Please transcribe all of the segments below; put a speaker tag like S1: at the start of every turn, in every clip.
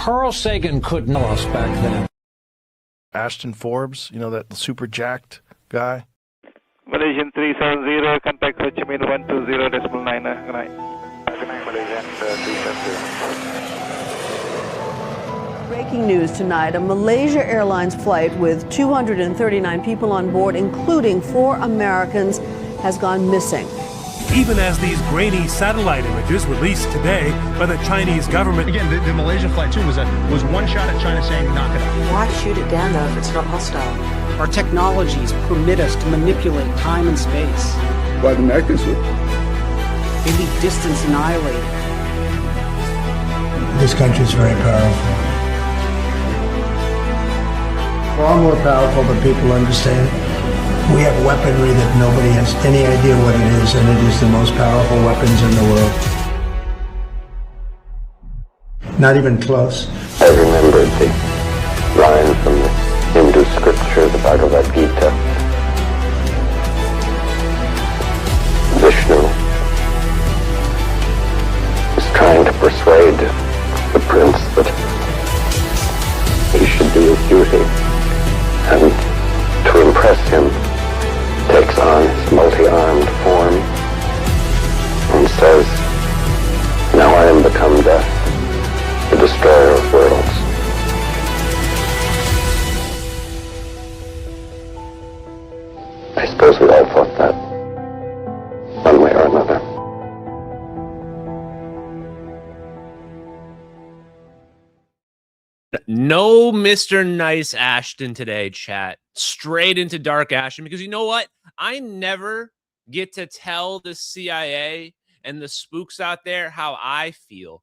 S1: Carl Sagan couldn't tell us back then.
S2: Ashton Forbes, you know, that super jacked guy.
S3: Malaysian 370, contact Ho Chi Minh 120.9. Good night. Good night, Malaysian 370.
S4: Breaking news tonight, a Malaysia Airlines flight with 239 people on board, including 4 Americans, has gone missing.
S5: Even as these grainy satellite images released today by the Chinese government.
S6: Again, the Malaysian flight too was one shot at China saying knock it off.
S7: Why shoot it down though if it's not hostile?
S8: Our technologies permit us to manipulate time and space.
S9: Why the Americans would?
S8: They'd be distance annihilated.
S10: This country is very powerful. Far more powerful than people understand. We have weaponry that nobody has any idea what it is, and it is the most powerful weapons in the world. Not even close.
S11: I remembered the line from the Hindu scripture, the Bhagavad Gita. Vishnu is trying to persuade the prince that he should be his duty, and to impress him, takes on his multi-armed form and says, "Now I am become death, the destroyer of worlds." I suppose we all thought that, one way or another.
S12: No Mr. Nice Ashton today, chat. Straight into Dark Ashton, because you know what? I never get to tell the CIA and the spooks out there how I feel.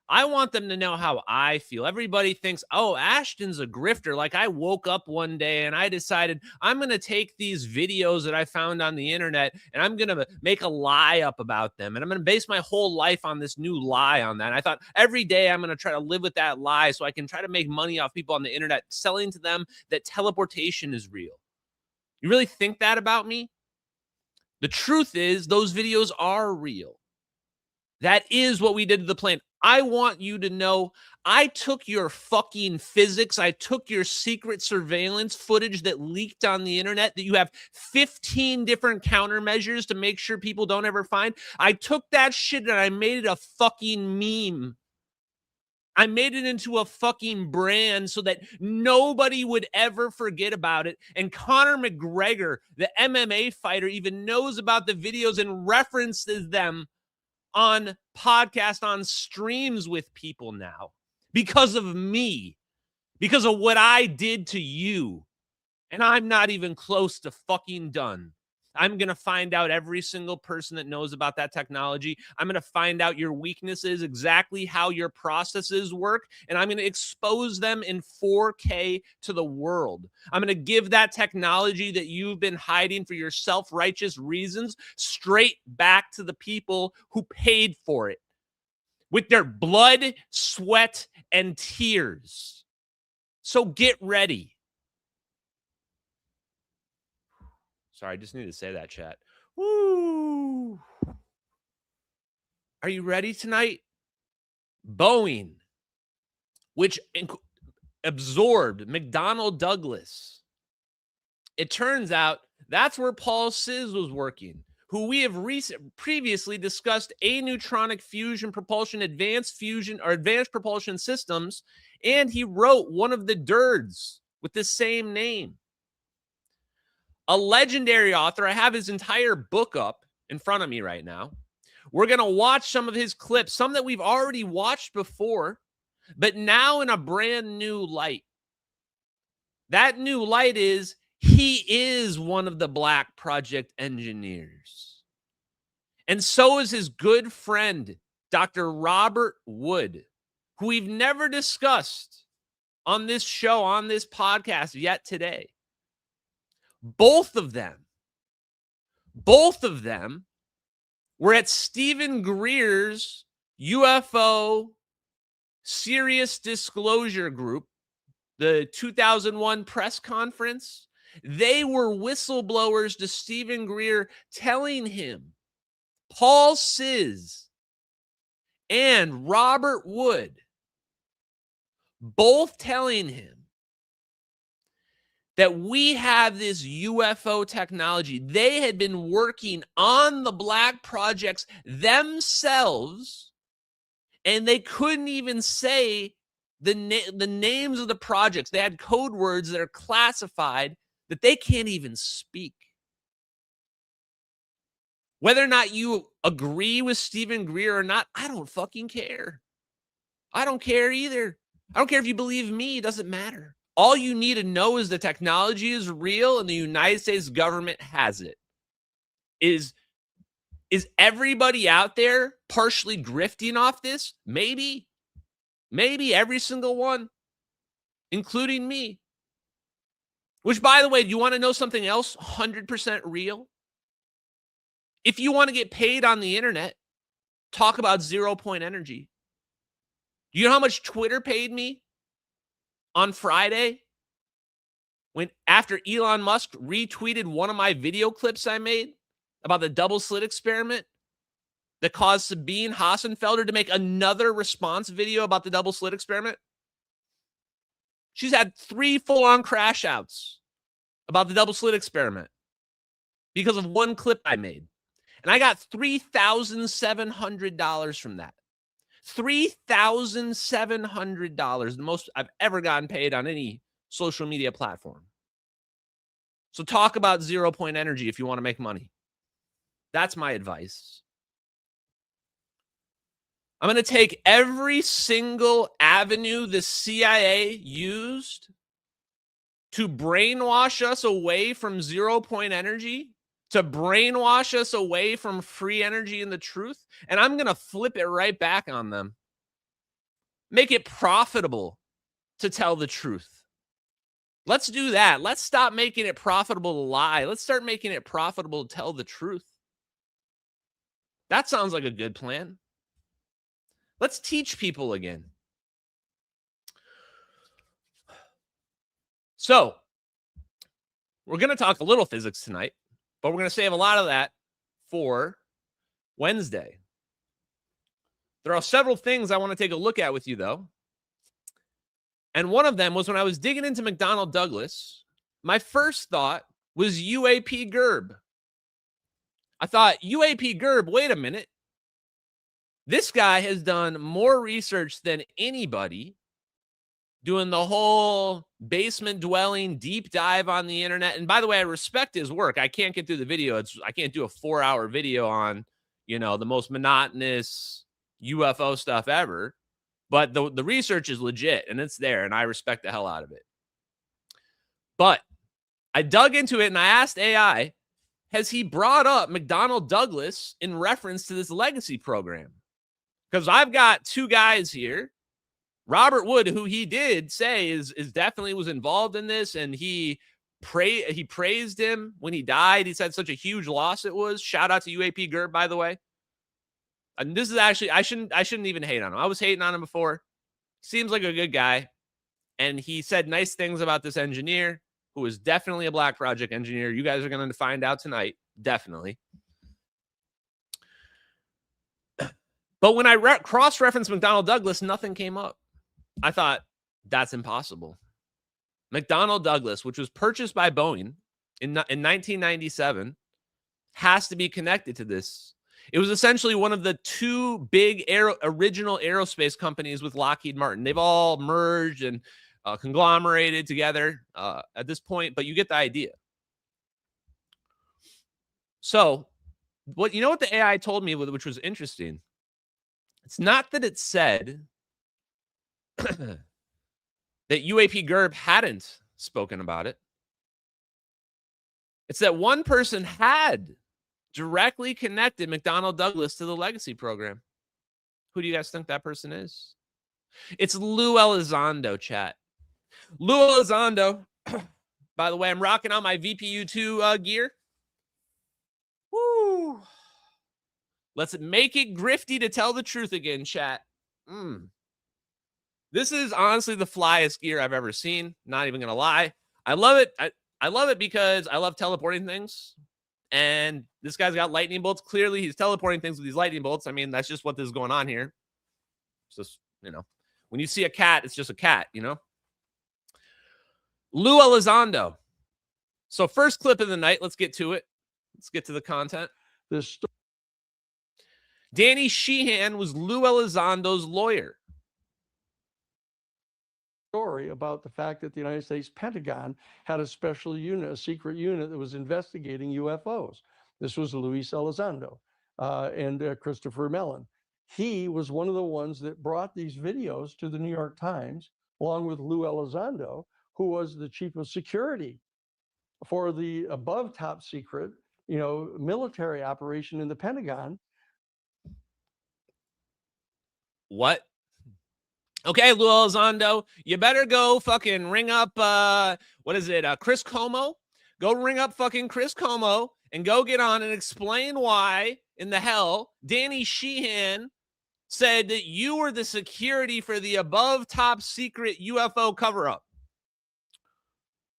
S12: I want them to know how I feel. Everybody thinks, oh, Ashton's a grifter. Like, I woke up one day and I decided I'm going to take these videos that I found on the internet and I'm going to make a lie up about them. And I'm going to base my whole life on this new lie on that. And I thought every day I'm going to try to live with that lie so I can try to make money off people on the internet, selling to them that teleportation is real. You really think that about me? The truth is those videos are real. That is what we did to the plane. I want you to know I took your fucking physics. I took your secret surveillance footage that leaked on the internet that you have 15 different countermeasures to make sure people don't ever find. I took that shit and I made it a fucking meme. I made it into a fucking brand so that nobody would ever forget about it. And Conor McGregor, the MMA fighter, even knows about the videos and references them on podcast, on streams with people now because of me, because of what I did to you. And I'm not even close to fucking done. I'm going to find out every single person that knows about that technology. I'm going to find out your weaknesses, exactly how your processes work, and I'm going to expose them in 4K to the world. I'm going to give that technology that you've been hiding for your self-righteous reasons straight back to the people who paid for it with their blood, sweat, and tears. So get ready. Sorry, I just need to say that, chat. Woo! Are you ready tonight? Boeing, which absorbed McDonnell Douglas. It turns out that's where Paul Siz was working, who we have previously discussed aneutronic fusion propulsion, advanced propulsion systems, and he wrote one of the DIRDs with the same name. A legendary author. I have his entire book up in front of me right now. We're going to watch some of his clips, some that we've already watched before, but now in a brand new light. That new light is he is one of the Black Project engineers. And so is his good friend, Dr. Robert Wood, who we've never discussed on this show, on this podcast yet today. Both of them were at Stephen Greer's UFO Serious Disclosure Group, the 2001 press conference. They were whistleblowers to Stephen Greer telling him Paul Siz and Robert Wood both telling him that we have this UFO technology. They had been working on the black projects themselves, and they couldn't even say the names of the projects. They had code words that are classified that they can't even speak. Whether or not you agree with Stephen Greer or not, I don't fucking care. I don't care either. I don't care if you believe me. It doesn't matter. All you need to know is the technology is real and the United States government has it. Is everybody out there partially grifting off this? Maybe. Maybe every single one, including me. Which, by the way, do you want to know something else 100% real? If you want to get paid on the internet, talk about 0 point energy. Do you know how much Twitter paid me on Friday when after Elon Musk retweeted one of my video clips I made about the double slit experiment that caused Sabine Hassenfelder to make another response video about the double slit experiment? She's had 3 full-on crash outs about the double slit experiment because of one clip I made. And I got $3,700 from that. $3,700, the most I've ever gotten paid on any social media platform. So talk about 0 point energy if you want to make money. That's my advice. I'm going to take every single avenue the CIA used to brainwash us away from 0 point energy, to brainwash us away from free energy and the truth, and I'm going to flip it right back on them. Make it profitable to tell the truth. Let's do that. Let's stop making it profitable to lie. Let's start making it profitable to tell the truth. That sounds like a good plan. Let's teach people again. So, we're going to talk a little physics tonight, but we're going to save a lot of that for Wednesday. There are several things I want to take a look at with you, though. And one of them was when I was digging into McDonnell Douglas, my first thought was UAP Gerb. I thought, UAP Gerb, wait a minute. This guy has done more research than anybody, doing the whole basement dwelling deep dive on the internet. And by the way, I respect his work. I can't get through the video. I can't do a 4-hour video on, the most monotonous UFO stuff ever. But the research is legit and it's there, and I respect the hell out of it. But I dug into it and I asked AI, has he brought up McDonnell Douglas in reference to this legacy program? Because I've got 2 guys here. Robert Wood, who he did say is definitely was involved in this, and he praised him when he died. He said such a huge loss it was. Shout out to UAP Gerb, by the way. And this is actually, I shouldn't even hate on him. I was hating on him before. Seems like a good guy. And he said nice things about this engineer, who is definitely a Black Project engineer. You guys are going to find out tonight. Definitely. But when I cross-referenced McDonnell Douglas, nothing came up. I thought, that's impossible. McDonnell Douglas, which was purchased by Boeing in 1997, has to be connected to this. It was essentially one of the 2 big original aerospace companies with Lockheed Martin. They've all merged and conglomerated together at this point, but you get the idea. So, what the AI told me, which was interesting? It's not that it said that UAP Gerb hadn't spoken about it. It's that one person had directly connected McDonnell Douglas to the legacy program. Who do you guys think that person is? It's Lou Elizondo, chat. Lou Elizondo. By the way, I'm rocking on my VPU2 gear. Woo! Let's make it grifty to tell the truth again, chat. This is honestly the flyest gear I've ever seen. Not even going to lie. I love it. I love it because I love teleporting things. And this guy's got lightning bolts. Clearly, he's teleporting things with these lightning bolts. I mean, that's just what is going on here. It's just, When you see a cat, it's just a cat, you know? Lou Elizondo. So first clip of the night, let's get to it. Let's get to the content.
S9: This
S12: Danny Sheehan was Lou Elizondo's lawyer.
S9: Story about the fact that the United States Pentagon had a special unit, a secret unit that was investigating UFOs. This was Luis Elizondo and Christopher Mellon. He was one of the ones that brought these videos to the New York Times, along with Lou Elizondo, who was the chief of security for the above top secret, military operation in the Pentagon.
S12: What? Okay, Lou Elizondo, you better go fucking ring up, Chris Como? Go ring up fucking Chris Como and go get on and explain why in the hell Danny Sheehan said that you were the security for the above top secret UFO cover-up.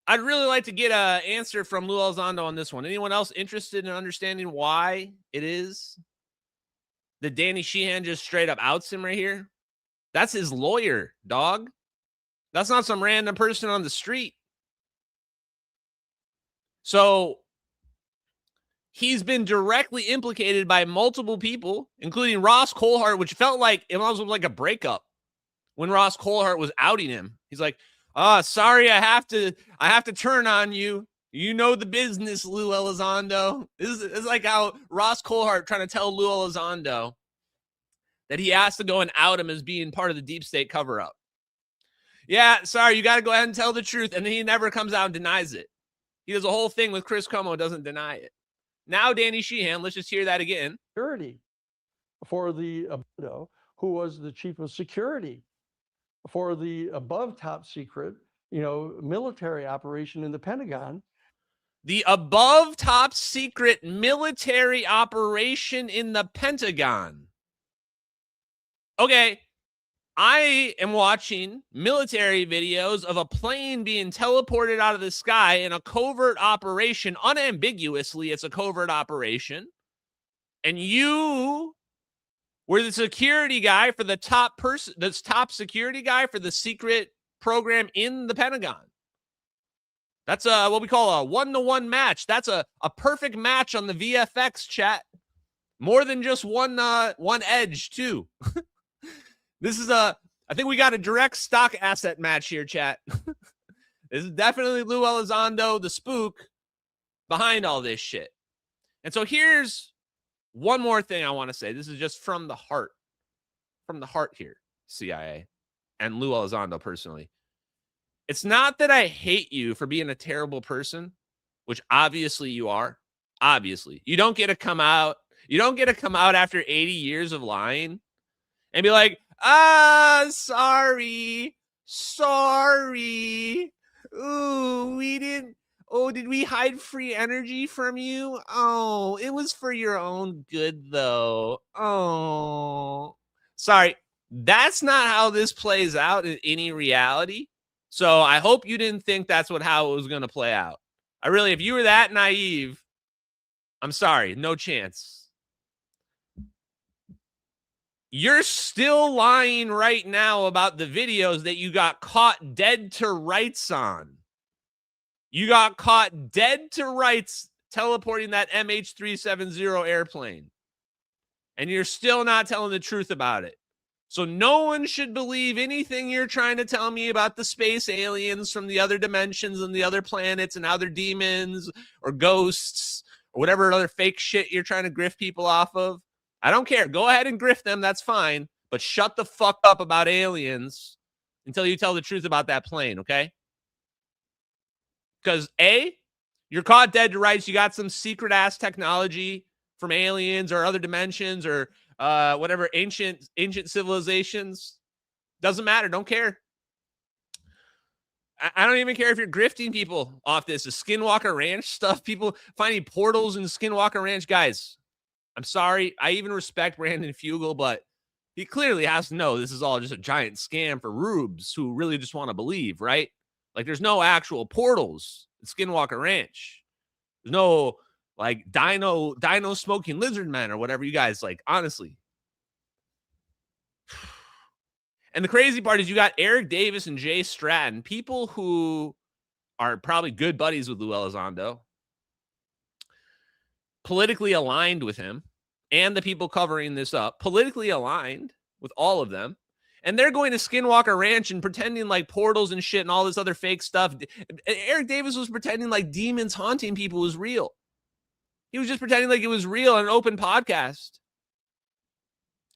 S12: I'd really like to get an answer from Lou Elizondo on this one. Anyone else interested in understanding why it is that Danny Sheehan just straight up outs him right here? That's his lawyer, dog. That's not some random person on the street. So he's been directly implicated by multiple people, including Ross Coulthart, which felt like it was like a breakup when Ross Coulthart was outing him. He's like, sorry, I have to turn on you. You know the business, Lou Elizondo. This is like how Ross Coulthart trying to tell Lou Elizondo that he has to go and out him as being part of the deep state cover-up. Yeah, sorry, you got to go ahead and tell the truth. And then he never comes out and denies it. He does a whole thing with Chris Como, doesn't deny it. Now Danny Sheehan, let's just hear that again.
S9: Security for the who was the chief of security for the above top secret, military operation in the Pentagon.
S12: The above top secret military operation in the Pentagon. Okay, I am watching military videos of a plane being teleported out of the sky in a covert operation. Unambiguously, it's a covert operation. And you were the security guy for the top security guy for the secret program in the Pentagon. That's what we call a one-to-one match. That's a perfect match on the VFX, chat. More than just one edge, too. This is I think we got a direct stock asset match here, chat. This is definitely Lou Elizondo, the spook, behind all this shit. And so here's one more thing I want to say. This is just from the heart here, CIA, and Lou Elizondo personally. It's not that I hate you for being a terrible person, which obviously you are. Obviously. You don't get to come out. You don't get to come out after 80 years of lying and be like, sorry. Ooh, we didn't. Oh, did we hide free energy from you? Oh, it was for your own good, though. Oh, sorry. That's not how this plays out in any reality. So I hope you didn't think that's how it was going to play out. If you were that naive, I'm sorry. No chance. You're still lying right now about the videos that you got caught dead to rights on. You got caught dead to rights teleporting that MH370 airplane. And you're still not telling the truth about it. So no one should believe anything you're trying to tell me about the space aliens from the other dimensions and the other planets and how they're demons or ghosts or whatever other fake shit you're trying to grift people off of. I don't care. Go ahead and grift them. That's fine. But shut the fuck up about aliens until you tell the truth about that plane, okay? Because A, you're caught dead to rights. You got some secret ass technology from aliens or other dimensions or whatever ancient civilizations. Doesn't matter. Don't care. I don't even care if you're grifting people off this. The Skinwalker Ranch stuff, people finding portals in Skinwalker Ranch. Guys, I'm sorry. I even respect Brandon Fugel, but he clearly has to know this is all just a giant scam for rubes who really just want to believe, right? Like there's no actual portals at Skinwalker Ranch. There's no like dino smoking lizard men or whatever you guys like, honestly. And the crazy part is you got Eric Davis and Jay Stratton, people who are probably good buddies with Lou Elizondo, politically aligned with him, and the people covering this up, politically aligned with all of them. And they're going to Skinwalker Ranch and pretending like portals and shit and all this other fake stuff. Eric Davis was pretending like demons haunting people was real. He was just pretending like it was real on an open podcast.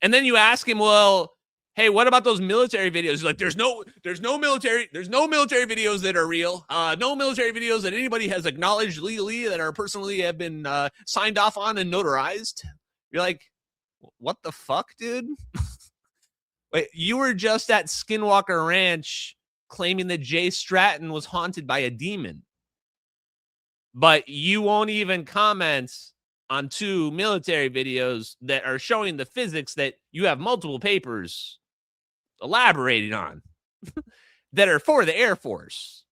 S12: And then you ask him, well, hey, what about those military videos? He's like, there's no military videos that are real. No military videos that anybody has acknowledged legally that are personally have been signed off on and notarized. You're like, what the fuck, dude? Wait, you were just at Skinwalker Ranch claiming that Jay Stratton was haunted by a demon. But you won't even comment on 2 military videos that are showing the physics that you have multiple papers elaborating on that are for the Air Force.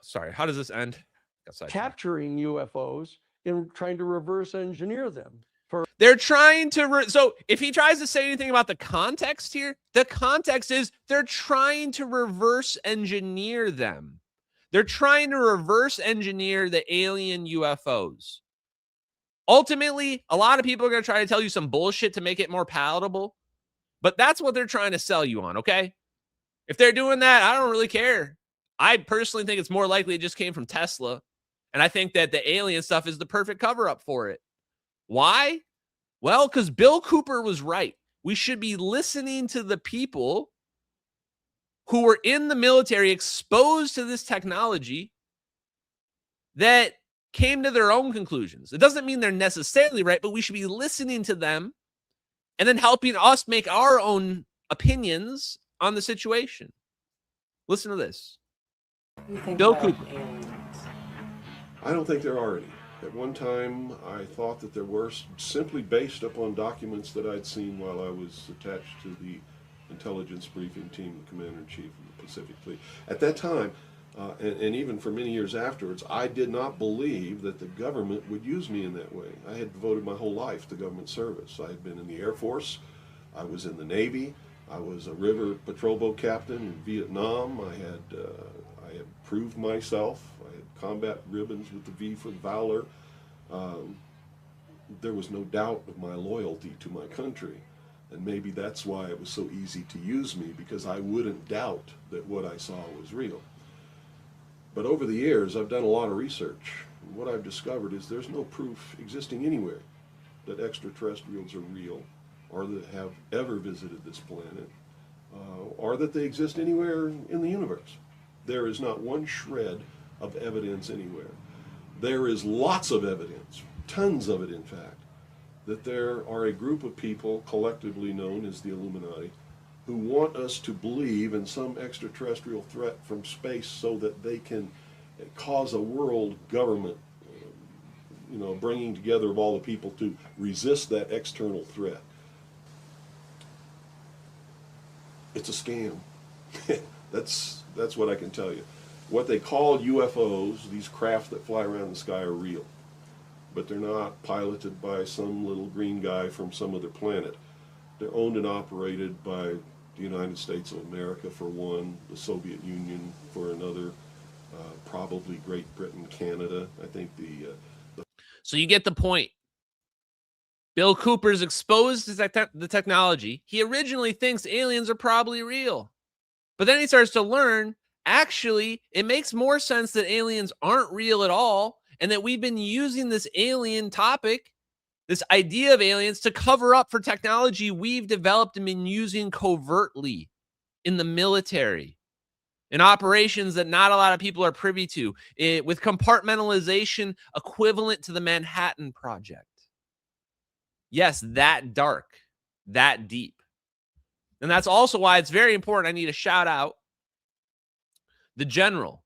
S12: Sorry, how does this end?
S9: Capturing UFOs and trying to reverse engineer them.
S12: They're trying to so if he tries to say anything about the context here, the context is they're trying to reverse engineer them. They're trying to reverse engineer the alien UFOs. Ultimately, a lot of people are going to try to tell you some bullshit to make it more palatable, but that's what they're trying to sell you on, okay? If they're doing that, I don't really care. I personally think it's more likely it just came from Tesla, and I think that the alien stuff is the perfect cover-up for it. Why? Well, because Bill Cooper was right. We should be listening to the people who were in the military exposed to this technology that came to their own conclusions. It doesn't mean they're necessarily right, but we should be listening to them and then helping us make our own opinions on the situation. Listen to this. Bill Cooper.
S13: I don't think there are any. At one time, I thought that there were, simply based upon documents that I'd seen while I was attached to the intelligence briefing team, the Commander-in-Chief of the Pacific Fleet. At that time, and even for many years afterwards, I did not believe that the government would use me in that way. I had devoted my whole life to government service. I had been in the Air Force, I was in the Navy, I was a river patrol boat captain in Vietnam, I had proved myself, I had combat ribbons with the V for Valor. There was no doubt of my loyalty to my country. And maybe that's why it was so easy to use me, because I wouldn't doubt that what I saw was real. But over the years, I've done a lot of research. And what I've discovered is there's no proof existing anywhere that extraterrestrials are real, or that have ever visited this planet, or that they exist anywhere in the universe. There is not one shred of evidence anywhere. There is lots of evidence, tons of it in fact, that there are a group of people collectively known as the Illuminati who want us to believe in some extraterrestrial threat from space so that they can cause a world government, bringing together of all the people to resist that external threat. It's a scam. That's what I can tell you. What they call UFOs, these craft that fly around the sky, are real. But they're not piloted by some little green guy from some other planet. They're owned and operated by the United States of America for one, the Soviet Union for another, probably Great Britain, Canada. I think
S12: So you get the point. Bill Cooper's exposed to the technology. He originally thinks aliens are probably real. But then he starts to learn, actually, it makes more sense that aliens aren't real at all, and that we've been using this alien topic, this idea of aliens, to cover up for technology we've developed and been using covertly in the military, in operations that not a lot of people are privy to, with compartmentalization equivalent to the Manhattan Project. Yes, that dark, that deep. And that's also why it's very important. I need to shout out the General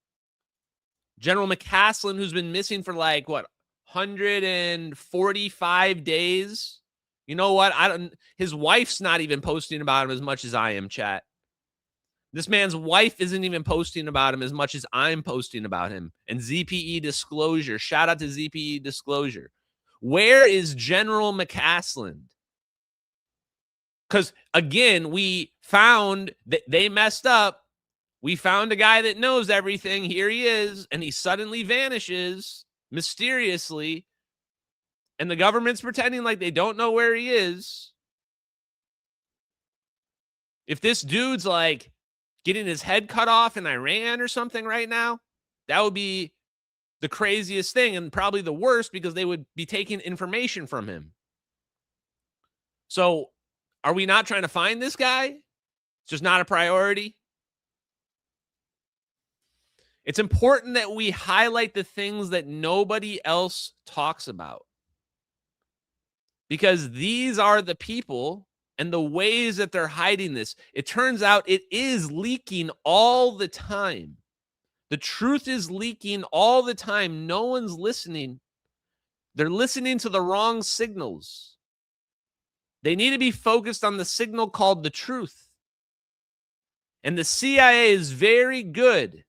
S12: McCaslin, who's been missing for 145 days. You know what? His wife's not even posting about him as much as I am, chat. This man's wife isn't even posting about him as much as I'm posting about him. And ZPE Disclosure, shout out to ZPE Disclosure. Where is General McCaslin? Because, again, we found that they messed up. We found a guy that knows everything. Here he is, and he suddenly vanishes mysteriously, and the government's pretending like they don't know where he is. If this dude's like getting his head cut off in Iran or something right now, that would be the craziest thing and probably the worst, because they would be taking information from him. So are we not trying to find this guy? It's just not a priority. It's important that we highlight the things that nobody else talks about, because these are the people and the ways that they're hiding this. It turns out it is leaking all the time. The truth is leaking all the time. No one's listening. They're listening to the wrong signals. They need to be focused on the signal called the truth. And the CIA is very good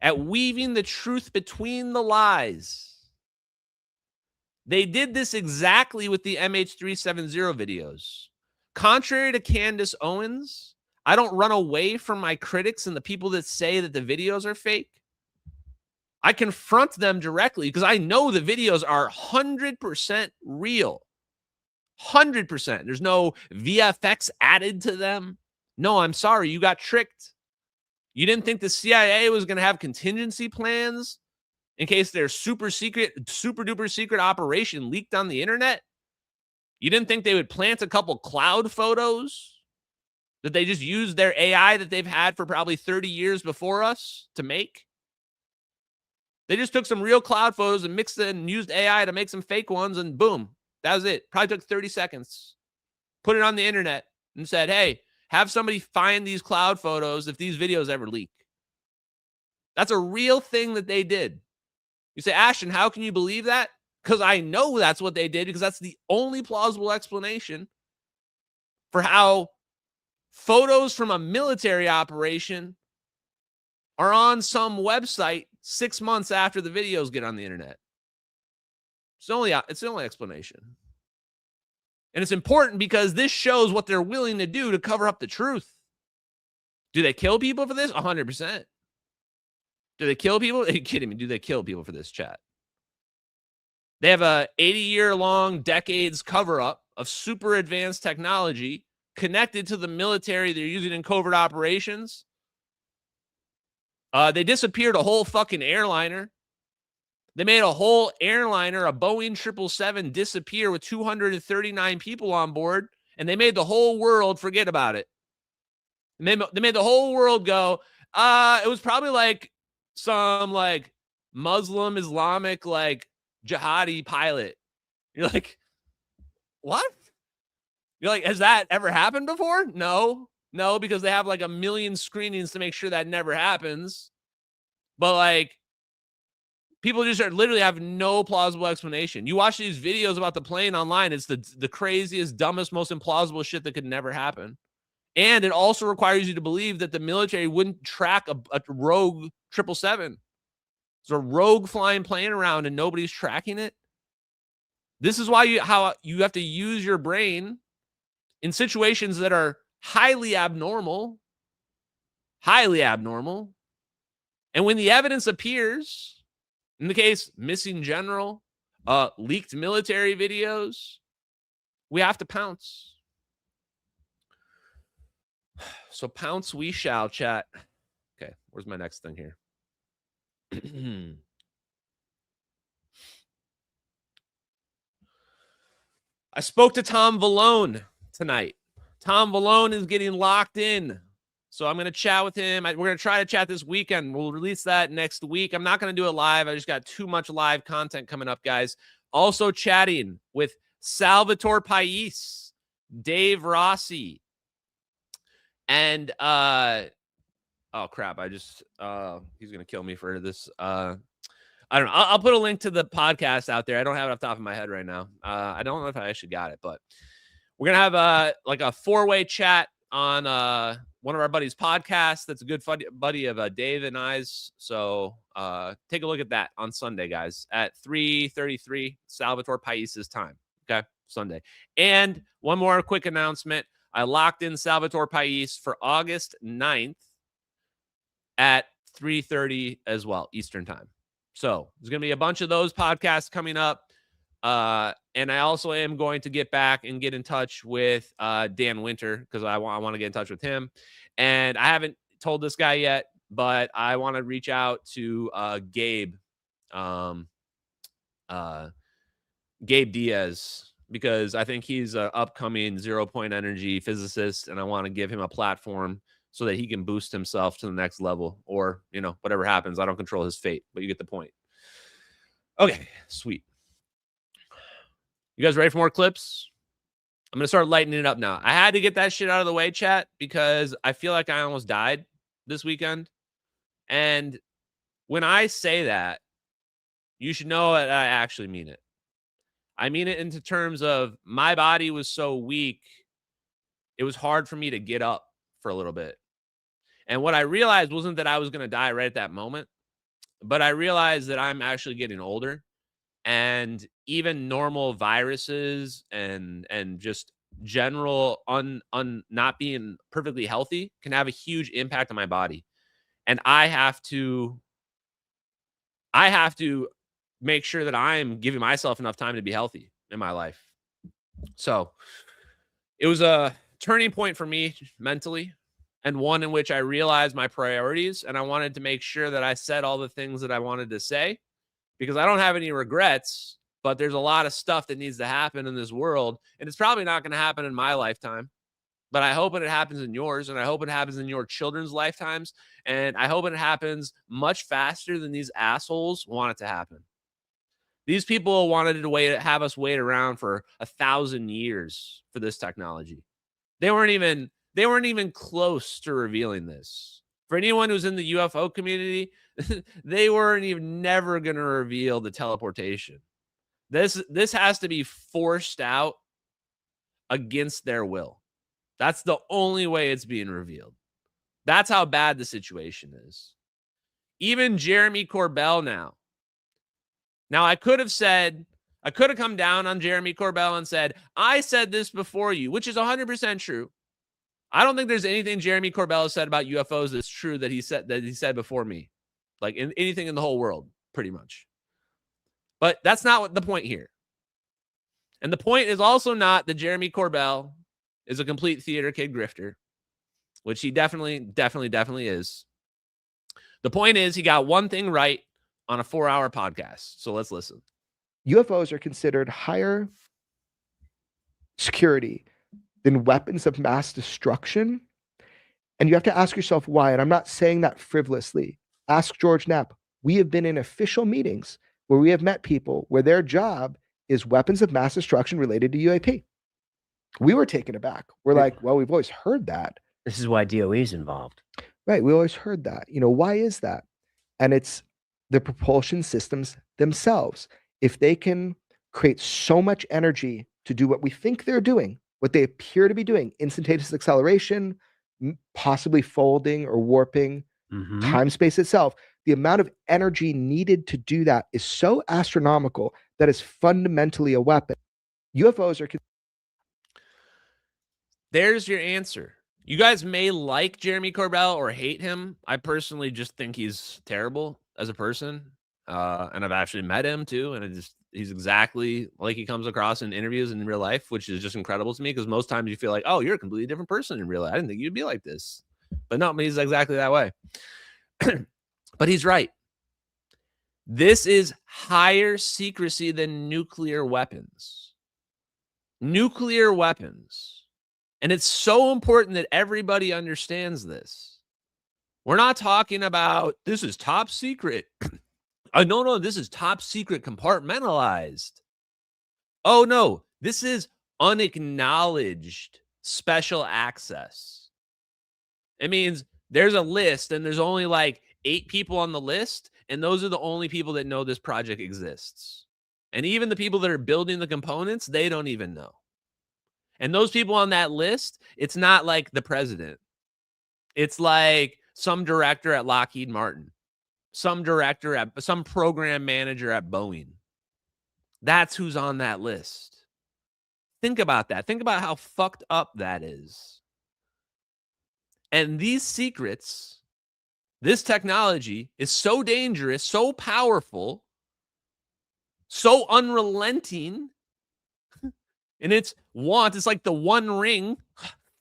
S12: at weaving the truth between the lies. They did this exactly with the MH370 videos. Contrary to Candace Owens, I don't run away from my critics and the people that say that the videos are fake. I confront them directly because I know the videos are 100% real. 100%. There's no VFX added to them. No, I'm sorry. You got tricked. You didn't think the CIA was going to have contingency plans in case their super duper secret operation leaked on the internet? You didn't think they would plant a couple cloud photos that they just used their AI that they've had for probably 30 years before us to make? They just took some real cloud photos and mixed it and used AI to make some fake ones, and boom, that was it. Probably took 30 seconds. Put it on the internet and said, hey, have somebody find these cloud photos if these videos ever leak. That's a real thing that they did. You say, Ashton, how can you believe that? Because I know that's what they did, because that's the only plausible explanation for how photos from a military operation are on some website 6 months after the videos get on the internet. It's the only explanation. And it's important because this shows what they're willing to do to cover up the truth. Do they kill people for this? 100%. Do they kill people? Are you kidding me? Do they kill people for this, chat? They have a 80-year-long, decades cover-up of super advanced technology connected to the military they're using in covert operations. They disappeared a whole fucking airliner. They made a whole airliner, a Boeing 777, disappear with 239 people on board, and they made the whole world forget about it. And they made the whole world go, it was probably like some like Muslim, Islamic, like jihadi pilot. You're like, what? You're like, has that ever happened before? No, because they have like 1 million screenings to make sure that never happens. But like, people just literally have no plausible explanation. You watch these videos about the plane online, it's the craziest, dumbest, most implausible shit that could never happen. And it also requires you to believe that the military wouldn't track a rogue 777. It's a rogue flying plane around and nobody's tracking it. This is why you have to use your brain in situations that are highly abnormal. And when the evidence appears, in the case, missing general, leaked military videos, we have to pounce. So pounce we shall, chat. Okay, where's my next thing here? I spoke to Tom Vallone tonight. Tom Vallone is getting locked in. So I'm going to chat with him. We're going to try to chat this weekend. We'll release that next week. I'm not going to do it live. I just got too much live content coming up, guys. Also chatting with Salvatore Pais, Dave Rossi, and oh crap, he's going to kill me for this. I don't know. I'll put a link to the podcast out there. I don't have it off the top of my head right now. I don't know if I actually got it, but we're going to have like a 4-way chat on one of our buddies' podcasts. That's a good buddy of Dave and I's. So take a look at that on Sunday, guys, at 3:33 Salvatore Pais's time. Okay. Sunday. And one more quick announcement. I locked in Salvatore Pais for August 9th at 3:30 as well, Eastern time. So there's going to be a bunch of those podcasts coming up. And I also am going to get back and get in touch with Dan Winter because I want to get in touch with him. And I haven't told this guy yet, but I want to reach out to Gabe Diaz, because I think he's an upcoming 0 point energy physicist, and I want to give him a platform so that he can boost himself to the next level, or, you know, whatever happens. I don't control his fate, but you get the point. Okay, sweet. You guys ready for more clips? I'm going to start lightening it up now. I had to get that shit out of the way, chat, because I feel like I almost died this weekend. And when I say that, you should know that I actually mean it. I mean it into terms of my body was so weak, it was hard for me to get up for a little bit. And what I realized wasn't that I was going to die right at that moment, but I realized that I'm actually getting older, and even normal viruses and just general not being perfectly healthy can have a huge impact on my body. And I have to make sure that I'm giving myself enough time to be healthy in my life. So it was a turning point for me mentally, and one in which I realized my priorities, and I wanted to make sure that I said all the things that I wanted to say, because I don't have any regrets, but there's a lot of stuff that needs to happen in this world, and it's probably not going to happen in my lifetime, but I hope it happens in yours, and I hope it happens in your children's lifetimes, and I hope it happens much faster than these assholes want it to happen. These people wanted to have us wait around for 1,000 years for this technology. They weren't even close to revealing this. For anyone who's in the UFO community, they weren't even never going to reveal the teleportation. This has to be forced out against their will. That's the only way it's being revealed. That's how bad the situation is. Even Jeremy Corbell now. Now, I could have come down on Jeremy Corbell and said, I said this before you, which is 100% true. I don't think there's anything Jeremy Corbell has said about UFOs that's true that he said before me. Like anything in the whole world, pretty much. But that's not what the point here. And the point is also not that Jeremy Corbell is a complete theater kid grifter, which he definitely is. The point is he got one thing right on a 4-hour podcast. So let's listen.
S14: UFOs are considered higher security than weapons of mass destruction. And you have to ask yourself why. And I'm not saying that frivolously. Ask George Knapp. We have been in official meetings where we have met people where their job is weapons of mass destruction related to UAP. We were taken aback. We're like, well, we've always heard that.
S15: This is why DOE is involved.
S14: Right. We always heard that. You know, why is that? And it's the propulsion systems themselves. If they can create so much energy to do what we think they're doing, what they appear to be doing, instantaneous acceleration, possibly folding or warping time space itself, the amount of energy needed to do that is so astronomical that is fundamentally a weapon. UFOs are...
S12: There's your answer. You guys may like Jeremy Corbell or hate him. I personally just think he's terrible as a person. And I've actually met him too. And he's exactly like he comes across in interviews in real life, which is just incredible to me, because most times you feel like, oh, you're a completely different person in real life. I didn't think you'd be like this. But no, he's exactly that way. But he's right. This is higher secrecy than nuclear weapons. Nuclear weapons. And it's so important that everybody understands this. We're not talking about this is top secret. No, this is top secret compartmentalized. Oh, no, this is unacknowledged special access. It means there's a list and there's only like 8 people on the list, and those are the only people that know this project exists. And even the people that are building the components, they don't even know. And those people on that list, it's not like the president. It's like some director at Lockheed Martin, some program manager at Boeing. That's who's on that list. Think about that. Think about how fucked up that is. And these secrets, this technology is so dangerous, so powerful, so unrelenting in its want. It's like the One Ring.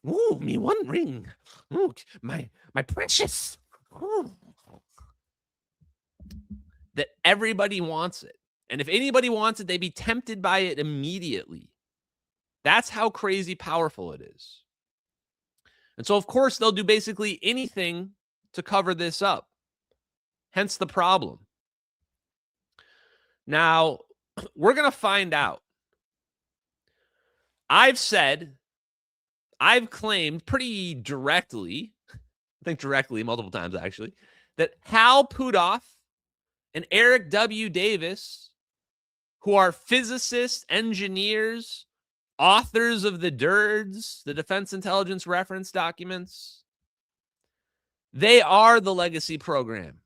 S12: Ooh, me one ring. Ooh, my precious. Ooh. That everybody wants it. And if anybody wants it, they'd be tempted by it immediately. That's how crazy powerful it is. And so, of course, they'll do basically anything to cover this up. Hence the problem. Now, we're going to find out. I've claimed pretty directly, I think directly multiple times actually, that Hal Puthoff and Eric W. Davis, who are physicists, engineers, authors of the DIRDs, the Defense Intelligence Reference Documents, they are the legacy program.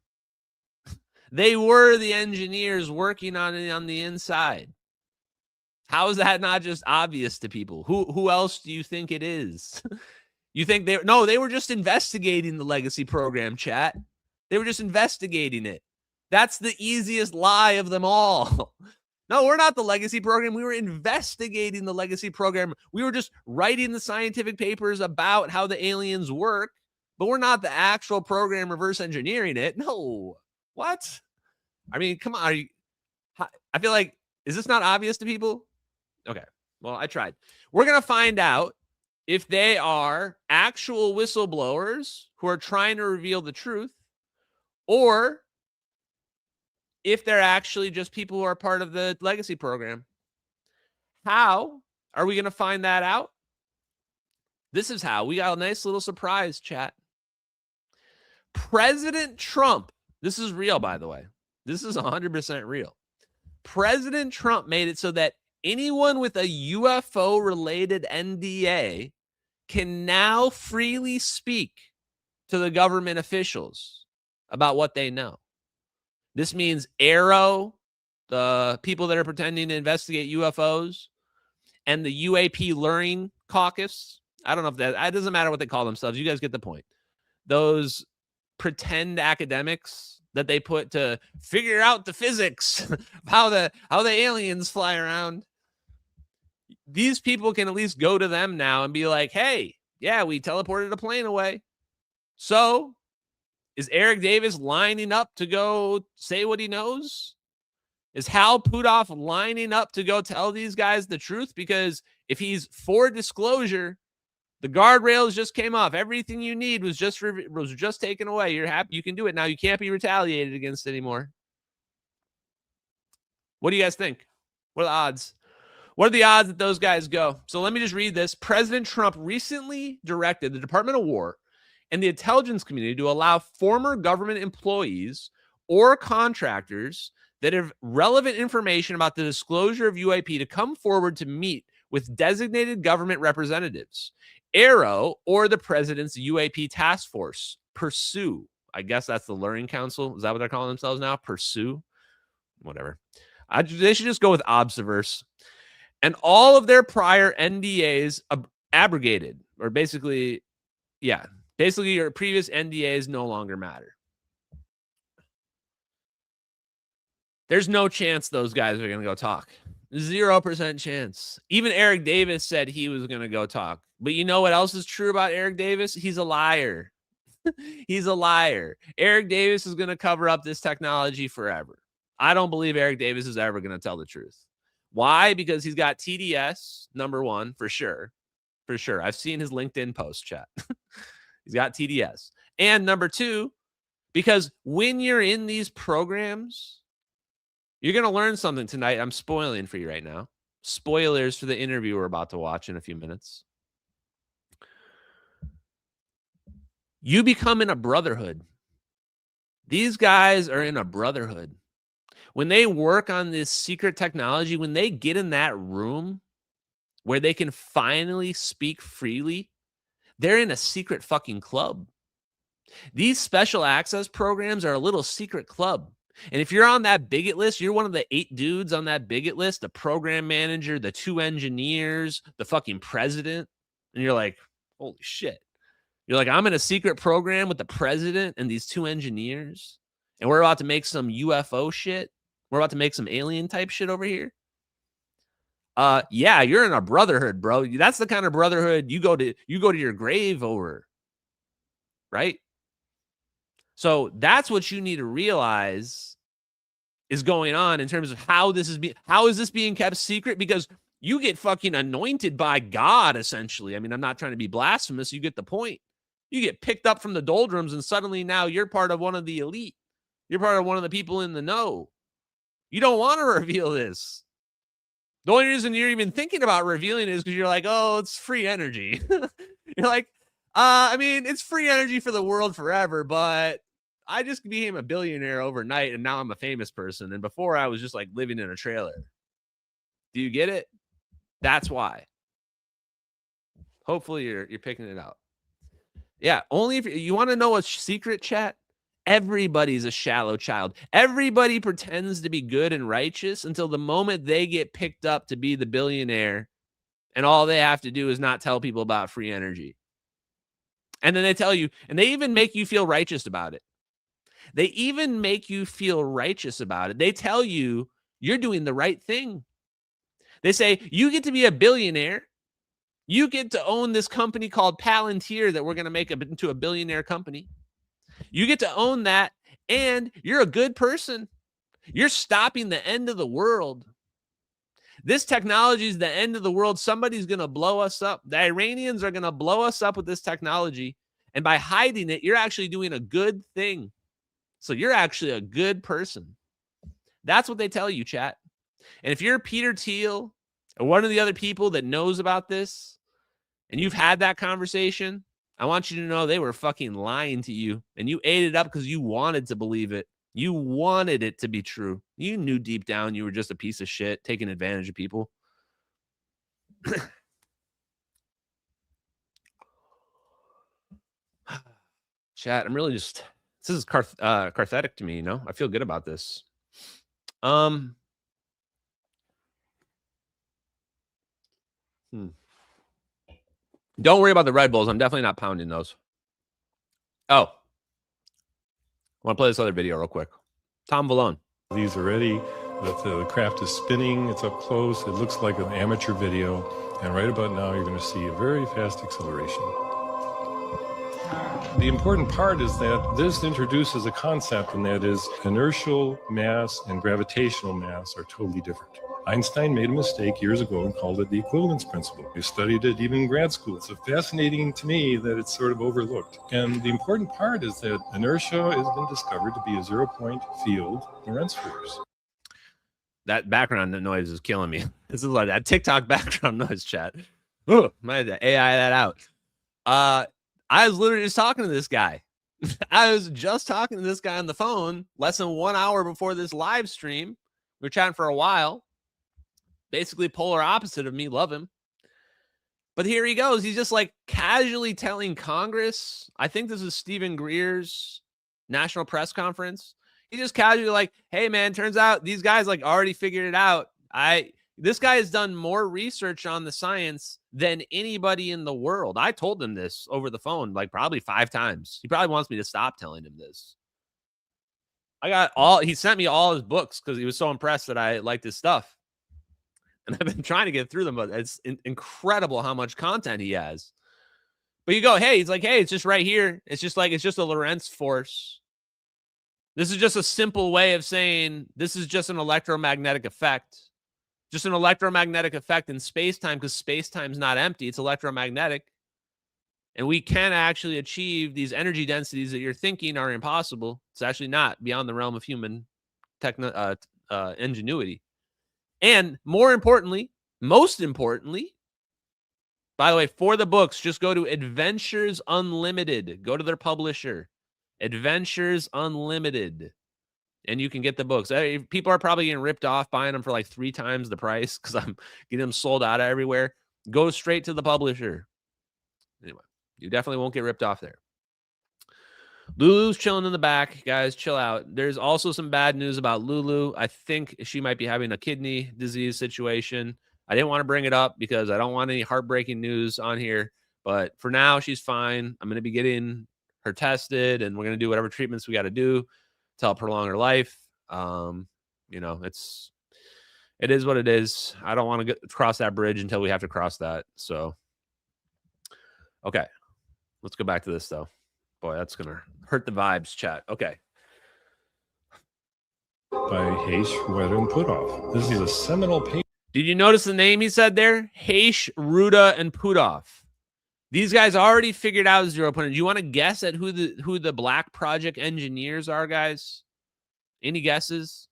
S12: They were the engineers working on it on the inside. How is that not just obvious to people? Who else do you think it is? You think they were just investigating the legacy program, chat. They were just investigating it. That's the easiest lie of them all. No, we're not the legacy program. We were investigating the legacy program. We were just writing the scientific papers about how the aliens work, but we're not the actual program reverse engineering it. No. What? I mean, come on. I feel like, is this not obvious to people? Okay. Well, I tried. We're going to find out if they are actual whistleblowers who are trying to reveal the truth, or if they're actually just people who are part of the legacy program. How are we going to find that out? This is how. We got a nice little surprise, chat. President Trump, this is real, by the way. This is 100% real. President Trump made it so that anyone with a UFO-related NDA can now freely speak to the government officials about what they know. This means AARO, the people that are pretending to investigate UFOs, and the UAP Learning Caucus. I don't know if it doesn't matter what they call themselves. You guys get the point. Those pretend academics that they put to figure out the physics, how the aliens fly around. These people can at least go to them now and be like, hey, yeah, we teleported a plane away. So is Eric Davis lining up to go say what he knows? Is Hal Puthoff lining up to go tell these guys the truth? Because if he's for disclosure, the guardrails just came off. Everything you need was just taken away. You're happy you can do it now. You can't be retaliated against anymore. What do you guys think? What are the odds? What are the odds that those guys go? So let me just read this. President Trump recently directed the Department of War and the intelligence community to allow former government employees or contractors that have relevant information about the disclosure of UAP to come forward to meet with designated government representatives, AARO, or the president's UAP task force, Pursue. I guess that's the Learning Council. Is that what they're calling themselves now? Pursue? Whatever. They should just go with Observerse. And all of their prior NDAs abrogated, or basically your previous NDAs no longer matter. There's no chance those guys are going to go talk. 0% chance. Even Eric Davis said he was going to go talk. But you know what else is true about Eric Davis? He's a liar. He's a liar. Eric Davis is going to cover up this technology forever. I don't believe Eric Davis is ever going to tell the truth. Why? Because he's got TDS, number one, for sure. For sure. I've seen his LinkedIn post, chat. He's got TDS. And number two, because when you're in these programs, you're going to learn something tonight. I'm spoiling for you right now. Spoilers for the interview we're about to watch in a few minutes. You become in a brotherhood. These guys are in a brotherhood. When they work on this secret technology, when they get in that room where they can finally speak freely, they're in a secret fucking club. These special access programs are a little secret club. And if you're on that bigot list, you're one of the 8 dudes on that bigot list, the program manager, the 2 engineers, the fucking president. And you're like, holy shit. You're like, I'm in a secret program with the president and these 2 engineers. And we're about to make some UFO shit. We're about to make some alien type shit over here. Yeah, you're in a brotherhood, bro. That's the kind of brotherhood you go to your grave over. Right? So that's what you need to realize is going on in terms of how is this being kept secret? Because you get fucking anointed by God, essentially. I mean, I'm not trying to be blasphemous. You get the point. You get picked up from the doldrums, and suddenly now you're part of one of the elite. You're part of one of the people in the know. You don't want to reveal this. The only reason you're even thinking about revealing it is because you're like, oh, it's free energy. You're like, I mean, it's free energy for the world forever, but I just became a billionaire overnight, and now I'm a famous person. And before I was just like living in a trailer. Do you get it? That's why. Hopefully you're picking it out. Yeah, only if you want to know a secret, chat. Everybody's a shallow child. Everybody pretends to be good and righteous until the moment they get picked up to be the billionaire, and all they have to do is not tell people about free energy. And then they tell you, and they even make you feel righteous about it. They even make you feel righteous about it. They tell you you're doing the right thing. They say, you get to be a billionaire. You get to own this company called Palantir that we're going to make into a billionaire company. You get to own that, and you're a good person. You're stopping the end of the world. This technology is the end of the world. Somebody's going to blow us up. The Iranians are going to blow us up with this technology. And by hiding it, you're actually doing a good thing. So you're actually a good person. That's what they tell you, chat. And if you're Peter Thiel or one of the other people that knows about this, and you've had that conversation, I want you to know they were fucking lying to you. And you ate it up because you wanted to believe it. You wanted it to be true. You knew deep down you were just a piece of shit taking advantage of people. Chat, I'm really just... This is cathartic to me, you know? I feel good about this. Don't worry about the Red Bulls. I'm definitely not pounding those. Oh. I want to play this other video real quick. Tom Vallone.
S16: These are ready. The craft is spinning. It's up close. It looks like an amateur video. And right about now, you're going to see a very fast acceleration. The important part is that this introduces a concept, and that is inertial mass and gravitational mass are totally different. Einstein made a mistake years ago and called it the equivalence principle. We studied it even in grad school. It's fascinating to me that it's sort of overlooked. And the important part is that inertia has been discovered to be a 0-point field Lorentz force.
S12: That background noise is killing me. This is like that TikTok background noise, chat. Oh, I had to AI that out. I was literally just talking to this guy. I was just talking to this guy on the phone less than 1 hour before this live stream. We were chatting for a while. Basically polar opposite of me. Love him. But here he goes. He's just like casually telling Congress. I think this is Stephen Greer's national press conference. He's just casually like, hey, man, turns out these guys like already figured it out. This guy has done more research on the science than anybody in the world. I told him this over the phone like probably 5 times. He probably wants me to stop telling him this. He sent me all his books because he was so impressed that I liked his stuff. And I've been trying to get through them, but it's incredible how much content he has. But you go, hey, he's like, hey, it's just right here. It's just a Lorentz force. This is just a simple way of saying this is just an electromagnetic effect. Just an electromagnetic effect in space-time, because space-time is not empty. It's electromagnetic. And we can actually achieve these energy densities that you're thinking are impossible. It's actually not beyond the realm of human ingenuity. And most importantly, by the way, for the books, just go to Adventures Unlimited. Go to their publisher, Adventures Unlimited. And you can get the books. People are probably getting ripped off buying them for like 3 times the price because I'm getting them sold out everywhere. Go straight to the publisher. Anyway, you definitely won't get ripped off there. Lulu's chilling in the back, guys. Chill out. There's also some bad news about Lulu. I think she might be having a kidney disease situation. I didn't want to bring it up because I don't want any heartbreaking news on here. But for now, she's fine. I'm going to be getting her tested, and we're going to do whatever treatments we got to do to help prolong her life. You know, it is what it is. I don't want to cross that bridge until we have to cross that. So, okay, let's go back to this though. Boy, that's going to hurt the vibes, chat. Okay.
S16: By Heish, Ruda, and Puthoff. This is a seminal paper.
S12: Did you notice the name he said there? Heish, Ruda, and Puthoff. These guys already figured out zero point. Do you want to guess at who the Black Project engineers are, guys? Any guesses?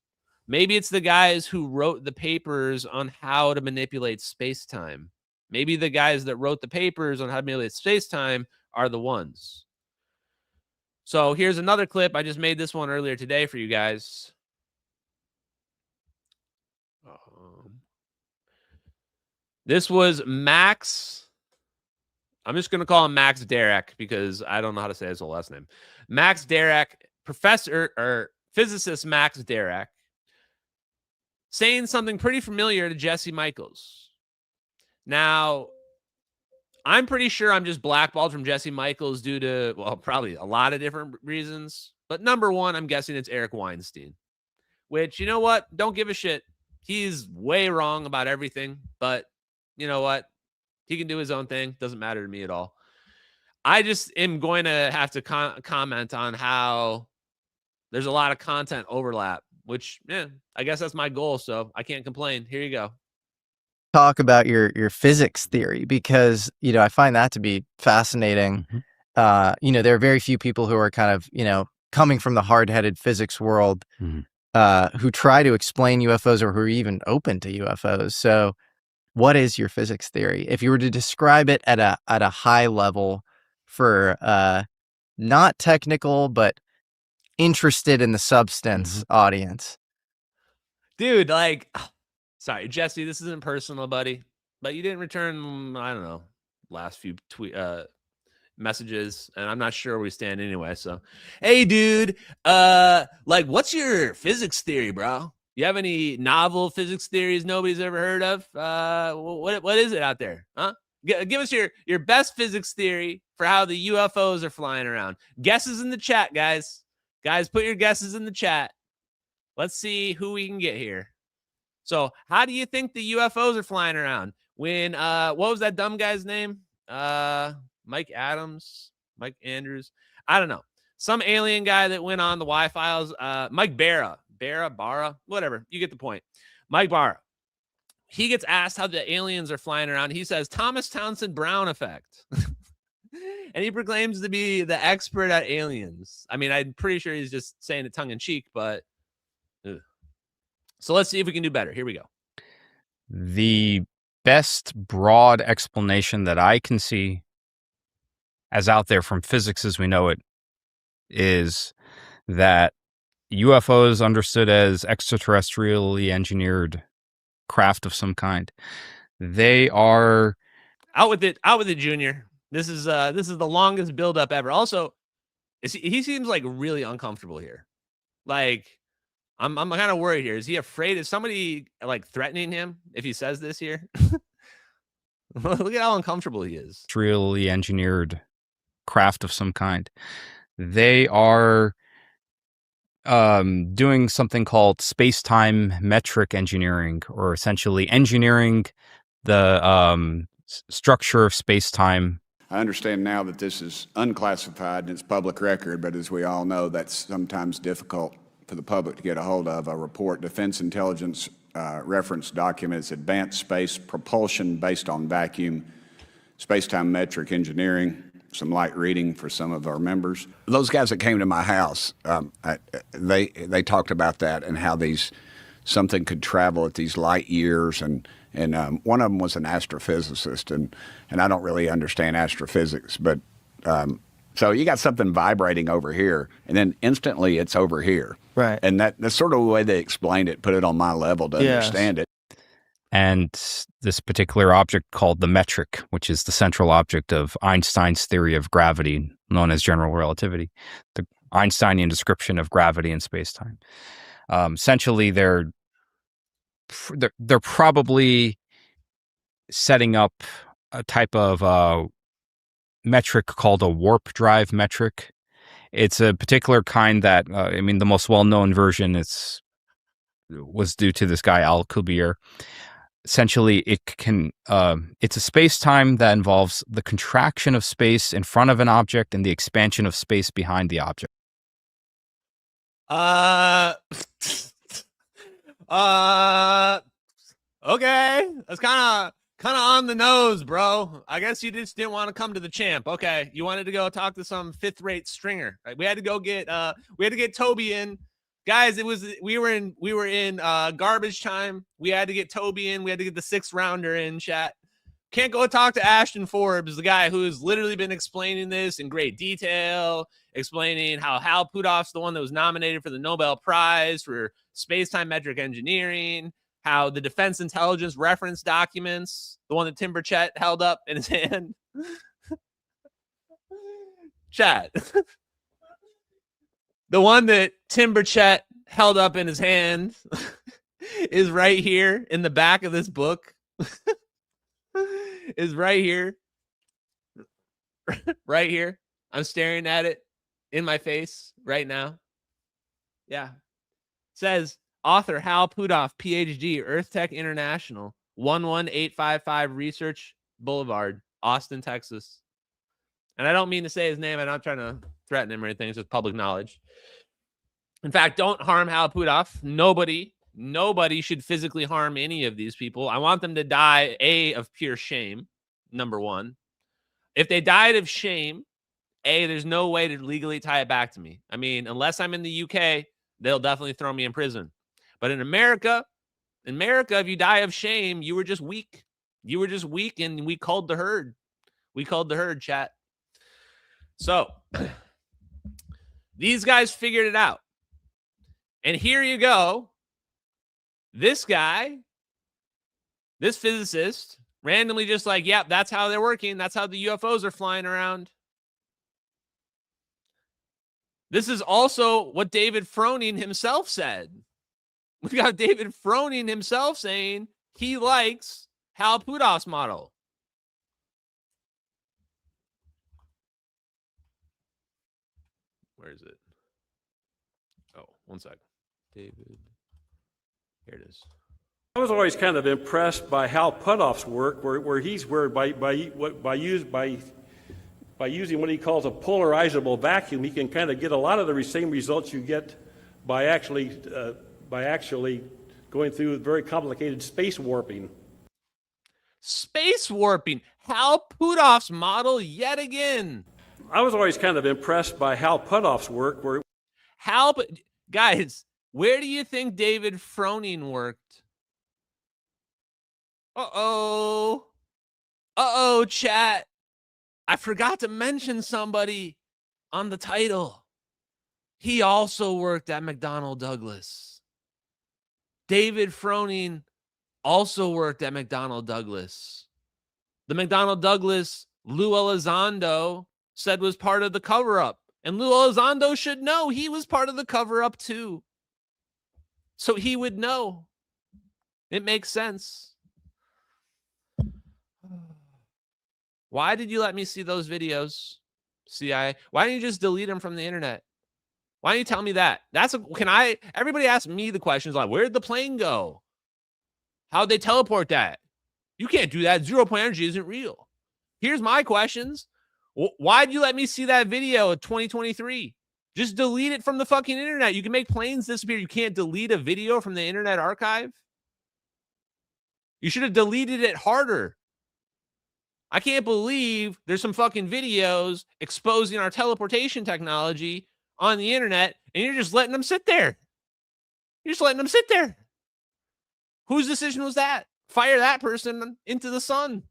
S12: Maybe it's the guys who wrote the papers on how to manipulate space-time. Maybe the guys that wrote the papers on how to manipulate space-time are the ones. So here's another clip. I just made this one earlier today for you guys. This was Max. I'm just going to call him Max Derek because I don't know how to say his whole last name. Max Derek, professor or physicist Max Derek, saying something pretty familiar to Jesse Michaels. Now, I'm pretty sure I'm just blackballed from Jesse Michaels due to, well, probably a lot of different reasons. But number one, I'm guessing it's Eric Weinstein, which, you know what? Don't give a shit. He's way wrong about everything. But you know what? He can do his own thing. Doesn't matter to me at all. I just am going to have to comment on how there's a lot of content overlap, which, yeah, I guess that's my goal. So I can't complain. Here you go.
S17: Talk about your physics theory, because, you know, I find that to be fascinating. You know, there are very few people who are kind of, you know, coming from the hard-headed physics world who try to explain UFOs or who are even open to UFOs. So what is your physics theory? If you were to describe it at a high level for not technical, but interested in the substance audience.
S12: Dude, like, sorry, Jesse, this isn't personal, buddy, but you didn't return, I don't know, last few messages, and I'm not sure where we stand anyway. So, hey, dude, like, what's your physics theory, bro? You have any novel physics theories nobody's ever heard of? What is it out there? Huh? Give us your best physics theory for how the UFOs are flying around. Guesses in the chat, guys. Guys, put your guesses in the chat. Let's see who we can get here. So, how do you think the UFOs are flying around? When what was that dumb guy's name? Mike Adams, Mike Andrews. I don't know. Some alien guy that went on the Y-Files. Mike Barra, whatever. You get the point. Mike Barra. He gets asked how the aliens are flying around. He says, Thomas Townsend Brown effect. And he proclaims to be the expert at aliens. I mean, I'm pretty sure he's just saying it tongue in cheek, but. Ugh. So let's see if we can do better. Here we go.
S18: The best broad explanation that I can see as out there from physics as we know it is that UFOs, understood as extraterrestrially engineered craft of some kind, they are
S12: out with it, Junior. This is the longest buildup ever. Also, he seems like really uncomfortable here. Like, I'm kind of worried here. Is he afraid? Is somebody like threatening him if he says this here? Look at how uncomfortable he is.
S18: Extraterrestrially engineered craft of some kind. They are doing something called space-time metric engineering, or essentially engineering the structure of space-time.
S19: I understand now that this is unclassified and it's public record, but as we all know, that's sometimes difficult for the public to get a hold of. A report, Defense Intelligence reference documents, Advanced Space Propulsion Based on Vacuum, Space-Time Metric Engineering. Some light reading for some of our members. Those guys that came to my house, they talked about that and how something could travel at these light years, and one of them was an astrophysicist, and I don't really understand astrophysics, but so you got something vibrating over here, and then instantly it's over here,
S20: right?
S19: And that's sort of the way they explained it, put it on my level to understand it.
S18: and this particular object called the metric, which is the central object of Einstein's theory of gravity, known as general relativity, the Einsteinian description of gravity in space-time. Essentially, they're probably setting up a type of metric called a warp drive metric. It's a particular kind that, I mean, the most well-known version was due to this guy, Alcubierre. Essentially, it's a space-time that involves the contraction of space in front of an object and the expansion of space behind the object.
S12: Okay. That's kind of on the nose, bro. I guess you just didn't want to come to the champ. Okay. You wanted to go talk to some fifth-rate stringer. Right? We had to go get Toby in. Guys, we were in garbage time. We had to get Toby in. We had to get the 6th rounder in, chat. Can't go talk to Ashton Forbes, the guy who's literally been explaining this in great detail, explaining how Hal Puthoff's the one that was nominated for the Nobel Prize for space-time metric engineering, how the Defense Intelligence Reference documents, the one that Tim Burchett held up in his hand. Chat. The one that Tim Burchett held up in his hand is right here in the back of this book. Is right here. Right here. I'm staring at it in my face right now. Yeah. It says author Hal Puthoff, PhD, Earth Tech International, 11855 Research Boulevard, Austin, Texas. And I don't mean to say his name. I'm not trying to threaten him or anything. It's just public knowledge. In fact, don't harm Hal Puthoff. Nobody should physically harm any of these people. I want them to die, of pure shame, number one. If they died of shame, there's no way to legally tie it back to me. I mean, unless I'm in the UK, they'll definitely throw me in prison. But in America, if you die of shame, you were just weak. You were just weak, and we culled the herd. We culled the herd, chat. So, these guys figured it out. And here you go. This guy, this physicist, randomly just like, yep, that's how they're working. That's how the UFOs are flying around. This is also what David Froning himself said. We got David Froning himself saying he likes Hal Puthoff's model. Where is it? Oh, one sec. David. Here it is.
S20: I was always kind of impressed by Hal Puthoff's work, by using what he calls a polarizable vacuum, he can kind of get a lot of the same results you get by actually going through very complicated space warping.
S12: Space warping. Hal Puthoff's model yet again.
S20: I was always kind of impressed by Hal Puthoff's work.
S12: Guys, where do you think David Froning worked? Uh-oh, chat. I forgot to mention somebody on the title. He also worked at McDonnell Douglas. David Froning also worked at McDonnell Douglas. The McDonnell Douglas Lou Elizondo said was part of the cover-up. And Lou Elizondo should know he was part of the cover-up too. So he would know. It makes sense. Why did you let me see those videos, CIA? Why didn't you just delete them from the internet? Why don't you tell me that? Everybody asks me the questions like, where'd the plane go? How'd they teleport that? You can't do that. 0-point energy isn't real. Here's my questions. Why'd you let me see that video of 2023? Just delete it from the fucking internet. You can make planes disappear. You can't delete a video from the internet archive. You should have deleted it harder. I can't believe there's some fucking videos exposing our teleportation technology on the internet, and you're just letting them sit there. You're just letting them sit there. Whose decision was that? Fire that person into the sun.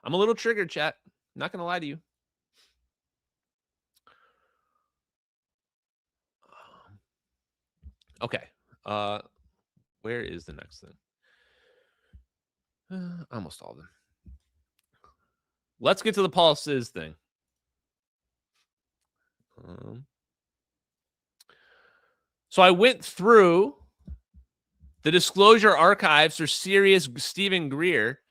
S12: I'm a little triggered, chat. Not going to lie to you. Okay. Where is the next thing? Almost all of them. Let's get to the Paul Sis thing. So I went through the disclosure archives for Serious Stephen Greer,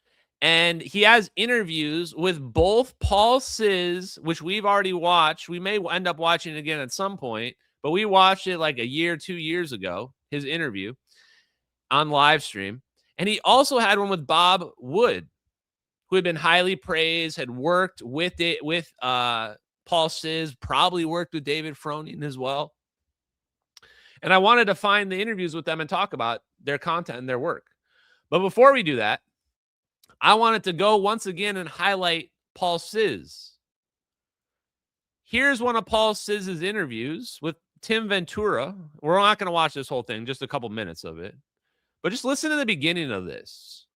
S12: and he has interviews with both Paul Sis, which we've already watched. We may end up watching it again at some point, but we watched it like a year, 2 years ago, his interview on live stream. And he also had one with Bob Wood, who had been highly praised, had worked with Paul Sis, probably worked with David Froning as well. And I wanted to find the interviews with them and talk about their content and their work. But before we do that, I wanted to go once again and highlight Paul Sis. Here's one of Paul Sis's interviews with Tim Ventura. We're not going to watch this whole thing, just a couple minutes of it. But just listen to the beginning of this.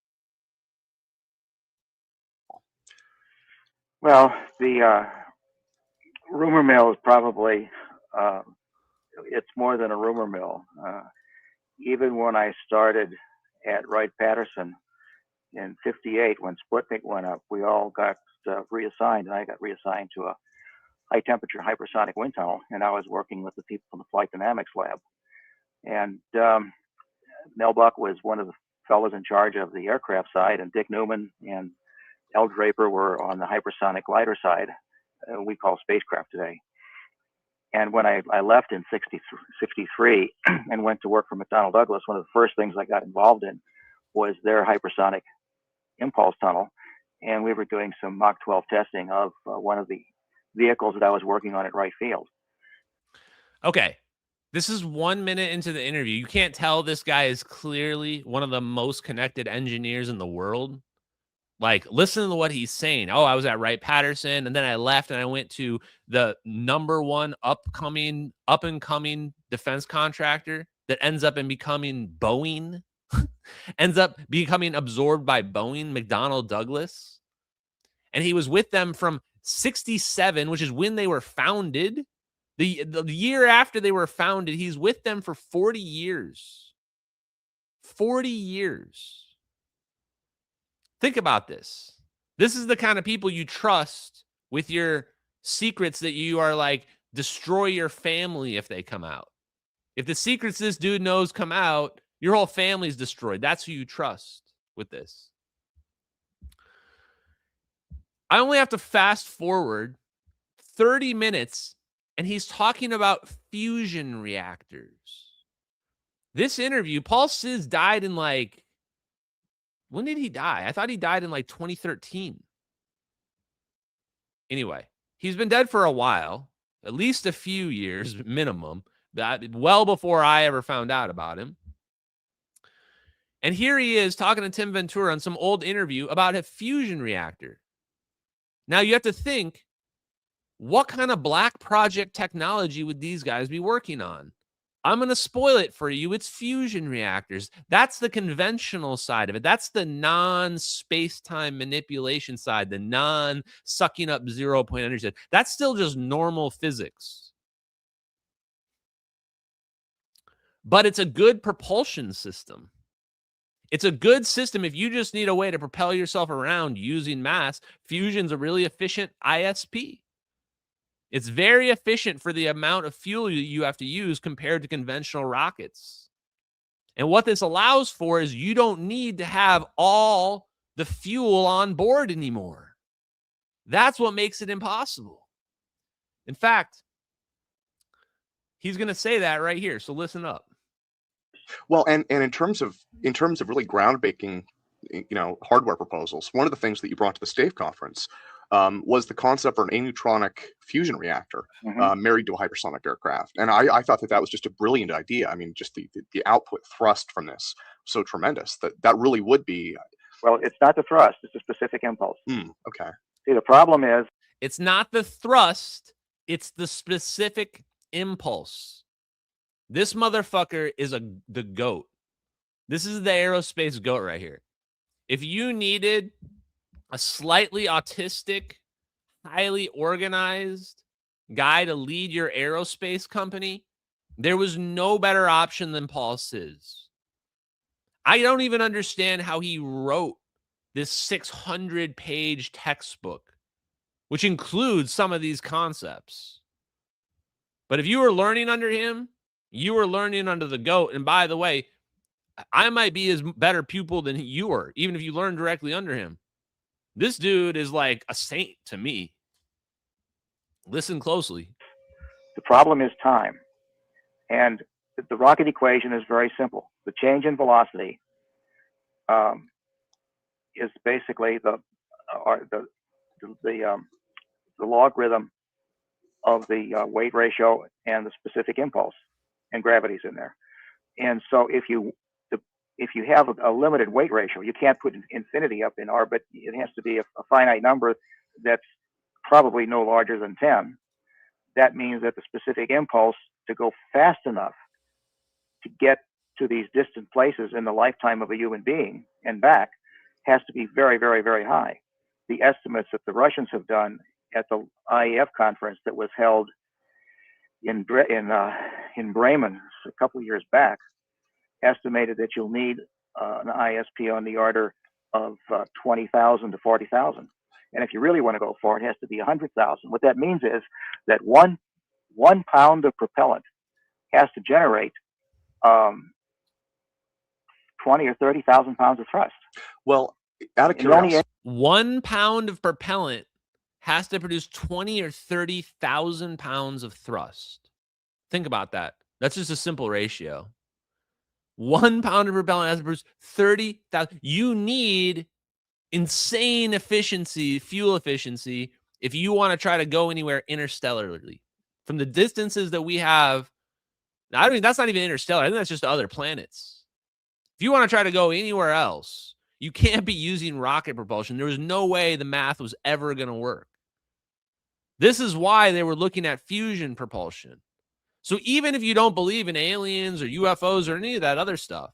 S21: Well, the rumor mill is probably, it's more than a rumor mill. Even when I started at Wright-Patterson in '58, when Sputnik went up, we all got reassigned, and I got reassigned to a high-temperature hypersonic wind tunnel, and I was working with the people from the Flight Dynamics Lab. And Mel Buck was one of the fellows in charge of the aircraft side, and Dick Newman and L. Draper were on the hypersonic glider side, we call spacecraft today. And when I left in '63 and went to work for McDonnell Douglas, one of the first things I got involved in was their hypersonic impulse tunnel. And we were doing some Mach 12 testing of one of the vehicles that I was working on at Wright Field.
S12: Okay. This is 1 minute into the interview. You can't tell this guy is clearly one of the most connected engineers in the world. Like, listen to what he's saying. Oh, I was at Wright-Patterson, and then I left, and I went to the #1 up-and-coming defense contractor that ends up in becoming Boeing, ends up becoming absorbed by Boeing, McDonnell Douglas. And he was with them from '67, which is when they were founded. The year after they were founded, he's with them for 40 years. 40 years. Think about this. This is the kind of people you trust with your secrets that you are like, destroy your family if they come out. If the secrets this dude knows come out, your whole family's destroyed. That's who you trust with this. I only have to fast forward 30 minutes, and he's talking about fusion reactors. This interview, Paul Sis died in like, when did he die? I thought he died in like 2013. Anyway, he's been dead for a while, at least a few years minimum, well before I ever found out about him. And here he is talking to Tim Ventura on some old interview about a fusion reactor. Now you have to think, what kind of black project technology would these guys be working on? I'm going to spoil it for you. It's fusion reactors. That's the conventional side of it. That's the non-space-time manipulation side, the non-sucking up 0-point energy. That's still just normal physics. But it's a good propulsion system. It's a good system if you just need a way to propel yourself around using mass. Fusion's a really efficient ISP. It's very efficient for the amount of fuel you have to use compared to conventional rockets. And what this allows for is you don't need to have all the fuel on board anymore. That's what makes it impossible. In fact, he's going to say that right here. So listen up.
S22: Well, and in terms of really groundbreaking, hardware proposals, one of the things that you brought to the STAFE conference was the concept for an aneutronic fusion reactor married to a hypersonic aircraft. And I thought that was just a brilliant idea. I mean, just the output thrust from this so tremendous that really would be.
S21: Well, it's not the thrust, it's a specific impulse.
S22: Okay.
S21: See, the problem is,
S12: it's not the thrust, it's the specific impulse. This motherfucker is the GOAT. This is the aerospace GOAT right here. If you needed a slightly autistic, highly organized guy to lead your aerospace company, There was no better option than Paul Sis. I don't even understand how he wrote this 600-page textbook, which includes some of these concepts. But if you were learning under him, you were learning under the GOAT. And by the way, I might be his better pupil than you were, even if you learned directly under him. This dude is like a saint to me. Listen closely.
S21: The problem is time. And the rocket equation is very simple. The change in velocity is basically the logarithm of the weight ratio and the specific impulse, and gravity's in there. And so if you have a limited weight ratio, you can't put infinity up in orbit. It has to be a finite number that's probably no larger than 10. That means that the specific impulse to go fast enough to get to these distant places in the lifetime of a human being and back has to be very, very, very high. The estimates that the Russians have done at the IEF conference that was held in Bremen a couple of years back estimated that you'll need an ISP on the order of 20,000 to 40,000. And if you really want to go for it, it has to be 100,000. What that means is that one pound of propellant has to generate 20 or 30,000 pounds of thrust.
S22: Well, out of curiosity,
S12: 1 pound of propellant has to produce 20 or 30,000 pounds of thrust. Think about that. That's just a simple ratio. 1 pound of propellant has to produce 30,000. You need insane efficiency, fuel efficiency, if you want to try to go anywhere interstellarly. From the distances that we have, I mean, that's not even interstellar. I think that's just other planets. If you want to try to go anywhere else, you can't be using rocket propulsion. There was no way the math was ever going to work. This is why they were looking at fusion propulsion. So even if you don't believe in aliens or UFOs or any of that other stuff,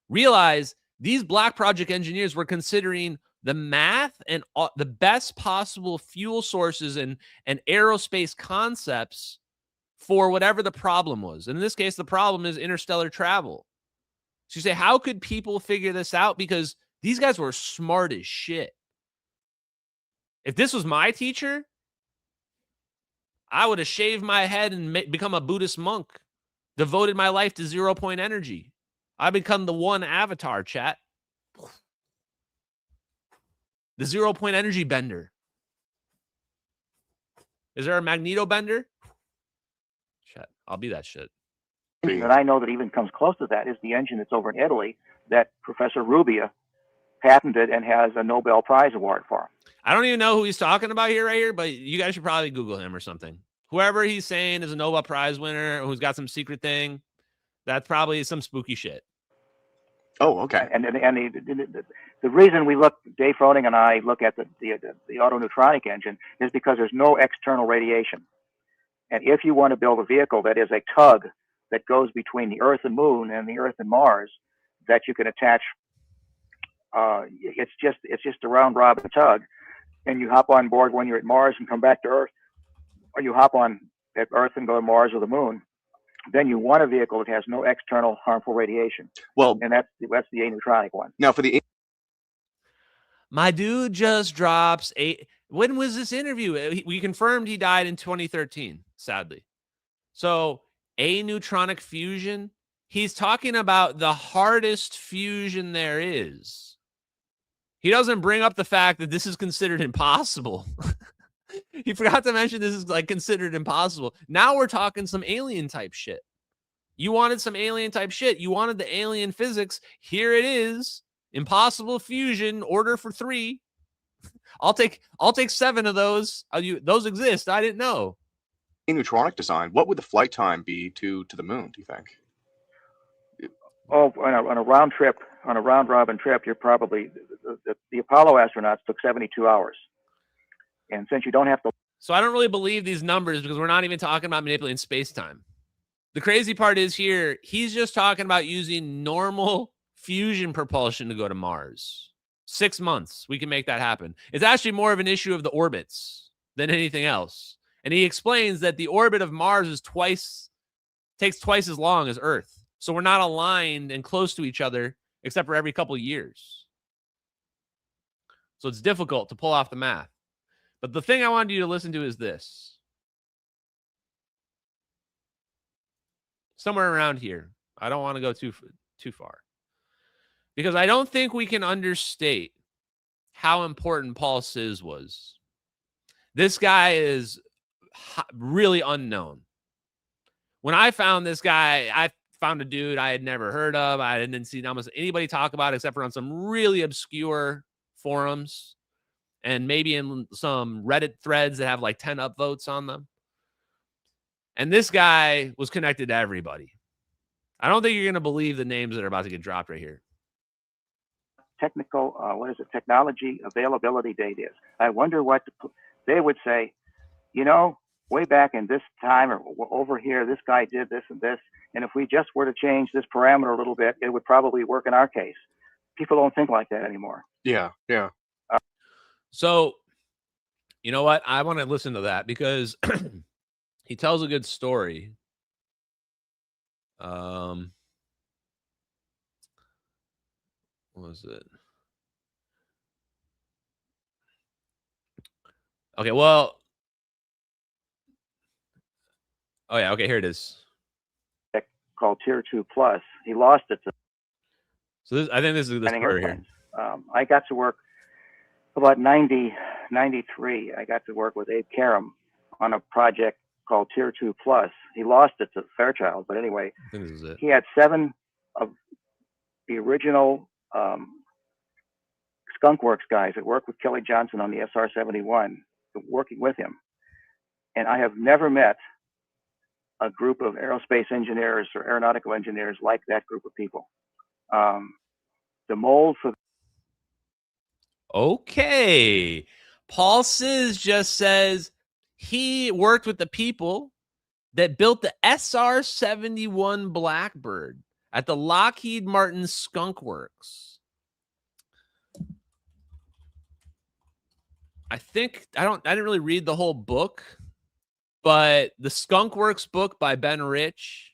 S12: realize these Black Project engineers were considering the math and the best possible fuel sources and aerospace concepts for whatever the problem was. And in this case, the problem is interstellar travel. So you say, how could people figure this out? Because these guys were smart as shit. If this was my teacher, I would have shaved my head and become a Buddhist monk, devoted my life to 0-point energy. I become the one avatar, chat. The 0-point energy bender. Is there a magneto bender? Shit, I'll be that shit.
S21: That I know that even comes close to that is the engine that's over in Italy that Professor Rubia patented and has a Nobel Prize award for.
S12: I don't even know who he's talking about here, right here, but you guys should probably Google him or something. Whoever he's saying is a Nobel Prize winner who's got some secret thing, that's probably some spooky shit.
S21: Oh, okay. And the reason we look, Dave Froning and I look at the autoneutronic engine is because there's no external radiation. And if you want to build a vehicle that is a tug that goes between the Earth and Moon and the Earth and Mars, that you can attach, it's just a round robin tug, and you hop on board when you're at Mars and come back to Earth, or you hop on at Earth and go to Mars or the Moon. Then you want a vehicle that has no external harmful radiation.
S22: Well,
S21: and that's the aneutronic one.
S22: Now for the
S12: my dude just drops when was this interview? We confirmed he died in 2013, sadly. So aneutronic fusion, he's talking about the hardest fusion there is. He doesn't bring up the fact that this is considered impossible. He forgot to mention this is like considered impossible. Now we're talking some alien type shit. You wanted some alien type shit. You wanted the alien physics. Here it is. Impossible fusion, order for 3. I'll take 7 of those. Those exist. I didn't know.
S22: Neutronic design, what would the flight time be to the moon, do you think?
S21: Oh, on a round trip, on a round robin trip, you're probably the Apollo astronauts took 72 hours. And since you don't have to.
S12: So I don't really believe these numbers because we're not even talking about manipulating space-time. The crazy part is here, he's just talking about using normal fusion propulsion to go to Mars. 6 months, we can make that happen. It's actually more of an issue of the orbits than anything else. And he explains that the orbit of Mars is twice takes twice as long as Earth. So we're not aligned and close to each other except for every couple of years. So it's difficult to pull off the math. But the thing I wanted you to listen to is this. Somewhere around here. I don't want to go too far. Because I don't think we can understate how important Paul Sis was. This guy is really unknown. When I found this guy, I found a dude I had never heard of. I didn't see almost anybody talk about it except for on some really obscure forums and maybe in some Reddit threads that have like 10 upvotes on them. And this guy was connected to everybody. I don't think you're going to believe the names that are about to get dropped right here.
S21: Technical, technology availability date is. I wonder what they would say, you know, way back in this time or over here, this guy did this and this. And if we just were to change this parameter a little bit, it would probably work in our case. People don't think like that anymore.
S22: Yeah, yeah.
S12: So, you know what? I want to listen to that because he tells a good story. What was it? Okay, well. Oh, yeah. Okay, here it is.
S21: Called Tier 2 Plus. He lost it to.
S12: So this, I think this is the story here.
S21: I got to work about 93. I got to work with Abe Karam on a project called Tier 2 Plus. He lost it to Fairchild, but anyway,
S12: I think this is it.
S21: He had 7 of the original Skunk Works guys that worked with Kelly Johnson on the SR-71, working with him. And I have never met a group of aerospace engineers or aeronautical engineers like that group of people. The mold for.
S12: Okay. Paul Sis just says he worked with the people that built the SR-71 Blackbird at the Lockheed Martin Skunk Works. I didn't really read the whole book, but the Skunk Works book by Ben Rich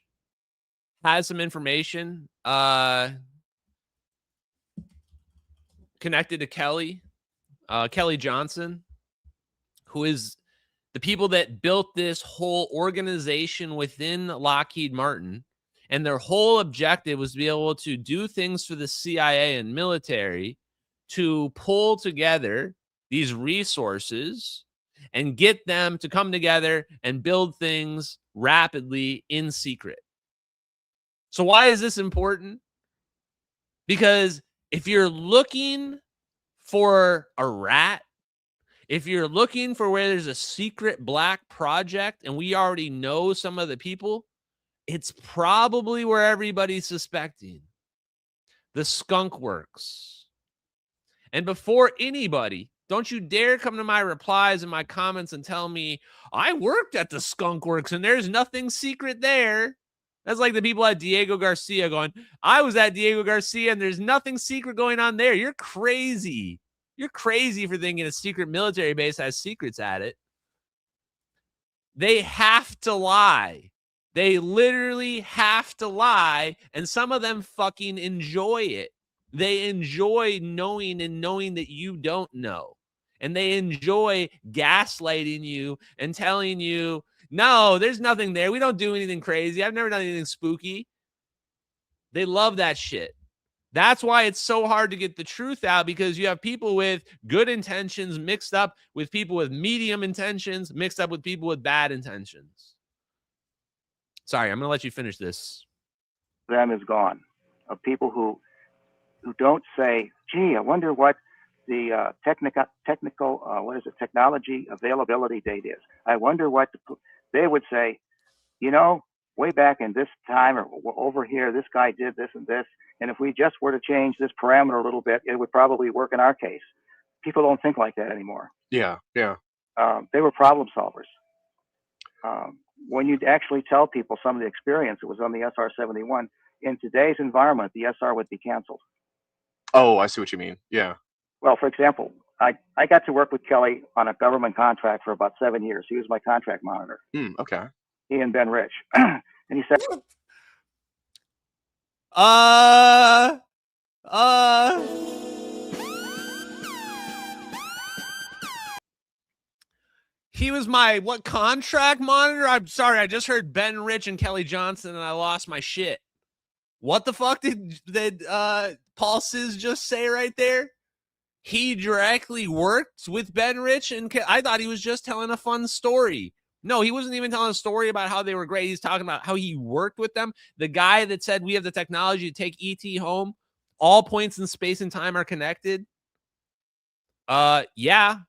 S12: has some information connected to Kelly Johnson, who is the people that built this whole organization within Lockheed Martin. And their whole objective was to be able to do things for the CIA and military to pull together these resources and get them to come together and build things rapidly in secret. So why is this important? Because if you're looking for a rat, if you're looking for where there's a secret black project and we already know some of the people, it's probably where everybody's suspecting. The Skunk Works. And before anybody, don't you dare come to my replies and my comments and tell me, I worked at the Skunk Works and there's nothing secret there. That's like the people at Diego Garcia going, I was at Diego Garcia and there's nothing secret going on there. You're crazy. You're crazy for thinking a secret military base has secrets at it. They have to lie. They literally have to lie. And some of them fucking enjoy it. They enjoy knowing that you don't know. And they enjoy gaslighting you and telling you, no, there's nothing there. We don't do anything crazy. I've never done anything spooky. They love that shit. That's why it's so hard to get the truth out, because you have people with good intentions mixed up with people with medium intentions, mixed up with people with bad intentions. Sorry, I'm going to let you finish this.
S21: Them is gone. Of people who don't say, gee, I wonder what the technology availability date is. I wonder what they would say, you know, way back in this time or over here, this guy did this and this. And if we just were to change this parameter a little bit, it would probably work in our case. People don't think like that anymore.
S22: Yeah, yeah.
S21: They were problem solvers. When you actually tell people some of the experience that was on the SR-71, in today's environment, the SR would be canceled.
S22: Oh, I see what you mean. Yeah.
S21: Well, for example, I got to work with Kelly on a government contract for about 7 years. He was my contract monitor.
S22: Okay.
S21: He and Ben Rich. And he said,
S12: he was my contract monitor? I'm sorry, I just heard Ben Rich and Kelly Johnson and I lost my shit. What the fuck did Paul Sis just say right there? He directly worked with Ben Rich and I thought he was just telling a fun story. No, he wasn't even telling a story about how they were great. He's talking about how he worked with them. The guy that said we have the technology to take ET home. All points in space and time are connected. Yeah.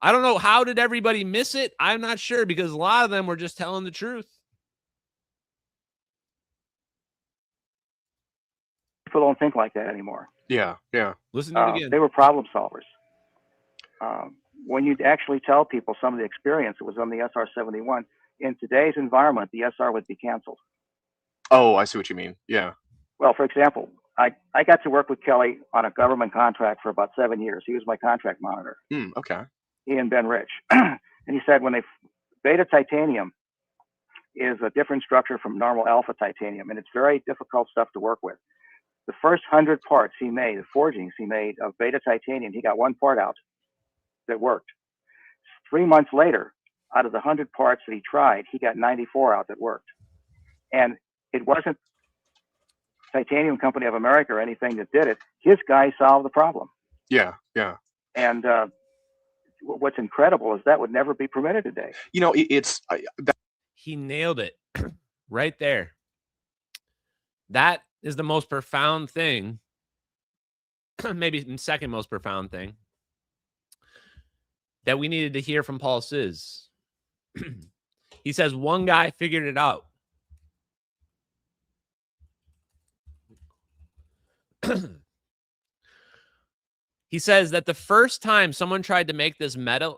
S12: I don't know. How did everybody miss it? I'm not sure, because a lot of them were just telling the truth.
S21: people don't think like that anymore.
S22: Yeah, yeah.
S12: Listen to it again.
S21: They were problem solvers. When you actually tell people some of the experience that was on the SR-71, in today's environment, the SR would be canceled.
S22: Oh, I see what you mean. Yeah.
S21: Well, for example, I got to work with Kelly on a government contract for about 7 years. He was my contract monitor.
S22: Okay.
S21: He and Ben Rich. And he said beta titanium is a different structure from normal alpha titanium, and it's very difficult stuff to work with. The first 100 parts he made, the forgings he made of beta titanium, he got one part out that worked. 3 months later, out of the 100 parts that he tried, he got 94 out that worked. And it wasn't Titanium Company of America or anything that did it. His guy solved the problem.
S22: Yeah, yeah.
S21: And what's incredible is that would never be permitted today.
S22: You know,
S12: He nailed it right there. That is the most profound thing, maybe the second most profound thing that we needed to hear from Paul Sis. He says one guy figured it out. He says that the first time someone tried to make this meta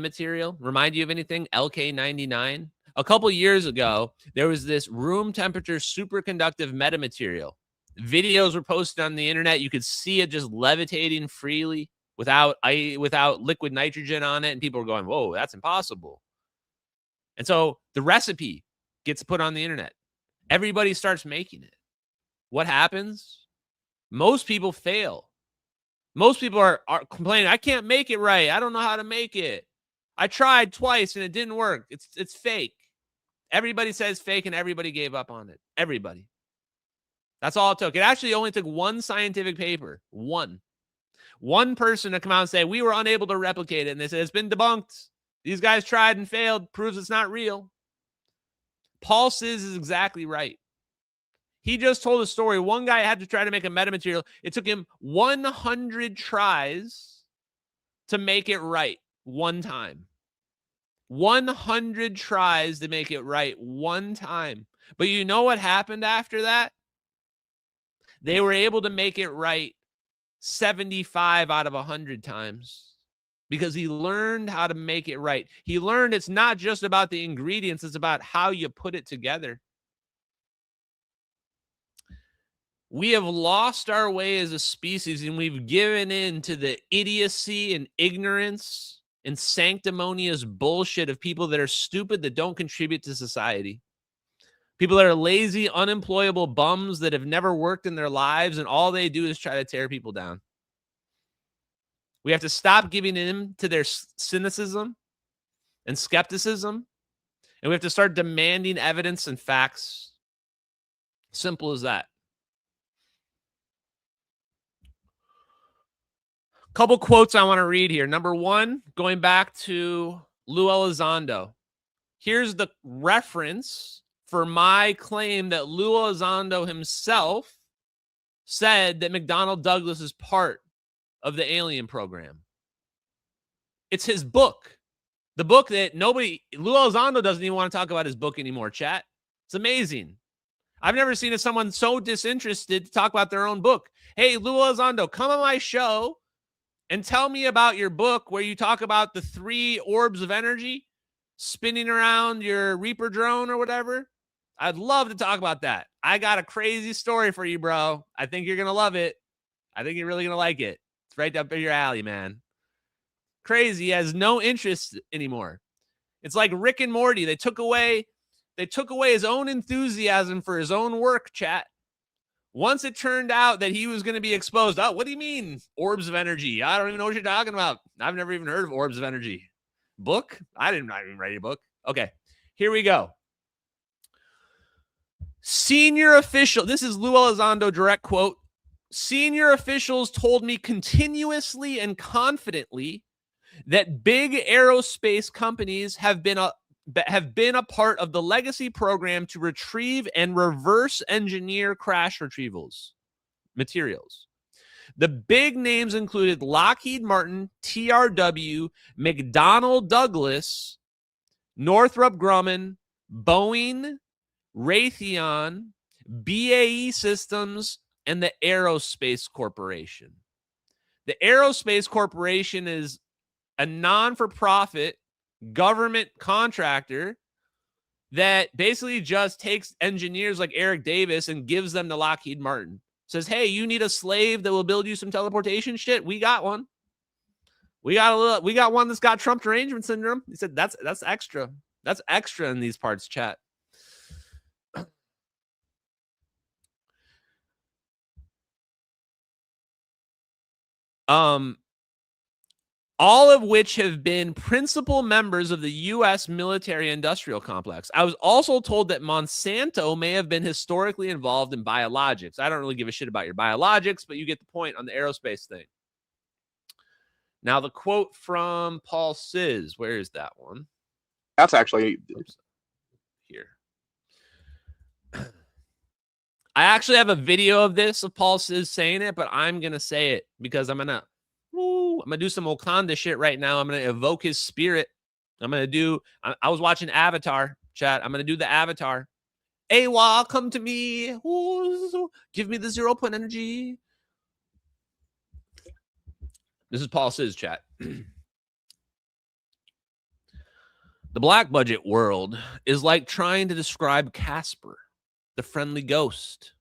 S12: material, remind you of anything? LK99. A couple years ago, there was this room temperature superconductive metamaterial. Videos were posted on the internet. You could see it just levitating freely without liquid nitrogen on it. And people were going, whoa, that's impossible. And so the recipe gets put on the internet. Everybody starts making it. What happens? Most people fail. Most people are complaining, I can't make it right. I don't know how to make it. I tried twice and it didn't work. It's fake. Everybody says fake and everybody gave up on it. Everybody. That's all it took. It actually only took one scientific paper. One person to come out and say, we were unable to replicate it. And they said, it's been debunked. These guys tried and failed. Proves it's not real. Paul Sis is exactly right. He just told a story. One guy had to try to make a metamaterial. It took him 100 tries to make it right one time. 100 tries to make it right one time. But you know what happened after that? They were able to make it right 75 out of 100 times because he learned how to make it right. He learned it's not just about the ingredients, it's about how you put it together. We have lost our way as a species, and we've given in to the idiocy and ignorance and sanctimonious bullshit of people that are stupid, that don't contribute to society. People that are lazy, unemployable bums that have never worked in their lives, and all they do is try to tear people down. We have to stop giving in to their cynicism and skepticism, and we have to start demanding evidence and facts. Simple as that. Couple quotes I want to read here. Number one, going back to Lou Elizondo. Here's the reference for my claim that Lou Elizondo himself said that McDonnell Douglas is part of the alien program. It's his book. The book that Lou Elizondo doesn't even want to talk about his book anymore, chat. It's amazing. I've never seen someone so disinterested to talk about their own book. Hey, Lou Elizondo, come on my show and tell me about your book where you talk about the 3 orbs of energy spinning around your Reaper drone or whatever. I'd love to talk about that. I got a crazy story for you, bro. I think you're going to love it. I think you're really going to like it. It's right up your alley, man. Crazy. He has no interest anymore. It's like Rick and Morty. They took away They took away his own enthusiasm for his own work, chat. Once it turned out that he was going to be exposed, oh, what do you mean orbs of energy? I don't even know what you're talking about. I've never even heard of orbs of energy. Book? I didn't even write a book. Okay, here we go. Senior official, this is Lou Elizondo direct quote. Senior officials told me continuously and confidently that big aerospace companies have been a part of the legacy program to retrieve and reverse engineer crash retrievals materials. The big names included Lockheed Martin, TRW, McDonnell Douglas, Northrop Grumman, Boeing, Raytheon, BAE Systems, and the Aerospace Corporation. The Aerospace Corporation is a non-for-profit government contractor that basically just takes engineers like Eric Davis and gives them to Lockheed Martin. Says, hey, you need a slave that will build you some teleportation shit? We got one. We got one that's got Trump derangement syndrome. He said that's extra. That's extra in these parts, chat. All of which have been principal members of the U.S. military-industrial complex. I was also told that Monsanto may have been historically involved in biologics. I don't really give a shit about your biologics, but you get the point on the aerospace thing. Now, the quote from Paul Sizz. Where is that one?
S22: That's actually...
S12: Oops. Here. I actually have a video of this, of Paul Sizz saying it, but I'm going to say it because I'm going to do some Wakanda shit right now. I'm going to evoke his spirit. I was watching Avatar, chat. I'm going to do the Avatar. Awa, come to me. Ooh, give me the 0 point energy. This is Paul Sizz, chat. The black budget world is like trying to describe Casper, the friendly ghost.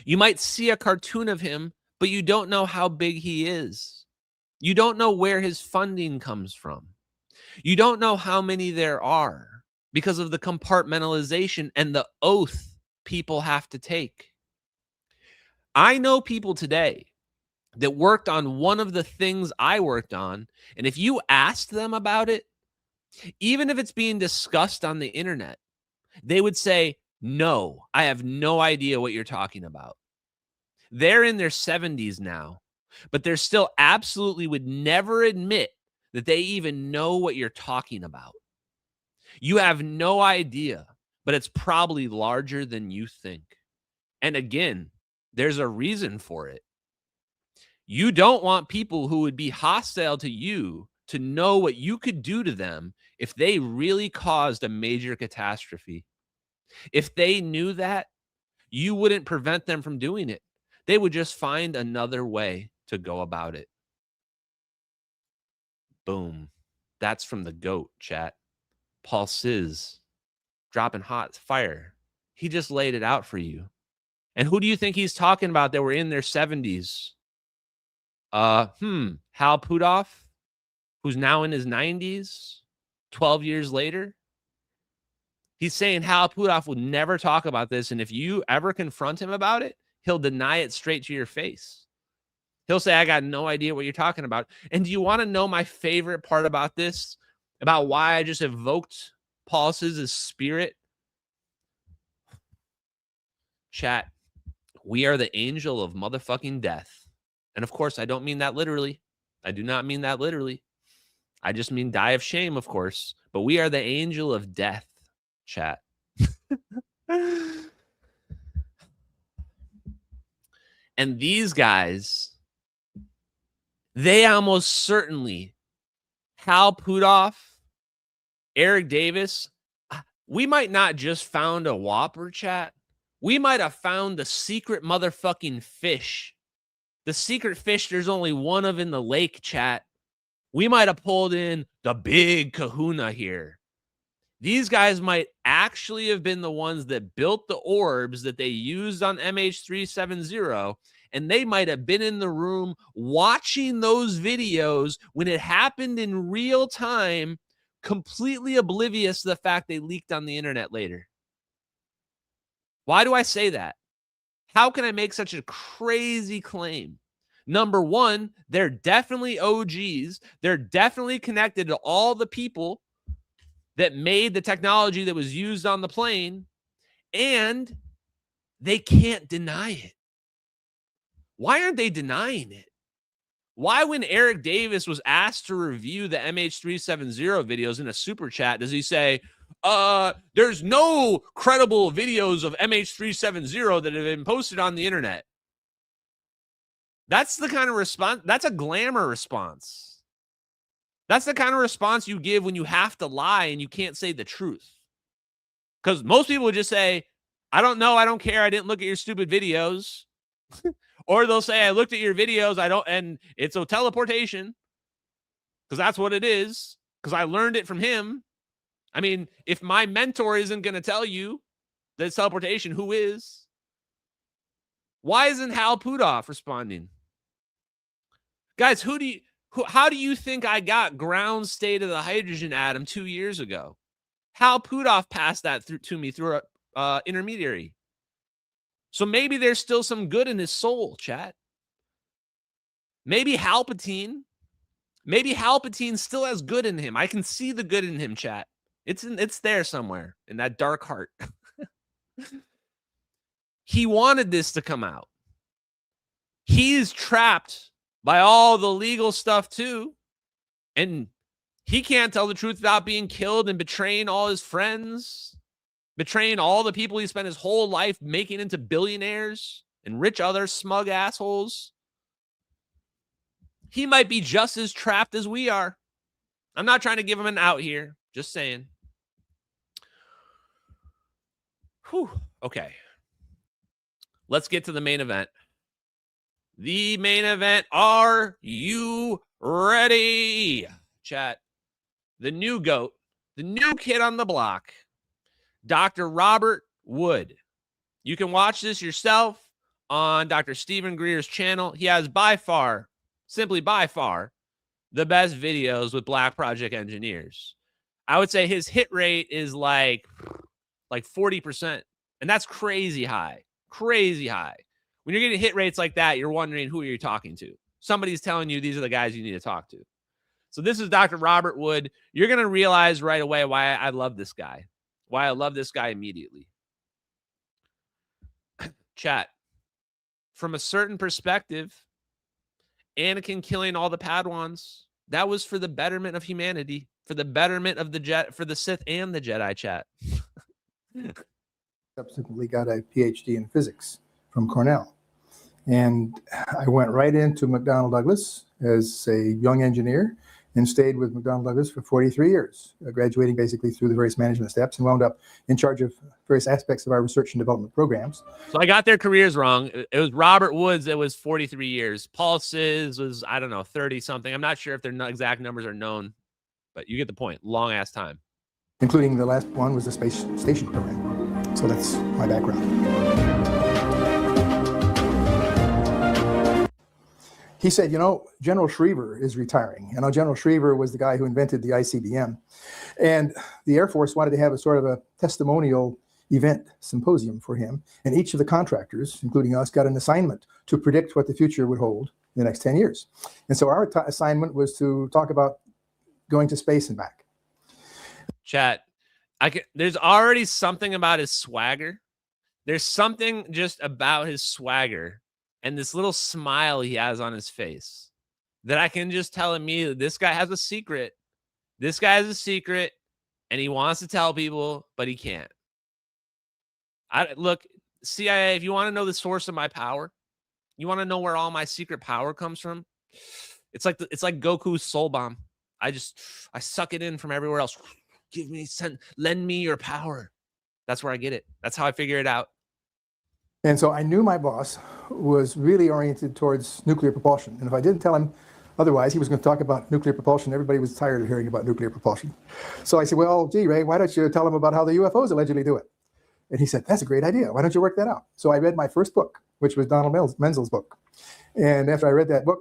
S12: You might see a cartoon of him, but you don't know how big he is. You don't know where his funding comes from. You don't know how many there are because of the compartmentalization and the oath people have to take. I know people today that worked on one of the things I worked on, and if you asked them about it, even if it's being discussed on the internet, they would say, no, I have no idea what you're talking about. They're in their 70s now, but they're still absolutely would never admit that they even know what you're talking about. You have no idea, but it's probably larger than you think. And again, there's a reason for it. You don't want people who would be hostile to you to know what you could do to them if they really caused a major catastrophe. If they knew that, you wouldn't prevent them from doing it. They would just find another way to go about it. Boom. That's from the GOAT, chat. Paul Sizz, dropping hot fire. He just laid it out for you. And who do you think he's talking about that were in their 70s? Hal Puthoff, who's now in his 90s, 12 years later. He's saying Hal Puthoff would never talk about this, and if you ever confront him about it, he'll deny it straight to your face. He'll say, I got no idea what you're talking about. And do you want to know my favorite part about this? About why I just evoked Paul Sizz's spirit? Chat, we are the angel of motherfucking death. And of course, I don't mean that literally. I do not mean that literally. I just mean die of shame, of course. But we are the angel of death, chat. And these guys, they almost certainly, Hal Puthoff, Eric Davis, we might not just found a whopper, chat. We might have found the secret motherfucking fish. The secret fish there's only one of in the lake, chat. We might have pulled in the big kahuna here. These guys might actually have been the ones that built the orbs that they used on MH370, and they might have been in the room watching those videos when it happened in real time, completely oblivious to the fact they leaked on the internet later. Why do I say that? How can I make such a crazy claim? Number one, they're definitely OGs. They're definitely connected to all the people that made the technology that was used on the plane, and they can't deny it. Why aren't they denying it? Why, when Eric Davis was asked to review the MH370 videos in a super chat, does he say, there's no credible videos of MH370 that have been posted on the internet? That's the kind of response. That's a glamour response. That's the kind of response you give when you have to lie and you can't say the truth. Because most people would just say, I don't know, I don't care, I didn't look at your stupid videos. Or they'll say, I looked at your videos, and it's a teleportation. Because that's what it is. Because I learned it from him. I mean, if my mentor isn't going to tell you that it's teleportation, who is? Why isn't Hal Puthoff responding? Guys, how do you think I got ground state of the hydrogen atom 2 years ago? Hal Puthoff passed that to me through an intermediary. So maybe there's still some good in his soul, chat. Maybe Palpatine still has good in him. I can see the good in him, chat. It's there somewhere in that dark heart. He wanted this to come out. He's trapped by all the legal stuff too. And he can't tell the truth without being killed and betraying all his friends, betraying all the people he spent his whole life making into billionaires and rich other smug assholes. He might be just as trapped as we are. I'm not trying to give him an out here. Just saying. Whew. Okay. Let's get to the main event. The main event. Are you ready? Chat. The new GOAT, the new kid on the block, Dr. Robert Wood. You can watch this yourself on Dr. Stephen Greer's channel. He has by far, simply by far, the best videos with Black Project engineers. I would say his hit rate is like 40%. And that's crazy high. Crazy high. When you're getting hit rates like that, you're wondering who you're talking to. Somebody's telling you these are the guys you need to talk to. So this is Dr. Robert Wood. You're going to realize right away why I love this guy. Why I love this guy immediately. Chat. From a certain perspective, Anakin killing all the Padawans, that was for the betterment of humanity, for the betterment of for the Sith and the Jedi, chat.
S1: Subsequently got a PhD in physics from Cornell. And I went right into McDonnell Douglas as a young engineer and stayed with McDonnell Douglas for 43 years, graduating basically through the various management steps and wound up in charge of various aspects of our research and development programs.
S12: So I got their careers wrong. It was Robert Woods that was 43 years. Paul Sizz was, I don't know, 30-something. I'm not sure if their exact numbers are known, but you get the point. Long-ass time.
S1: Including the last one was the space station program. So that's my background. He said, you know, General Schriever is retiring. You know, General Schriever was the guy who invented the ICBM. And the Air Force wanted to have a sort of a testimonial event symposium for him. And each of the contractors, including us, got an assignment to predict what the future would hold in the next 10 years. And so our assignment was to talk about going to space and back.
S12: Chat, there's already something about his swagger. There's something just about his swagger and this little smile he has on his face that I can just tell immediately, this guy has a secret. This guy has a secret, and he wants to tell people, but he can't. Look, CIA, if you want to know the source of my power, you want to know where all my secret power comes from, it's like Goku's soul bomb. I suck it in from everywhere else. Lend me your power. That's where I get it. That's how I figure it out.
S1: And so I knew my boss was really oriented towards nuclear propulsion. And if I didn't tell him otherwise, he was going to talk about nuclear propulsion. Everybody was tired of hearing about nuclear propulsion. So I said, well, gee, Ray, why don't you tell him about how the UFOs allegedly do it? And he said, that's a great idea. Why don't you work that out? So I read my first book, which was Donald Menzel's book. And after I read that book,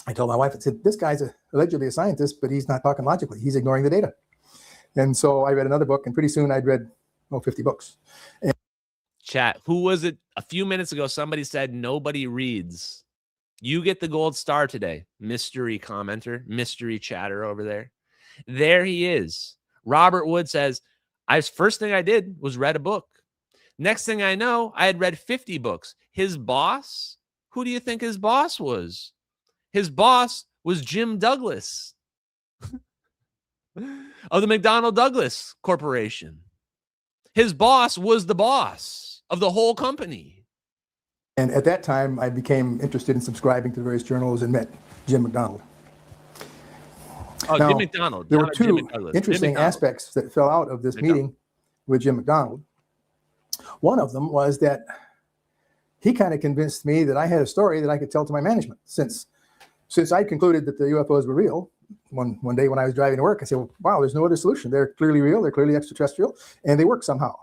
S1: I told my wife, I said, this guy's allegedly a scientist, but he's not talking logically. He's ignoring the data. And so I read another book, and pretty soon I'd read 50 books. And
S12: Chat, who was it a few minutes ago? Somebody said nobody reads. You get the gold star today. Mystery commenter, mystery chatter over there. There he is. Robert Wood says, first thing I did was read a book. Next thing I know, I had read 50 books. His boss, who do you think his boss was? His boss was Jim Douglas of the McDonnell Douglas Corporation. His boss was the boss of the whole company.
S1: And at that time, I became interested in subscribing to the various journals and met Jim McDonald.
S12: Oh,
S1: Now,
S12: Jim McDonald.
S1: There were
S12: Not Jim
S1: two
S12: McDouglas.
S1: interesting aspects that fell out of this meeting with Jim McDonald. One of them was that he kind of convinced me that I had a story that I could tell to my management. Since I concluded that the UFOs were real, one day when I was driving to work, I said, well, wow, there's no other solution. They're clearly real, they're clearly extraterrestrial, and they work somehow.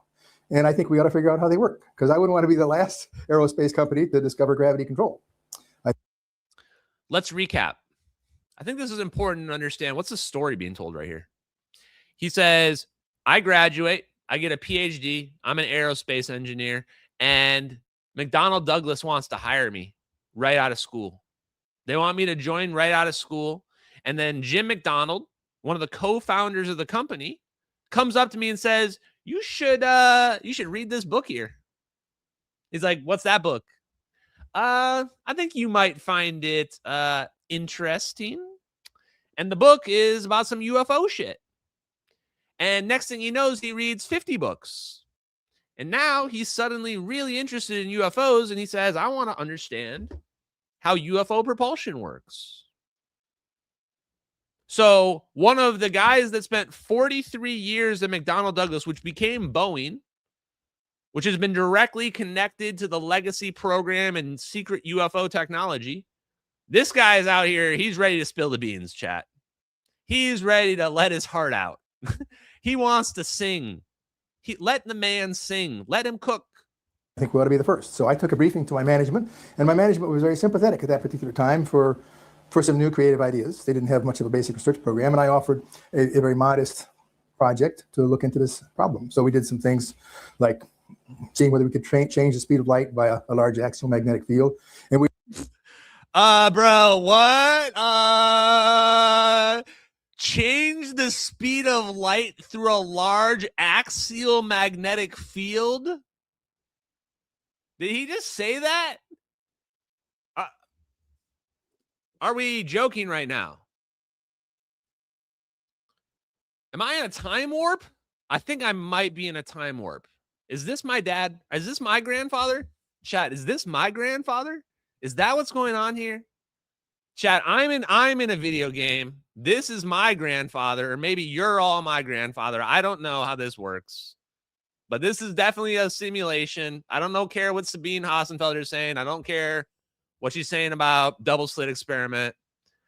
S1: And I think we ought to figure out how they work, because I wouldn't want to be the last aerospace company to discover gravity control.
S12: Let's recap. I think this is important to understand. What's the story being told right here? He says, I graduate, I get a PhD, I'm an aerospace engineer, and McDonnell Douglas wants to hire me right out of school. They want me to join right out of school. And then Jim McDonald, one of the co-founders of the company, comes up to me and says, you should read this book here. He's like, what's that book? I think you might find it interesting. And the book is about some UFO shit. And next thing he knows, he reads 50 books. And now he's suddenly really interested in UFOs, and he says, I want to understand how UFO propulsion works. So one of the guys that spent 43 years at McDonnell Douglas, which became Boeing, which has been directly connected to the Legacy Program and secret UFO technology, this guy is out here. He's ready to spill the beans, chat. He's ready to let his heart out. He wants to sing. Let the man sing. Let him cook.
S1: I think we ought to be the first. So I took a briefing to my management, and my management was very sympathetic at that particular time for some new creative ideas. They didn't have much of a basic research program, and I offered a very modest project to look into this problem. So we did some things like seeing whether we could change the speed of light by a large axial magnetic field. And we
S12: bro, what? Change the speed of light through a large axial magnetic field? Did he just say that? Are we joking right now? Am I in a time warp? I think I might be in a time warp. Is this my dad? Is this my grandfather? Chat, is this my grandfather? Is that what's going on here? Chat, I'm in a video game. This is my grandfather, or maybe you're all my grandfather. I don't know how this works. But this is definitely a simulation. I don't care what Sabine Hassenfelder is saying. I don't care what she's saying about double slit experiment,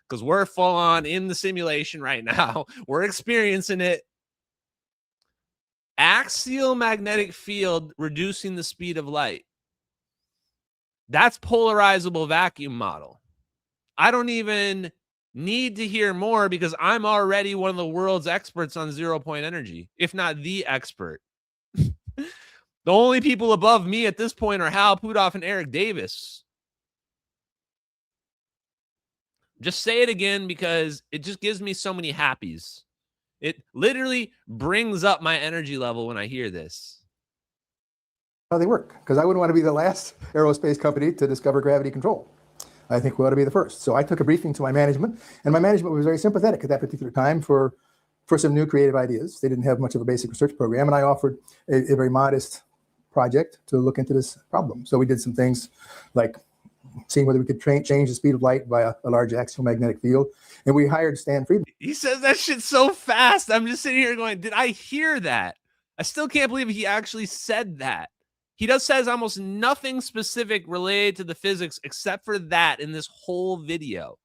S12: because we're full on in the simulation right now. We're experiencing it. Axial magnetic field reducing the speed of light. That's polarizable vacuum model. I don't even need to hear more, because I'm already one of the world's experts on 0-point energy, if not the expert. The only people above me at this point are Hal Puthoff and Eric Davis. Just say it again, because it just gives me so many happies. It literally brings up my energy level when I hear this.
S1: How they work, because I wouldn't want to be the last aerospace company to discover gravity control. I think we ought to be the first. So I took a briefing to my management, and my management was very sympathetic at that particular time for some new creative ideas. They didn't have much of a basic research program, and I offered a very modest project to look into this problem. So we did some things like seeing whether we could change the speed of light by a large axial magnetic field. And we hired Stan Friedman.
S12: He says that shit so fast. I'm just sitting here going, did I hear that? I still can't believe he actually said that. He says almost nothing specific related to the physics except for that in this whole video.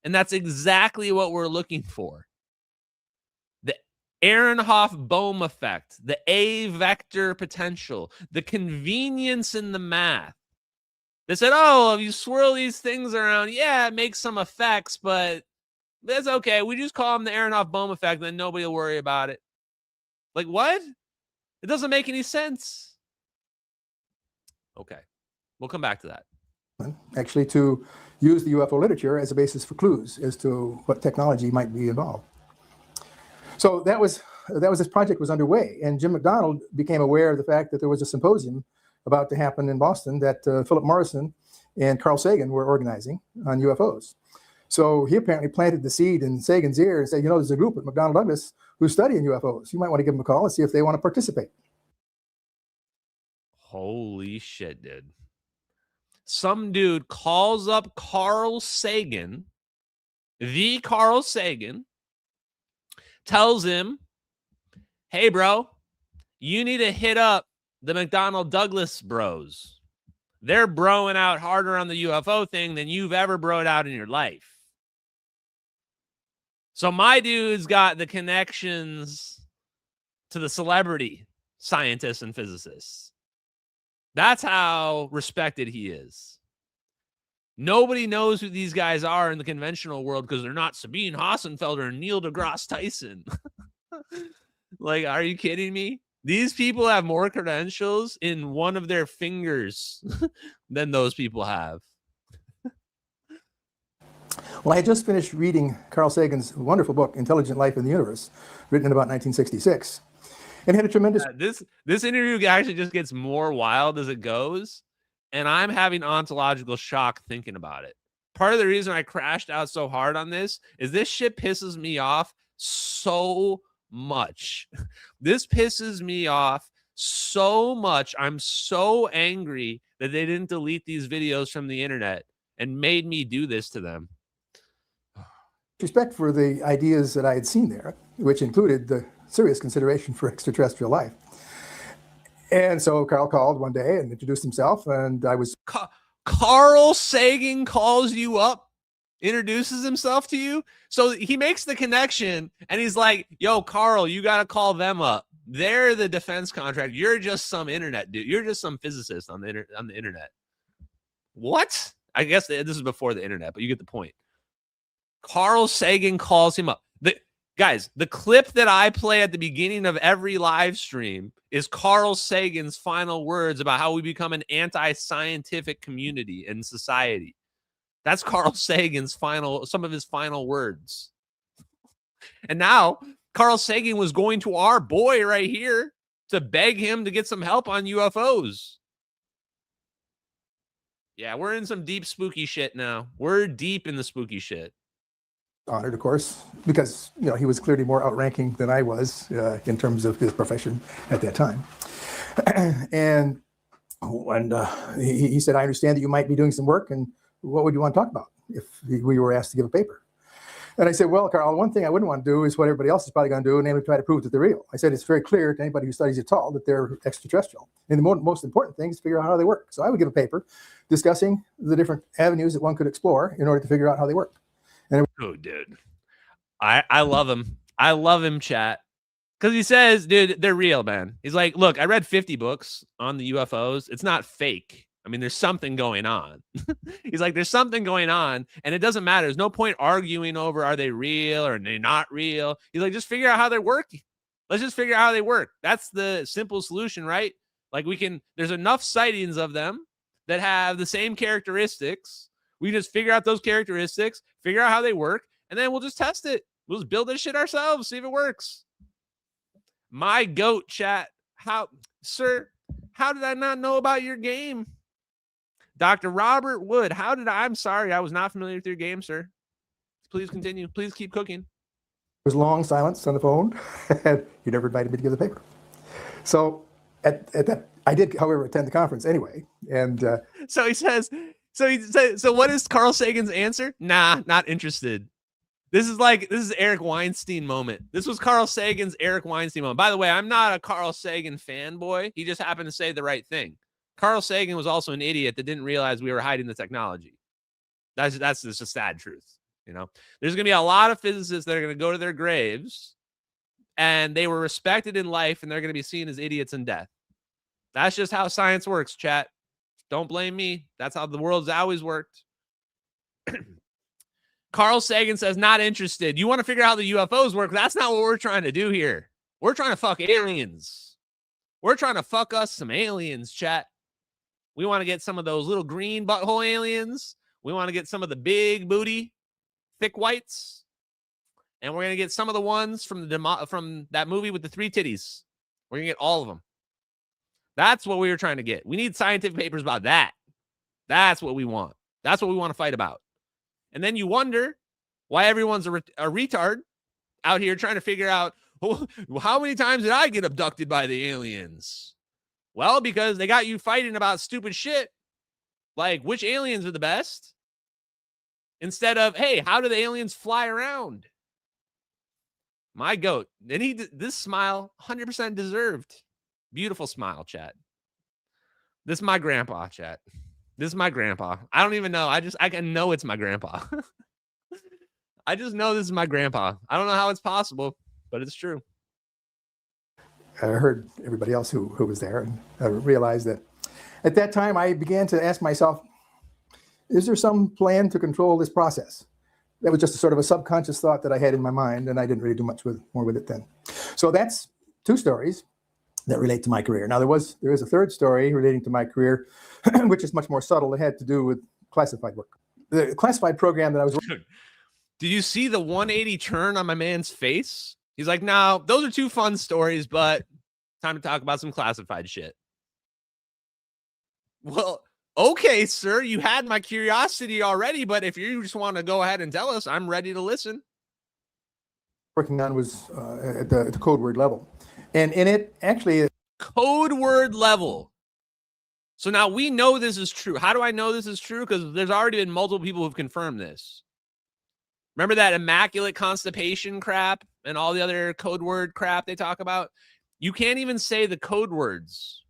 S12: And that's exactly what we're looking for. The Aharonov-Bohm effect, the A vector potential, the convenience in the math. They said, oh, if you swirl these things around, yeah, it makes some effects, but that's okay. We just call them the Aharonov-Bohm effect, then nobody will worry about it. Like, what? It doesn't make any sense. Okay. We'll come back to that.
S1: Actually, to use the UFO literature as a basis for clues as to what technology might be involved. So that was this project was underway, and Jim McDonald became aware of the fact that there was a symposium about to happen in Boston that Philip Morrison and Carl Sagan were organizing on UFOs. So he apparently planted the seed in Sagan's ear and said, you know, there's a group at McDonnell Douglas who's studying UFOs. You might want to give them a call and see if they want to participate.
S12: Holy shit, dude. Some dude calls up Carl Sagan, the Carl Sagan, tells him, hey, bro, you need to hit up the McDonnell Douglas bros. They're broing out harder on the UFO thing than you've ever broed out in your life. So my dude's got the connections to the celebrity scientists and physicists. That's how respected he is. Nobody knows who these guys are in the conventional world because they're not Sabine Hassenfelder and Neil deGrasse Tyson. Like, are you kidding me? These people have more credentials in one of their fingers than those people have.
S1: Well, I had just finished reading Carl Sagan's wonderful book, Intelligent Life in the Universe, written in about 1966. And had a tremendous...
S12: This interview actually just gets more wild as it goes, and I'm having ontological shock thinking about it. Part of the reason I crashed out so hard on this is this shit pisses me off so much. This pisses me off so much. I'm so angry that they didn't delete these videos from the internet and made me do this to them.
S1: Respect for the ideas that I had seen there, which included the serious consideration for extraterrestrial life. And so Carl called one day and introduced himself, and I was...
S12: Carl Sagan calls you up, introduces himself to you? So he makes the connection, and he's like, yo, Carl, you got to call them up. They're the defense contract. You're just some internet dude. You're just some physicist on the internet. What? I guess this is before the internet, but you get the point. Carl Sagan calls him up. Guys, the clip that I play at the beginning of every live stream is Carl Sagan's final words about how we become an anti-scientific community in society. That's Carl Sagan's some of his final words. And now Carl Sagan was going to our boy right here to beg him to get some help on UFOs. Yeah, we're in some deep spooky shit now. We're deep in the spooky shit.
S1: Honored, of course, because he was clearly more outranking than I was in terms of his profession at that time. And when he said, I understand that you might be doing some work, and what would you want to talk about if we were asked to give a paper? And I said, well, Carl, one thing I wouldn't want to do is what everybody else is probably going to do, namely try to prove that they're real. I said, it's very clear to anybody who studies at all that they're extraterrestrial. And the most important thing is to figure out how they work. So I would give a paper discussing the different avenues that one could explore in order to figure out how they work.
S12: Oh, dude. I love him. I love him, chat. Because he says, dude, they're real, man. He's like, look, I read 50 books on the UFOs. It's not fake. I mean, there's something going on. He's like, there's something going on, and it doesn't matter. There's no point arguing over are they real or are they not real. He's like, just figure out how they work. Let's just figure out how they work. That's the simple solution, right? Like there's enough sightings of them that have the same characteristics. We just figure out those characteristics, figure out how they work, and then we'll just test it. We'll just build this shit ourselves, see if it works. My goat, chat. Sir, how did I not know about your game? Dr. Robert Wood, I'm sorry, I was not familiar with your game, sir. Please continue. Please keep cooking.
S1: There was long silence on the phone, and he never invited me to give the paper. So at that, I did, however, attend the conference anyway. And
S12: so he says, so what is Carl Sagan's answer? Nah, not interested. This is Eric Weinstein moment. This was Carl Sagan's Eric Weinstein moment. By the way, I'm not a Carl Sagan fanboy. He just happened to say the right thing. Carl Sagan was also an idiot that didn't realize we were hiding the technology. That's just a sad truth. There's going to be a lot of physicists that are going to go to their graves, and they were respected in life, and they're going to be seen as idiots in death. That's just how science works, chat. Don't blame me. That's how the world's always worked. Carl Sagan says, not interested. You want to figure out how the UFOs work? That's not what we're trying to do here. We're trying to fuck aliens. We're trying to fuck us some aliens, chat. We want to get some of those little green butthole aliens. We want to get some of the big booty, thick whites. And we're going to get some of the ones from that movie with the 3 titties. We're going to get all of them. That's what we were trying to get. We need scientific papers about that. That's what we want. That's what we want to fight about. And then you wonder why everyone's a retard out here trying to figure out, well, how many times did I get abducted by the aliens? Well, because they got you fighting about stupid shit, like which aliens are the best, instead of, hey, how do the aliens fly around? My goat. And this smile, 100% deserved. Beautiful smile, chat. This is my grandpa, chat. This is my grandpa. I don't even know. I can know it's my grandpa. I just know this is my grandpa. I don't know how it's possible, but it's true.
S1: I heard everybody else who was there, and I realized that at that time I began to ask myself, is there some plan to control this process? That was just a sort of a subconscious thought that I had in my mind, and I didn't really do much more with it then. So that's 2 stories that relate to my career. Now there is a third story relating to my career, which is much more subtle. It had to do with classified work. The classified program that I was working.
S12: Did you see the 180 turn on my man's face? He's like, no, those are 2 fun stories, but time to talk about some classified shit. Well, okay, sir, you had my curiosity already, but if you just want to go ahead and tell us, I'm ready to listen.
S1: Working on was at the code word level. And in it, actually...
S12: Code word level. So now we know this is true. How do I know this is true? Because there's already been multiple people who've confirmed this. Remember that immaculate constipation crap and all the other code word crap they talk about? You can't even say the code words.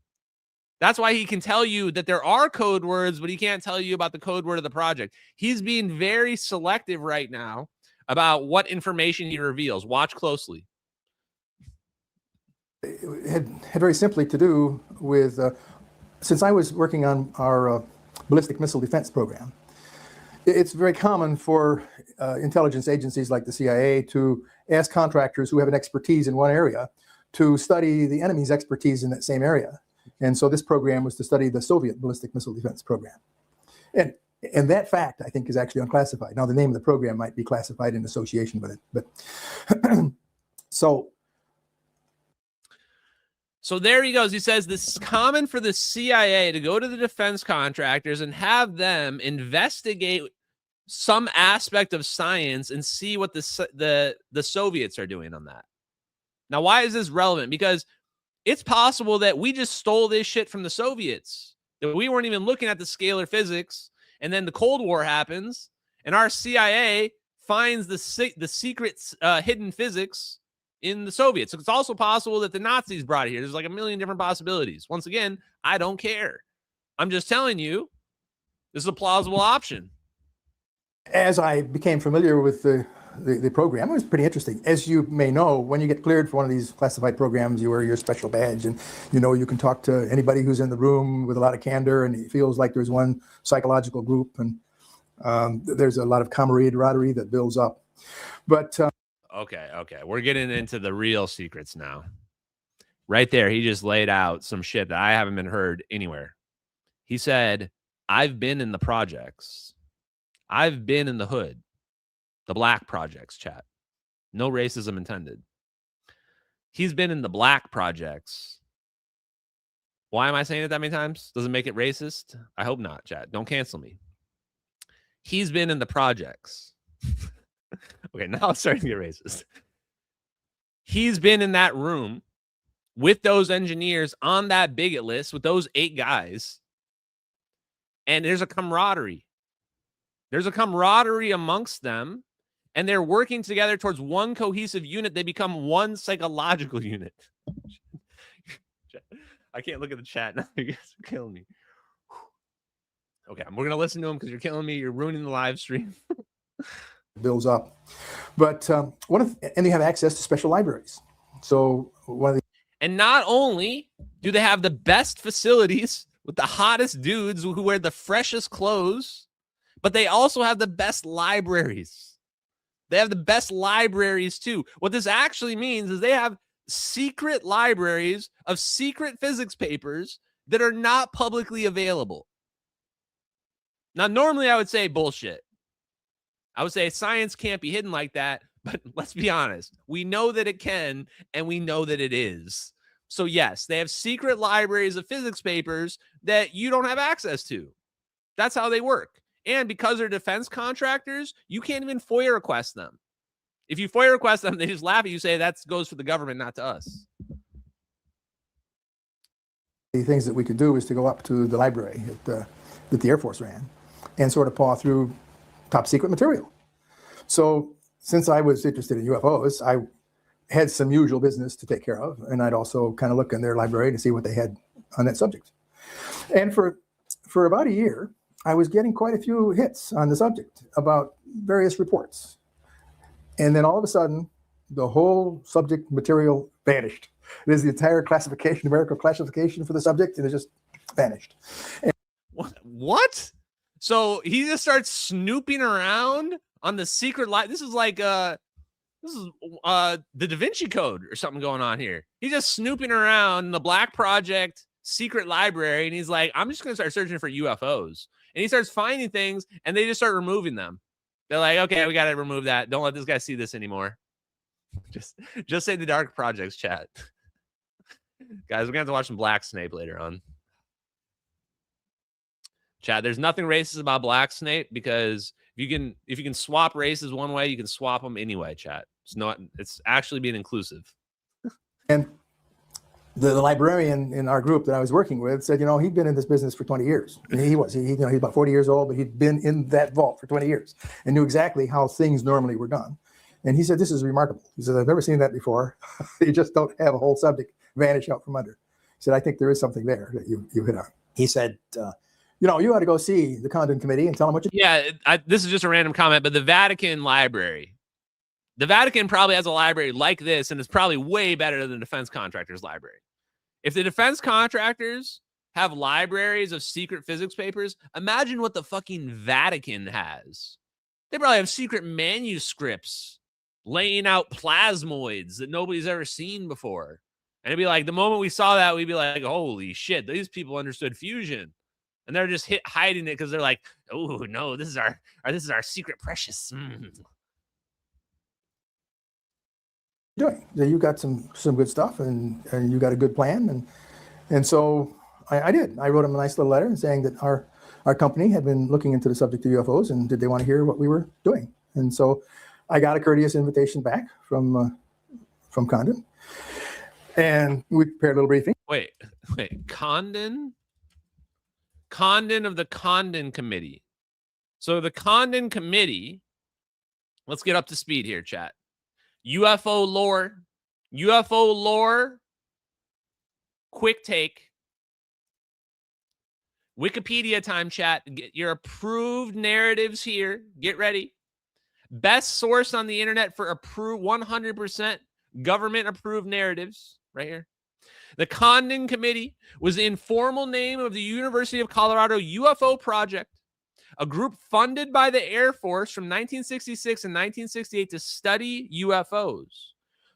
S12: That's why he can tell you that there are code words, but he can't tell you about the code word of the project. He's being very selective right now about what information he reveals. Watch closely.
S1: It had very simply to do with, since I was working on our ballistic missile defense program, it's very common for intelligence agencies like the CIA to ask contractors who have an expertise in one area to study the enemy's expertise in that same area. And so this program was to study the Soviet ballistic missile defense program. And that fact, I think, is actually unclassified. Now, the name of the program might be classified in association with it, but so
S12: there he goes. He says this is common for the CIA to go to the defense contractors and have them investigate some aspect of science and see what the Soviets are doing on that. Now, why is this relevant? Because it's possible that we just stole this shit from the Soviets, that we weren't even looking at the scalar physics, and then the Cold War happens, and our CIA finds the secret hidden physics in the Soviets. So it's also possible that the Nazis brought it here. There's like a million different possibilities. Once again, I don't care. I'm just telling you, this is a plausible option.
S1: As I became familiar with the program, it was pretty interesting. As you may know, when you get cleared for one of these classified programs, you wear your special badge, and you can talk to anybody who's in the room with a lot of candor, and it feels like there's one psychological group, and there's a lot of camaraderie that builds up. But
S12: okay, we're getting into the real secrets now. Right there, he just laid out some shit that I haven't been heard anywhere. He said, I've been in the projects. I've been in the hood. The black projects, chat. No racism intended. He's been in the black projects. Why am I saying it that many times? Does it make it racist? I hope not, chat. Don't cancel me. He's been in the projects. Okay, now it's starting to get racist. He's been in that room with those engineers on that bigot list with those 8 guys. And there's a camaraderie. There's a camaraderie amongst them. And they're working together towards one cohesive unit. They become one psychological unit. I can't look at the chat now. You guys are killing me. Okay, we're going to listen to him because you're killing me. You're ruining the live stream.
S1: Builds up. But and they have access to special libraries. So
S12: and not only do they have the best facilities with the hottest dudes who wear the freshest clothes, but they also have the best libraries. They have the best libraries too. What this actually means is they have secret libraries of secret physics papers that are not publicly available. Now, normally I would say bullshit. I would say science can't be hidden like that, but let's be honest. We know that it can, and we know that it is. So yes, they have secret libraries of physics papers that you don't have access to. That's how they work. And because they're defense contractors, you can't even FOIA request them. If you FOIA request them, they just laugh at you, say that goes for the government, not to us.
S1: The things that we could do is to go up to the library that the Air Force ran and sort of paw through top secret material. So since I was interested in UFOs, I had some usual business to take care of, and I'd also kind of look in their library to see what they had on that subject. And for about a year, I was getting quite a few hits on the subject about various reports. And then all of a sudden, the whole subject material vanished. It is the entire classification, numerical classification for the subject, and it just vanished. And
S12: what? So he just starts snooping around on the secret this is like the Da Vinci Code or something going on here. He's just snooping around in the Black Project secret library, and he's like, I'm just going to start searching for UFOs. And he starts finding things, and they just start removing them. They're like, okay, we got to remove that. Don't let this guy see this anymore. Just say the Dark Projects chat. Guys, we're going to have to watch some Black Snape later on. Chat, there's nothing racist about Black Snape because if you can swap races one way, you can swap them anyway, chat. It's actually being inclusive.
S1: And the librarian in our group that I was working with said, he'd been in this business for 20 years. And he's about 40 years old, but he'd been in that vault for 20 years and knew exactly how things normally were done. And he said, this is remarkable. He said, I've never seen that before. You just don't have a whole subject vanish out from under. He said, I think there is something there that you hit on. He said, you ought to go see the Condon Committee and tell them what you...
S12: Yeah, this is just a random comment, but the Vatican Library. The Vatican probably has a library like this, and it's probably way better than the defense contractors' library. If the defense contractors have libraries of secret physics papers, imagine what the fucking Vatican has. They probably have secret manuscripts laying out plasmoids that nobody's ever seen before. And it'd be like, the moment we saw that, we'd be like, holy shit, these people understood fusion. And they're just hiding it because they're like, oh no, this is our secret precious.
S1: Doing. You got some good stuff and you got a good plan. And so I did. I wrote him a nice little letter saying that our company had been looking into the subject of UFOs and did they want to hear what we were doing. And so I got a courteous invitation back from Condon. And we prepared a little briefing.
S12: Wait, Condon? Condon of the Condon Committee. So the Condon Committee, let's get up to speed here, chat. UFO lore, quick take. Wikipedia time, chat. Get your approved narratives here. Get ready. Best source on the internet for approved 100% government approved narratives right here. The Condon Committee was the informal name of the University of Colorado UFO Project, a group funded by the Air Force from 1966 and 1968 to study UFOs.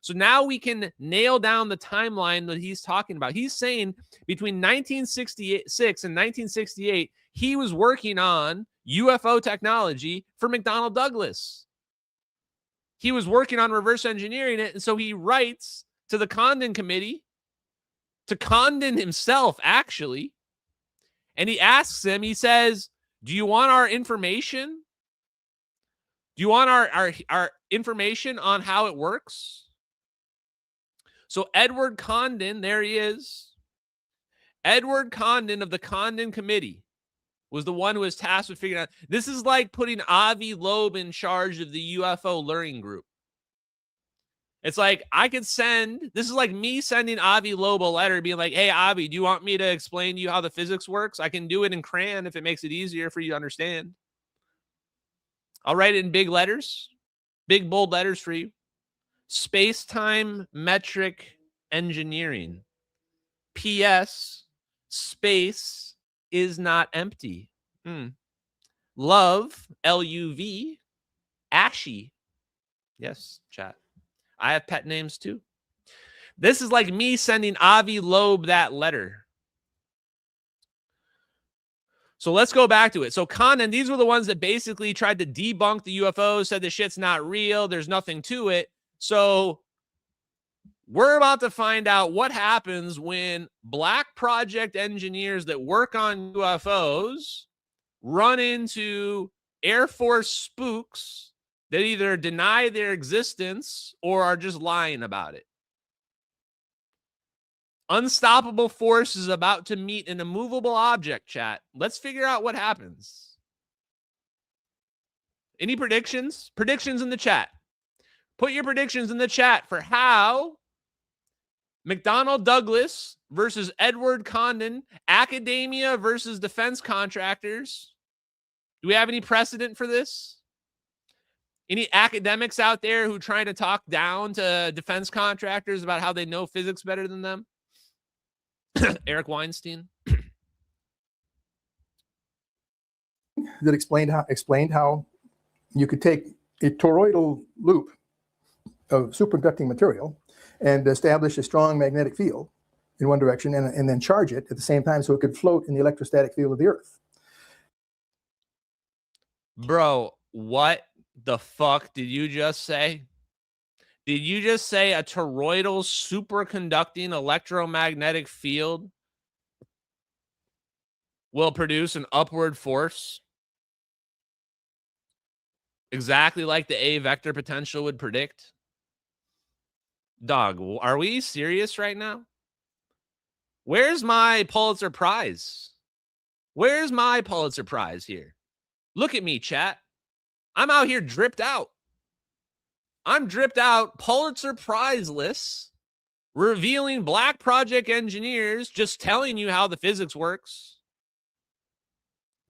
S12: So now we can nail down the timeline that he's talking about. He's saying between 1966 and 1968, he was working on UFO technology for McDonnell Douglas. He was working on reverse engineering it. And so he writes to the Condon Committee, to Condon himself, actually. And he asks him, he says, do you want our information? Do you want our information on how it works? So Edward Condon, there he is. Edward Condon of the Condon Committee was the one who was tasked with figuring out. This is like putting Avi Loeb in charge of the UFO learning group. It's like this is like me sending Avi Loeb a letter being like, hey, Avi, do you want me to explain to you how the physics works? I can do it in crayon if it makes it easier for you to understand. I'll write it in big letters, big bold letters for you. Space-time metric engineering. P.S. Space is not empty. Love, L-U-V, ashy. Yes, chat. I have pet names too. This is like me sending Avi Loeb that letter. So let's go back to it. So Condon, these were the ones that basically tried to debunk the UFOs, said the shit's not real, there's nothing to it. So we're about to find out what happens when black project engineers that work on UFOs run into Air Force spooks that either deny their existence or are just lying about it. Unstoppable force is about to meet an immovable object, chat. Let's figure out what happens. Any predictions? Predictions in the chat. Put your predictions in the chat for how McDonnell Douglas versus Edward Condon, academia versus defense contractors. Do we have any precedent for this? Any academics out there who trying to talk down to defense contractors about how they know physics better than them? Eric Weinstein.
S1: That explained how you could take a toroidal loop of superconducting material and establish a strong magnetic field in one direction and then charge it at the same time so it could float in the electrostatic field of the Earth.
S12: Bro, what the fuck did you just say? Did you just say a toroidal superconducting electromagnetic field will produce an upward force? Exactly like the A vector potential would predict? Dog, are we serious right now? Where's my Pulitzer Prize? Where's my Pulitzer Prize here? Look at me, chat. I'm out here dripped out. I'm dripped out, Pulitzer Prize-less, revealing black project engineers, just telling you how the physics works.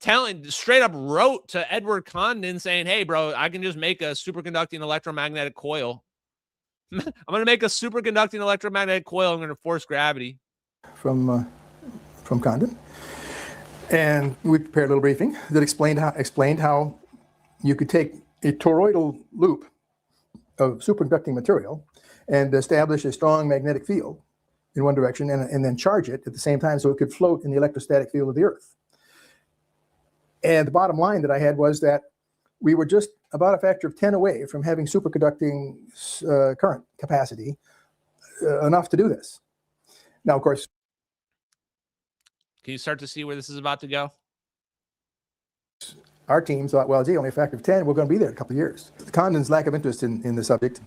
S12: Straight up wrote to Edward Condon saying, hey, bro, I can just make a superconducting electromagnetic coil. I'm going to make a superconducting electromagnetic coil. I'm going to force gravity.
S1: From Condon. And we prepared a little briefing that explained how you could take a toroidal loop of superconducting material and establish a strong magnetic field in one direction and then charge it at the same time so it could float in the electrostatic field of the Earth. And the bottom line that I had was that we were just about a factor of 10 away from having superconducting current capacity enough to do this. Now, of course,
S12: can you start to see where this is about to go?
S1: Our team thought, well, gee, only a factor of 10, we're going to be there in a couple of years. Condon's lack of interest in the subject,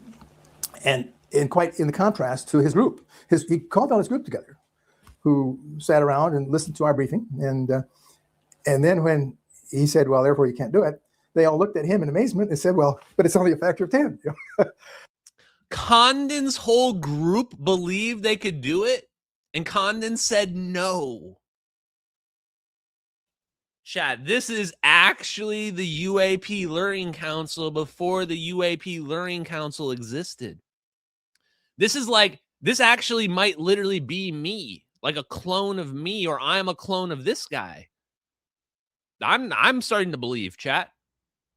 S1: and quite in the contrast to his group. He called all his group together, who sat around and listened to our briefing. And then when he said, well, therefore you can't do it, they all looked at him in amazement and said, well, but it's only a factor of 10.
S12: Condon's whole group believed they could do it, and Condon said no. Chat, this is actually the UAP Learning Council before the UAP Learning Council existed. This actually might literally be me, like a clone of me, or I'm a clone of this guy. I'm starting to believe, chat.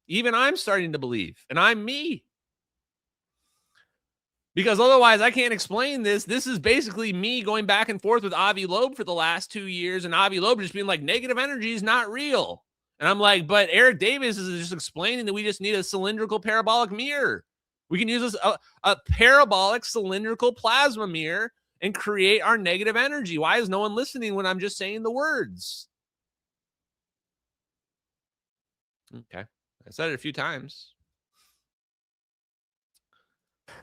S12: Even I'm starting to believe, and I'm me. Because otherwise, I can't explain this. This is basically me going back and forth with Avi Loeb for the last 2 years, and Avi Loeb just being like, negative energy is not real. And I'm like, but Eric Davis is just explaining that we just need a cylindrical parabolic mirror. We can use a parabolic cylindrical plasma mirror and create our negative energy. Why is no one listening when I'm just saying the words? Okay. I said it a few times.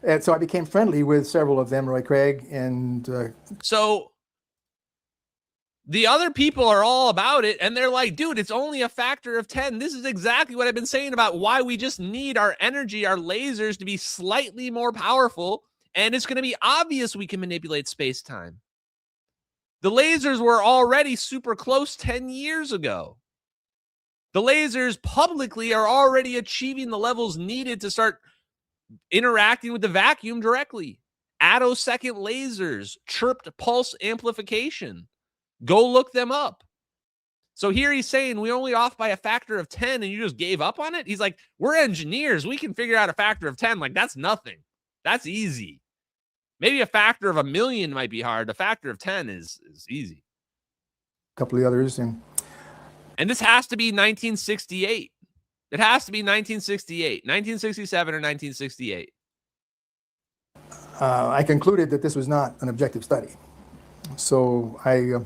S1: And so I became friendly with several of them, Roy Craig and...
S12: So the other people are all about it, and they're like, dude, it's only a factor of 10. This is exactly what I've been saying about why we just need our energy, our lasers, to be slightly more powerful, and it's going to be obvious we can manipulate space-time. The lasers were already super close 10 years ago. The lasers publicly are already achieving the levels needed to start interacting with the vacuum directly. Attosecond lasers, chirped pulse amplification. Go look them up. So here he's saying we're only off by a factor of 10 and you just gave up on it? He's like, we're engineers. We can figure out a factor of 10. Like, that's nothing. That's easy. Maybe a factor of 1,000,000 might be hard. A factor of 10 is easy.
S1: A couple of the others.
S12: And this has to be 1968. It has to be 1968, 1967, or 1968.
S1: I concluded that this was not an objective study. So I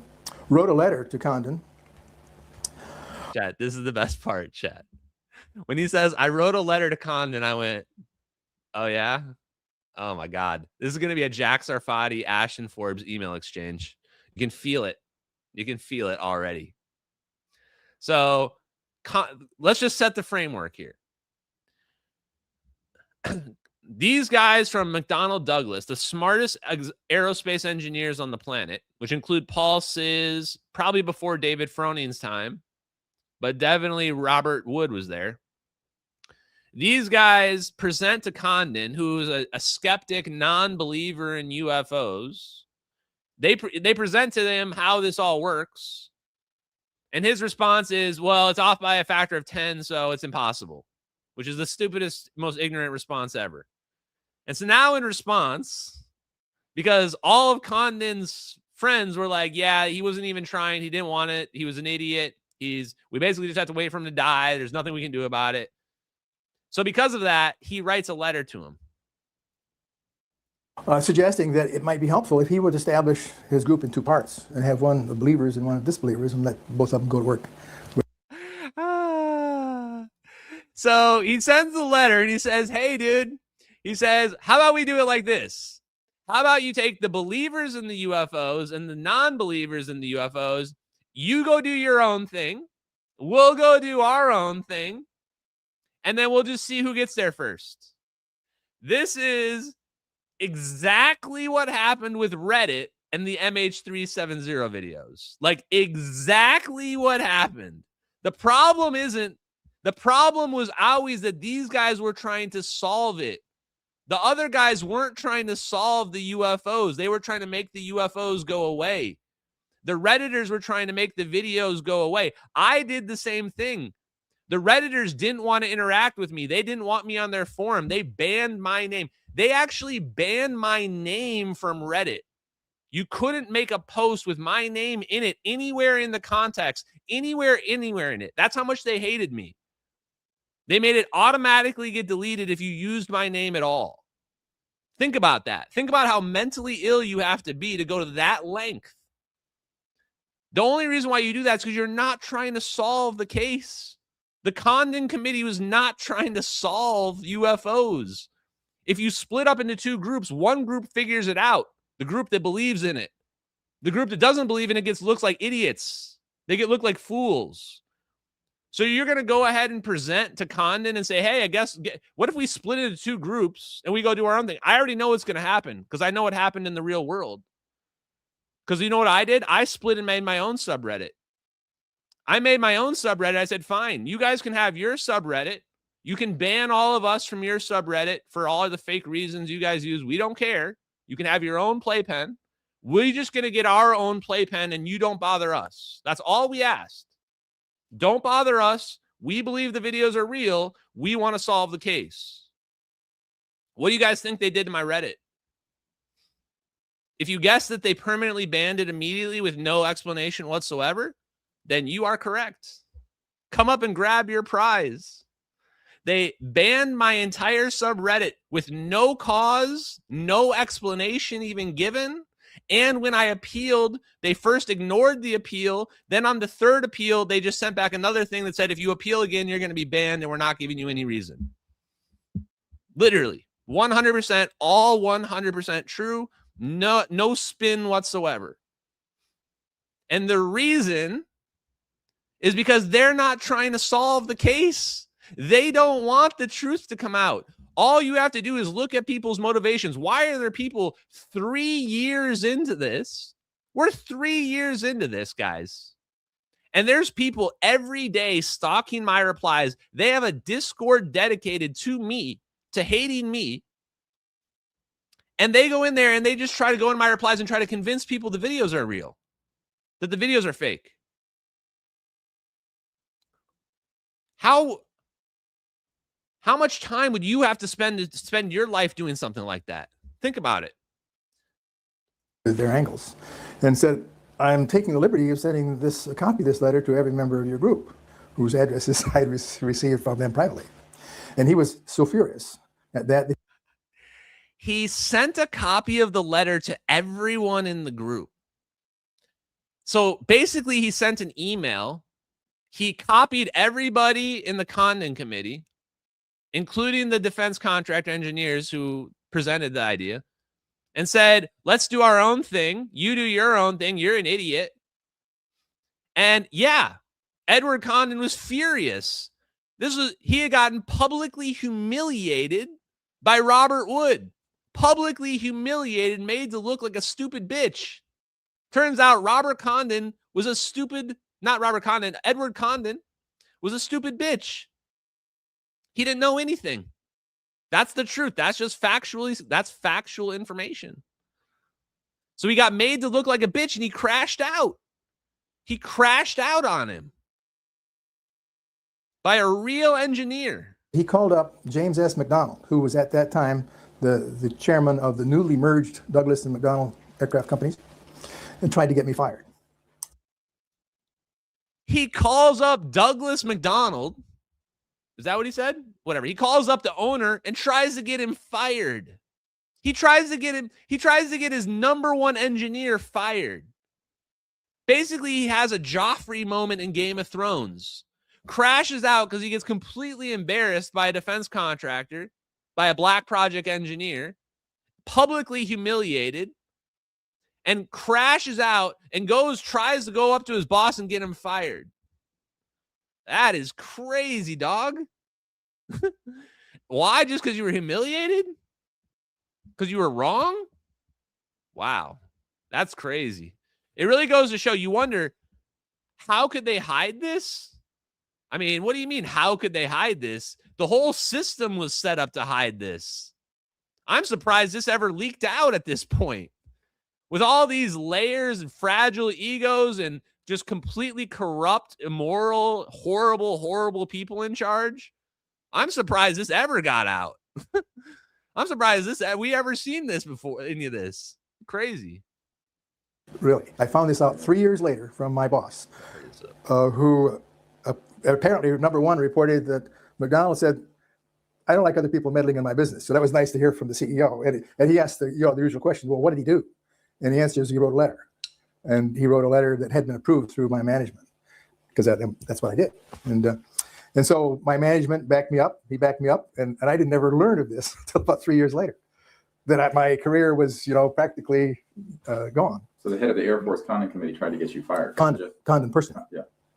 S1: wrote a letter to Condon.
S12: Chat, this is the best part, chat. When he says, I wrote a letter to Condon, I went, oh, yeah? Oh, my God. This is going to be a Jack Sarfati, Ashton Forbes email exchange. You can feel it. You can feel it already. So let's just set the framework here. These guys from McDonnell Douglas, the smartest aerospace engineers on the planet, which include Paul Siz, probably before David Froning's time, but definitely Robert Wood was there. These guys present to Condon, who's a skeptic, non-believer in UFOs. They present to them how this all works. And his response is, well, it's off by a factor of 10, so it's impossible, which is the stupidest, most ignorant response ever. And so now in response, because all of Condon's friends were like, yeah, he wasn't even trying. He didn't want it. He was an idiot. We basically just have to wait for him to die. There's nothing we can do about it. So because of that, he writes a letter to him.
S1: Suggesting that it might be helpful if he would establish his group in two parts and have one of believers and one of disbelievers and let both of them go to work.
S12: So he sends the letter and he says, hey, dude, he says, how about we do it like this? How about you take the believers in the UFOs and the non-believers in the UFOs? You go do your own thing. We'll go do our own thing. And then we'll just see who gets there first. This is exactly what happened with Reddit and the MH370 videos. Like exactly what happened. The problem was always that these guys were trying to solve it. The other guys weren't trying to solve the UFOs. They were trying to make the UFOs go away. The Redditors were trying to make the videos go away. I did the same thing. The Redditors didn't want to interact with me. They didn't want me on their forum. They banned my name. They actually banned my name from Reddit. You couldn't make a post with my name in it anywhere in the context, anywhere in it. That's how much they hated me. They made it automatically get deleted if you used my name at all. Think about that. Think about how mentally ill you have to be to go to that length. The only reason why you do that is because you're not trying to solve the case. The Condon Committee was not trying to solve UFOs. If you split up into two groups, one group figures it out, the group that believes in it. The group that doesn't believe in it looks like idiots. They look like fools. So you're going to go ahead and present to Condon and say, hey, what if we split into two groups and we go do our own thing? I already know what's going to happen because I know what happened in the real world. Because you know what I did? I split and made my own subreddit. I made my own subreddit. I said, fine, you guys can have your subreddit. You can ban all of us from your subreddit for all of the fake reasons you guys use. We don't care. You can have your own playpen. We're just going to get our own playpen and you don't bother us. That's all we asked. Don't bother us. We believe the videos are real. We want to solve the case. What do you guys think they did to my Reddit? If you guess that they permanently banned it immediately with no explanation whatsoever, then you are correct. Come up and grab your prize. They banned my entire subreddit with no cause, no explanation even given. And when I appealed, they first ignored the appeal. Then on the third appeal, they just sent back another thing that said, if you appeal again, you're going to be banned and we're not giving you any reason. Literally 100%, all 100% true. No spin whatsoever. And the reason is because they're not trying to solve the case. They don't want the truth to come out. All you have to do is look at people's motivations. Why are there people 3 years into this? We're 3 years into this, guys. And there's people every day stalking my replies. They have a Discord dedicated to me, to hating me. And they go in there and they just try to go in my replies and try to convince people the videos are real, that the videos are fake. How much time would you have to spend your life doing something like that? Think about it.
S1: their angles, and said, I'm taking the liberty of sending a copy of this letter to every member of your group whose addresses I had received from them privately. And he was so furious at that.
S12: He sent a copy of the letter to everyone in the group. So basically, he sent an email. He copied everybody in the Condon committee, including the defense contractor engineers who presented the idea, and said, let's do our own thing. You do your own thing. You're an idiot. And yeah, Edward Condon was furious. He had gotten publicly humiliated by Robert Wood. Publicly humiliated, made to look like a stupid bitch. Turns out Edward Condon was a stupid bitch. He didn't know anything. That's the truth. That's factual information. So he got made to look like a bitch and he crashed out. He crashed out on him by a real engineer.
S1: He called up James S. McDonald, who was at that time the chairman of the newly merged Douglas and McDonnell aircraft companies, and tried to get me fired.
S12: He calls up Douglas McDonald. Is that what he said? Whatever. He calls up the owner and tries to get him fired. He tries to get his number one engineer fired. Basically, he has a Joffrey moment in Game of Thrones. Crashes out because he gets completely embarrassed by a defense contractor, by a black project engineer, publicly humiliated, and crashes out and tries to go up to his boss and get him fired. That is crazy, dog. Why? Just because you were humiliated? Because you were wrong? Wow. That's crazy. It really goes to show, you wonder, how could they hide this? I mean, what do you mean, how could they hide this? The whole system was set up to hide this. I'm surprised this ever leaked out at this point. With all these layers and fragile egos and just completely corrupt, immoral, horrible people in charge, I'm surprised this ever got out. I'm surprised we ever seen this before, any of this. Crazy.
S1: Really. I found this out 3 years later from my boss, who apparently, number one, reported that McDonald said, I don't like other people meddling in my business. So that was nice to hear from the CEO. And he asked the usual question, well, what did he do? And the answer is he wrote a letter. And he wrote a letter that had been approved through my management, because that's what I did. And so my management backed me up. He backed me up. And I didn't ever learn of this until about 3 years later, that my career was, practically gone.
S2: So the head of the Air Force Condon Committee tried to get you fired.
S1: Condon personally.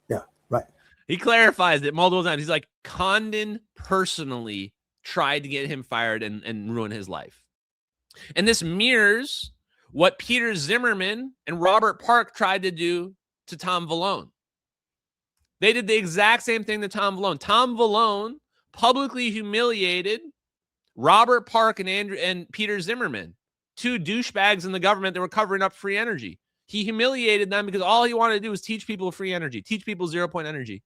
S1: Yeah, right.
S12: He clarifies it multiple times. He's like, Condon personally tried to get him fired and ruin his life. And this mirrors what Peter Zimmerman and Robert Park tried to do to Tom Vallone. They did the exact same thing to Tom Vallone. Tom Vallone publicly humiliated Robert Park and Peter Zimmerman, two douchebags in the government that were covering up free energy. He humiliated them because all he wanted to do was teach people free energy, teach people 0-point energy.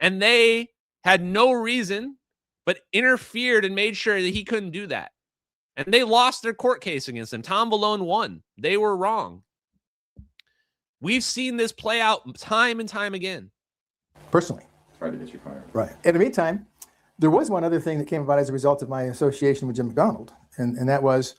S12: And they had no reason but interfered and made sure that he couldn't do that. And they lost their court case against him. Tom Vallone won. They were wrong. We've seen this play out time and time again.
S1: Personally.
S2: Tried to get you fired.
S1: Right. In the meantime, there was one other thing that came about as a result of my association with Jim McDonald, and that was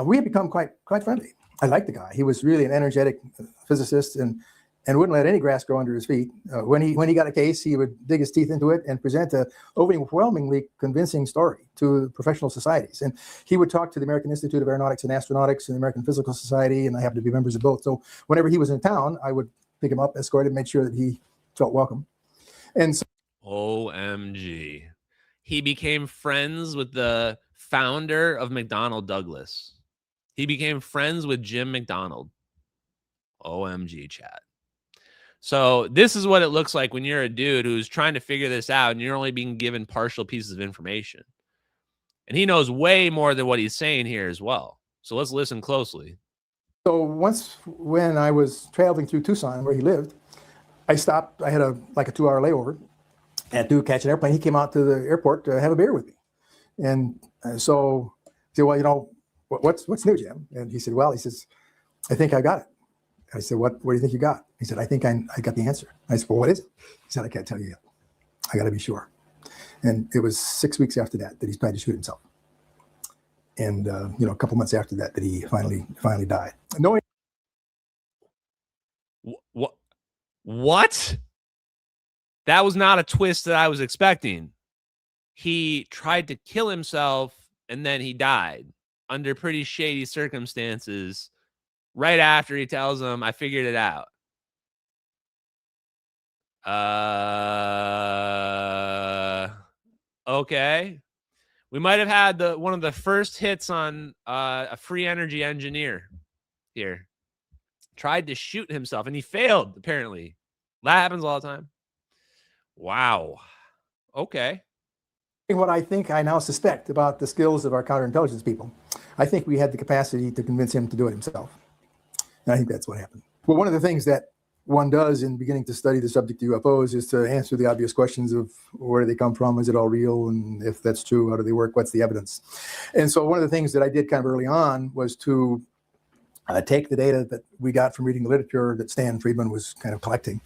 S1: we had become quite friendly. I liked the guy. He was really an energetic physicist and wouldn't let any grass grow under his feet. When he got a case, he would dig his teeth into it and present an overwhelmingly convincing story to professional societies. And he would talk to the American Institute of Aeronautics and Astronautics and the American Physical Society, and I happened to be members of both. So whenever he was in town, I would pick him up, escort him, make sure that he felt welcome. And so,
S12: OMG. He became friends with the founder of McDonnell Douglas. He became friends with Jim McDonald. OMG, chat. So this is what it looks like when you're a dude who's trying to figure this out and you're only being given partial pieces of information. And he knows way more than what he's saying here as well. So let's listen closely.
S1: So once when I was traveling through Tucson, where he lived, I stopped. I had a 2-hour layover and to catch an airplane. He came out to the airport to have a beer with me. And so I said, well, what's new, Jim? And he said, well, he says, I think I got it. I said, what do you think you got? He said, I think I got the answer. I said, well, what is it? He said, I can't tell you yet. I got to be sure. And it was 6 weeks after that he tried to shoot himself. And, a couple months after that he finally died. Knowing
S12: What? That was not a twist that I was expecting. He tried to kill himself and then he died under pretty shady circumstances right after he tells him, I figured it out. Okay. We might have had one of the first hits on a free energy engineer here. Tried to shoot himself and he failed, apparently. That happens all the time. Wow. Okay.
S1: what I think I now suspect about the skills of our counterintelligence people, I think we had the capacity to convince him to do it himself. And I think that's what happened. Well, one of the things that one does in beginning to study the subject of UFOs is to answer the obvious questions of where do they come from? Is it all real? And if that's true, how do they work? What's the evidence? And so one of the things that I did kind of early on was to take the data that we got from reading the literature that Stan Friedman was kind of collecting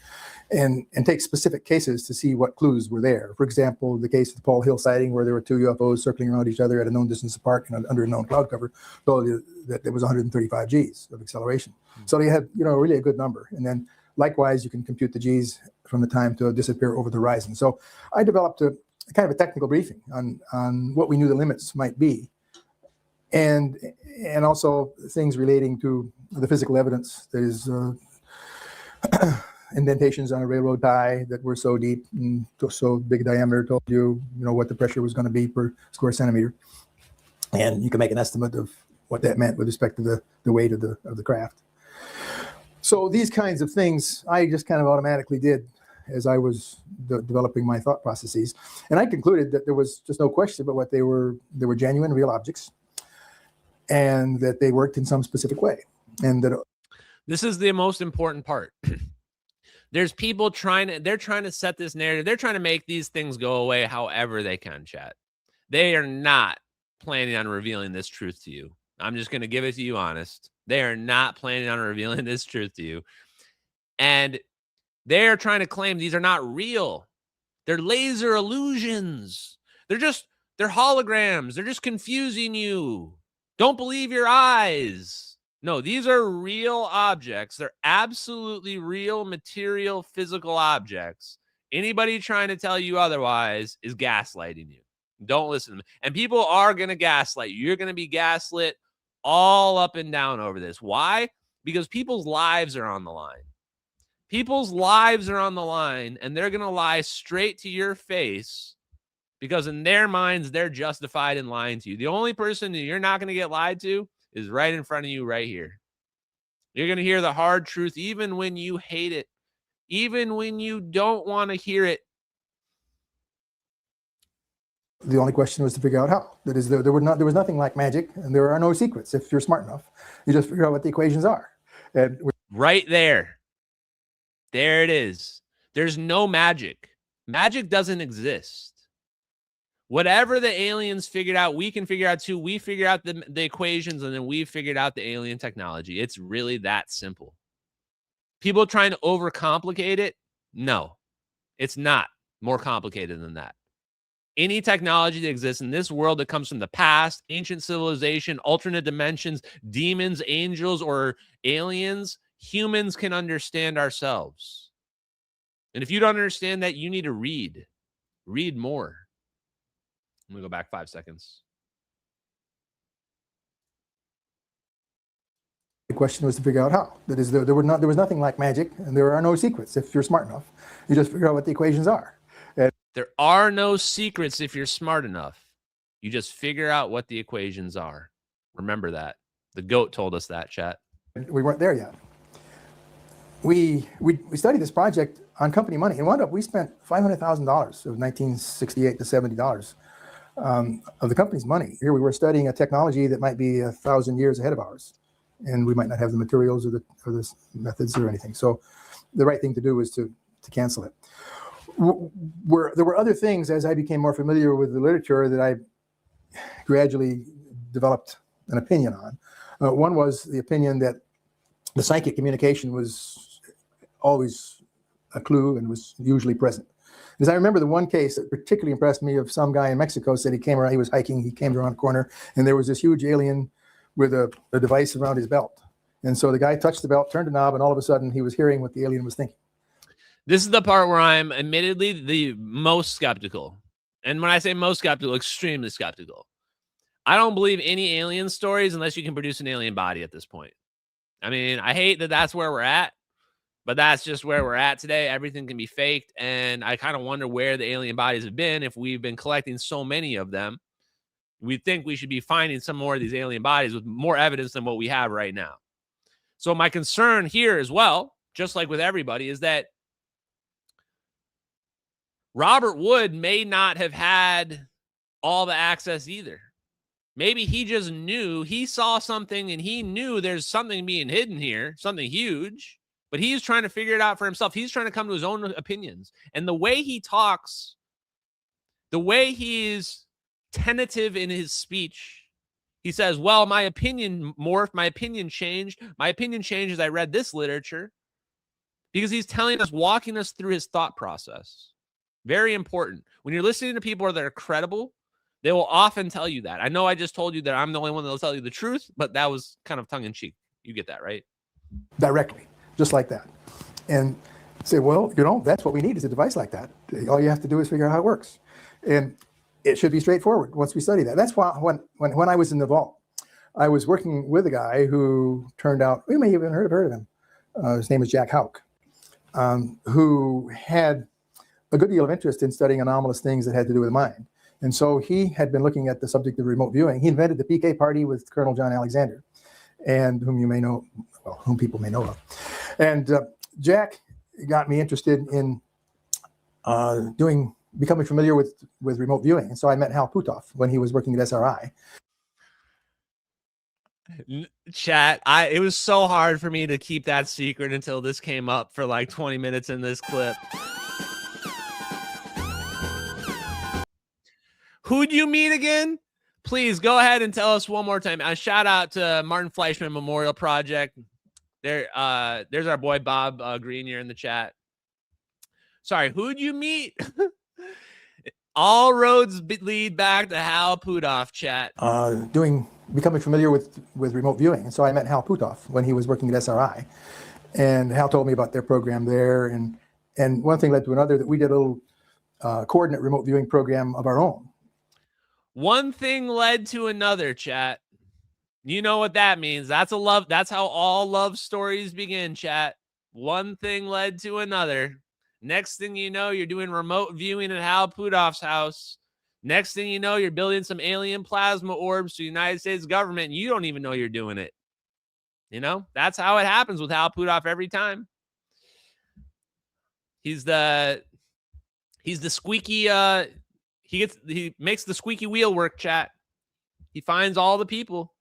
S1: and take specific cases to see what clues were there. For example, the case of the Paul Hill sighting where there were two UFOs circling around each other at a known distance apart and under a known cloud cover, told you that there was 135 Gs of acceleration. So they had, really a good number. And then likewise, you can compute the Gs from the time to disappear over the horizon. So I developed a kind of a technical briefing on what we knew the limits might be. And also things relating to the physical evidence. There's indentations on a railroad tie that were so deep and so big diameter told you, what the pressure was going to be per square centimeter. And you can make an estimate of what that meant with respect to the weight of the craft. So these kinds of things I just kind of automatically did as I was developing my thought processes. And I concluded that there was just no question about what they were genuine, real objects, and that they worked in some specific way. And that
S12: this is the most important part. There's people they're trying to set this narrative. They're trying to make these things go away however they can, chat. They are not planning on revealing this truth to you. I'm just going to give it to you honest. They are not planning on revealing this truth to you. And they're trying to claim these are not real. They're laser illusions. They're holograms. They're just confusing you. Don't believe your eyes. No, these are real objects. They're absolutely real material physical objects. Anybody trying to tell you otherwise is gaslighting you. Don't listen to them. And people are going to gaslight you. You're going to be gaslit all up and down over this. Why? Because people's lives are on the line. People's lives are on the line, and they're going to lie straight to your face because in their minds, they're justified in lying to you. The only person that you're not going to get lied to is right in front of you right here. You're going to hear the hard truth even when you hate it, even when you don't want to hear it.
S1: the only question was to figure out how. That is, there was nothing like magic, and there are no secrets if you're smart enough. You just figure out what the equations are. And
S12: right there. There it is. There's no magic. Magic doesn't exist. Whatever the aliens figured out, we can figure out too. We figure out the equations, and then we figured out the alien technology. It's really that simple. People trying to overcomplicate it? No, it's not more complicated than that. Any technology that exists in this world that comes from the past, ancient civilization, alternate dimensions, demons, angels, or aliens, humans can understand ourselves. And if you don't understand that, you need to read more. I'm going to go back 5 seconds.
S1: the question was to figure out how. That is, there was nothing like magic, and there are no secrets if you're smart enough. You just figure out what the equations are. And
S12: there are no secrets if you're smart enough. You just figure out what the equations are. Remember that. The GOAT told us that, chat.
S1: We weren't there yet. We studied this project on company money, and wound up we spent $500,000 of 1968 to $70 of the company's money. Here we were studying a technology that might be 1,000 years ahead of ours, and we might not have the materials or the methods or anything. So the right thing to do was to cancel it. There were other things as I became more familiar with the literature that I gradually developed an opinion on. One was the opinion that the psychic communication was always a clue and was usually present. Because I remember the one case that particularly impressed me of some guy in Mexico said he came around, he was hiking, he came around a corner, and there was this huge alien with a device around his belt. And so the guy touched the belt, turned a knob, and all of a sudden he was hearing what the alien was thinking.
S12: This is the part where I'm admittedly the most skeptical. And when I say most skeptical, extremely skeptical. I don't believe any alien stories unless you can produce an alien body at this point. I mean, I hate that that's where we're at, but that's just where we're at today. Everything can be faked. And I kind of wonder where the alien bodies have been. If we've been collecting so many of them, we think we should be finding some more of these alien bodies with more evidence than what we have right now. So my concern here as well, just like with everybody, is that Robert Wood may not have had all the access either. Maybe he just knew, he saw something and he knew there's something being hidden here, something huge, but he's trying to figure it out for himself. He's trying to come to his own opinions. And the way he talks, the way he's tentative in his speech, he says, well, my opinion morphed, my opinion changed. My opinion changed as I read this literature, because he's telling us, walking us through his thought process. Very important. When you're listening to people that are credible, they will often tell you that. I know I just told you that I'm the only one that will tell you the truth, but that was kind of tongue-in-cheek. You get that, right?
S1: Directly, just like that. And say, well, that's what we need is a device like that. All you have to do is figure out how it works. And it should be straightforward once we study that. That's why when I was in the vault, I was working with a guy who turned out, we may even heard of him. His name is Jack Houck, who had a good deal of interest in studying anomalous things that had to do with the mind. And so he had been looking at the subject of remote viewing. He invented the PK party with Colonel John Alexander, and whom people may know of. And Jack got me interested in becoming familiar with remote viewing. And so I met Hal Puthoff when he was working at SRI.
S12: Chat, it was so hard for me to keep that secret until this came up for like 20 minutes in this clip. Who'd you meet again? Please go ahead and tell us one more time. A shout out to Martin Fleischman Memorial Project. There's our boy Bob Green here in the chat. Sorry, who'd you meet? All roads lead back to Hal Puthoff, chat.
S1: Becoming familiar with remote viewing. And so I met Hal Puthoff when he was working at SRI. And Hal told me about their program there. And one thing led to another, that we did a little coordinate remote viewing program of our own.
S12: One thing led to another, chat. You know what that means. That's how all love stories begin, chat. One thing led to another. Next thing you know, you're doing remote viewing at Hal Puthoff's house. Next thing you know, you're building some alien plasma orbs to the United States government, and you don't even know you're doing it. You know, that's how it happens with Hal Puthoff every time. He's the squeaky, he makes the squeaky wheel work, chat. He finds all the people.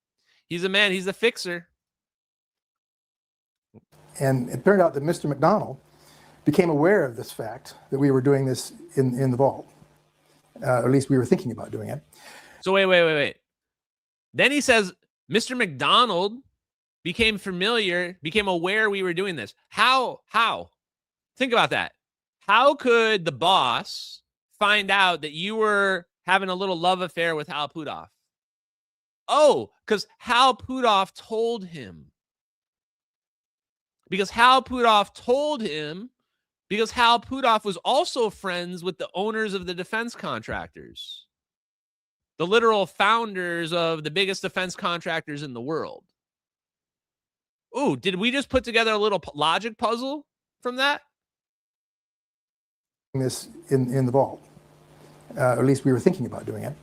S12: He's a man. He's a fixer.
S1: And it turned out that Mr. McDonald became aware of this fact that we were doing this in the vault. Or at least we were thinking about doing it.
S12: So wait. Then he says, Mr. McDonald became aware we were doing this. How? Think about that. How could the boss find out that you were having a little love affair with Hal Puthoff? Oh, because Hal Puthoff told him. Because Hal Puthoff was also friends with the owners of the defense contractors, the literal founders of the biggest defense contractors in the world. Ooh, did we just put together a little logic puzzle from that?
S1: This in the vault. Or at least we were thinking about doing it.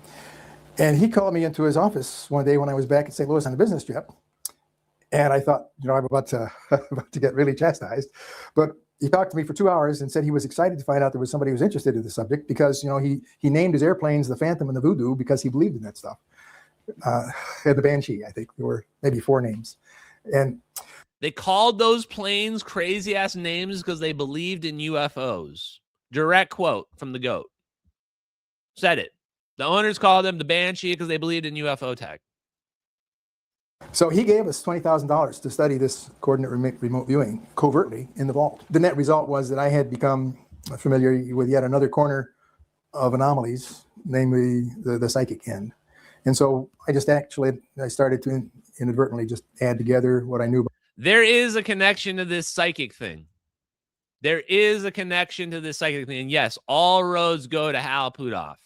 S1: And he called me into his office one day when I was back in St. Louis on a business trip. And I thought, I'm about to get really chastised. But he talked to me for 2 hours and said he was excited to find out there was somebody who was interested in the subject because, he named his airplanes the Phantom and the Voodoo because he believed in that stuff. And the Banshee, I think, there were maybe 4 names. And
S12: they called those planes crazy-ass names because they believed in UFOs. Direct quote from the GOAT. Said it. The owners called them the Banshee because they believed in UFO tech.
S1: So he gave us $20,000 to study this coordinate remote viewing covertly in the vault. The net result was that I had become familiar with yet another corner of anomalies, namely the psychic end. And so I started to inadvertently just add together what I knew about.
S12: There is a connection to this psychic thing. There is a connection to this psychic thing. And yes, all roads go to Hal Puthoff.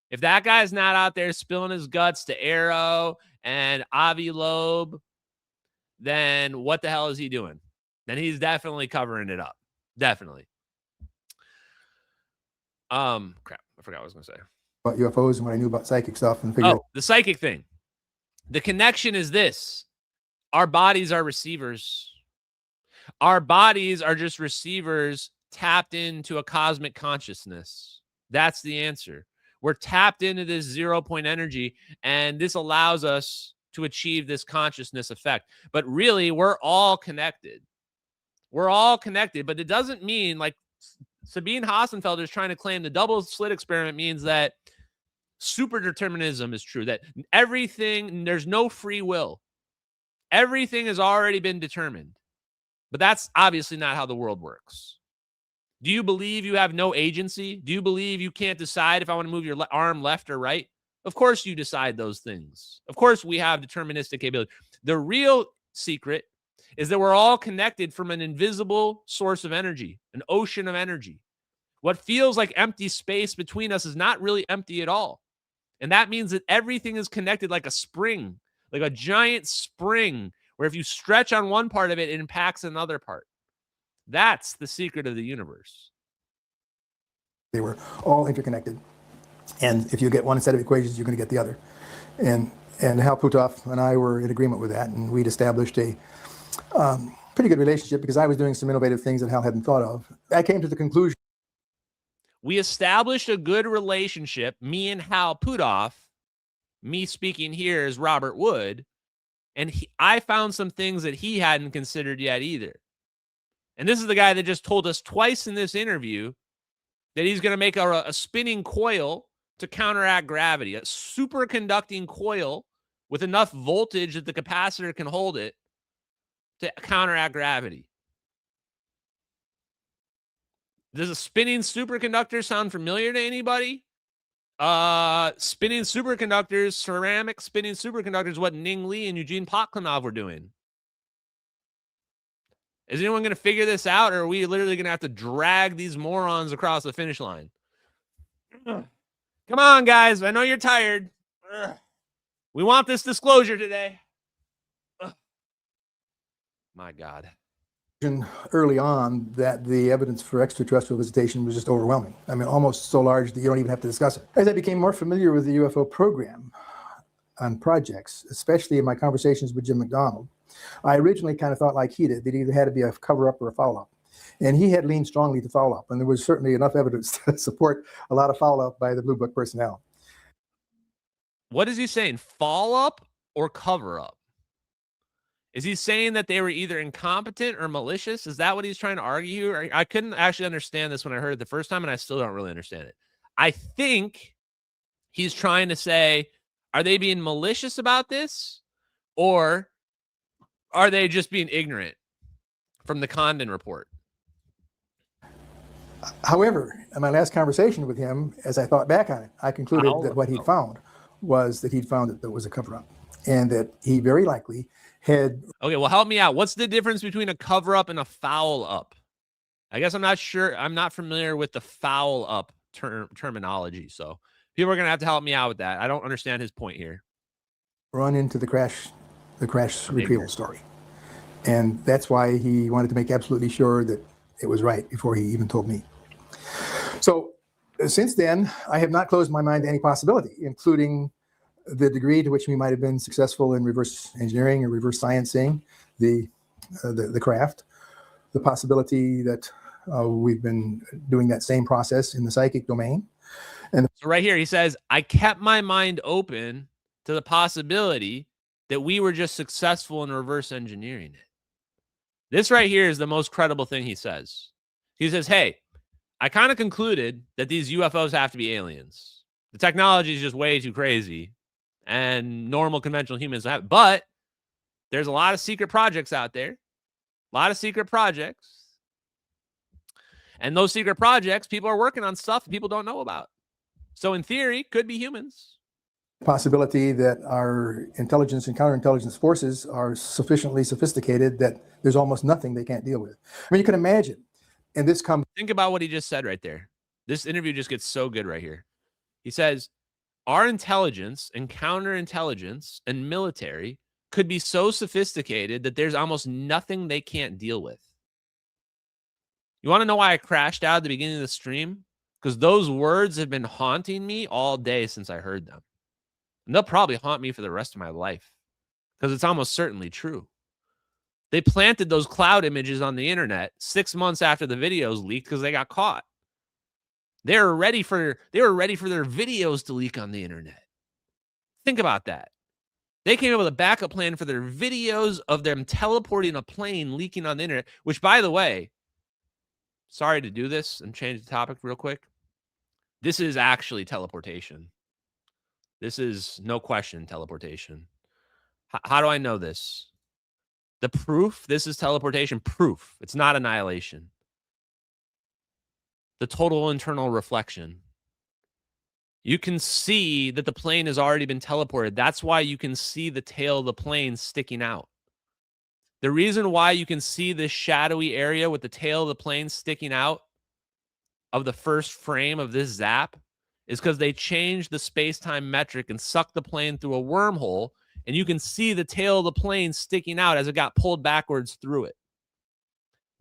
S12: If that guy's not out there spilling his guts to Arrow and Avi Loeb, then what the hell is he doing? Then he's definitely covering it up. Definitely. Crap. I forgot what I was going to say.
S1: About UFOs and what I knew about psychic stuff. And figured
S12: the psychic thing. The connection is this. Our bodies are receivers. Our bodies are just receivers tapped into a cosmic consciousness. That's the answer. We're tapped into this 0 point energy, and this allows us to achieve this consciousness effect. But really, we're all connected. We're all connected, but it doesn't mean, like Sabine Hassenfelder is trying to claim, the double slit experiment means that super determinism is true, that everything, there's no free will. Everything has already been determined. But that's obviously not how the world works. Do you believe you have no agency? Do you believe you can't decide if I want to move your arm left or right? Of course you decide those things. Of course we have deterministic capability. The real secret is that we're all connected from an invisible source of energy, an ocean of energy. What feels like empty space between us is not really empty at all. And that means that everything is connected like a spring, like a giant spring, where if you stretch on one part of it, it impacts another part. That's the secret of the universe.
S1: They were all interconnected. And if you get one set of equations, you're going to get the other. And Hal Puthoff and I were in agreement with that. And we'd established a pretty good relationship because I was doing some innovative things that Hal hadn't thought of. I came to the conclusion.
S12: We established a good relationship, me and Hal Puthoff. Me speaking here is Robert Wood. And I found some things that he hadn't considered yet either. And this is the guy that just told us twice in this interview that he's going to make a spinning coil to counteract gravity, a superconducting coil with enough voltage that the capacitor can hold it to counteract gravity. Does a spinning superconductor sound familiar to anybody? Spinning superconductors, ceramic spinning superconductors, what Ning Li and Eugene Potklanov were doing. Is anyone going to figure this out, or are we literally going to have to drag these morons across the finish line? Come on, guys. I know you're tired. We want this disclosure today. My God.
S1: Early on that the evidence for extraterrestrial visitation was just overwhelming. I mean, almost so large that you don't even have to discuss it. As I became more familiar with the UFO program on projects, especially in my conversations with Jim McDonald, I originally kind of thought like he did, that either had to be a cover-up or a follow-up. And he had leaned strongly to follow-up, and there was certainly enough evidence to support a lot of follow-up by the Blue Book personnel.
S12: What is he saying? Follow-up or cover-up? Is he saying that they were either incompetent or malicious? Is that what he's trying to argue? I couldn't actually understand this when I heard it the first time, and I still don't really understand it. I think he's trying to say, are they being malicious about this? Or are they just being ignorant from the Condon report?
S1: However, in my last conversation with him, as I thought back on it, I concluded that what he'd found was that he'd found that there was a cover-up, and that he very likely had...
S12: Okay, well, help me out. What's the difference between a cover-up and a foul-up? I guess I'm not sure. I'm not familiar with the foul-up terminology, so people are going to have to help me out with that. I don't understand his point here.
S1: Run into the crash retrieval story. And that's why he wanted to make absolutely sure that it was right before he even told me. So since then, I have not closed my mind to any possibility, including the degree to which we might have been successful in reverse engineering or reverse sciencing the craft, the possibility that we've been doing that same process in the psychic domain. And
S12: so right here, he says, I kept my mind open to the possibility that we were just successful in reverse engineering it. This right here is the most credible thing he says. He says, hey, I kind of concluded that these UFOs have to be aliens. The technology is just way too crazy, and normal conventional humans have. But There's a lot of secret projects out there. A lot of secret projects. And those secret projects, people are working on stuff that people don't know about. So in theory, could be humans.
S1: Possibility that our intelligence and counterintelligence forces are sufficiently sophisticated that there's almost nothing they can't deal with. I mean, you can imagine, and this comes...
S12: Think about what he just said right there. This interview just gets so good right here. He says, our intelligence and counterintelligence and military could be so sophisticated that there's almost nothing they can't deal with. You want to know why I crashed out at the beginning of the stream? Because those words have been haunting me all day since I heard them. And they'll probably haunt me for the rest of my life because it's almost certainly true. They planted those cloud images on the internet 6 months after the videos leaked because they got caught. They were ready for their videos to leak on the internet. Think about that. They came up with a backup plan for their videos of them teleporting a plane leaking on the internet, which, by the way, sorry to do this and change the topic real quick. This is actually teleportation. This is no question teleportation. How do I know this? The proof, this is teleportation proof. It's not annihilation. The total internal reflection. You can see that the plane has already been teleported. That's why you can see the tail of the plane sticking out. The reason why you can see this shadowy area with the tail of the plane sticking out of the first frame of this zap is because they changed the space-time metric and sucked the plane through a wormhole, and you can see the tail of the plane sticking out as it got pulled backwards through it.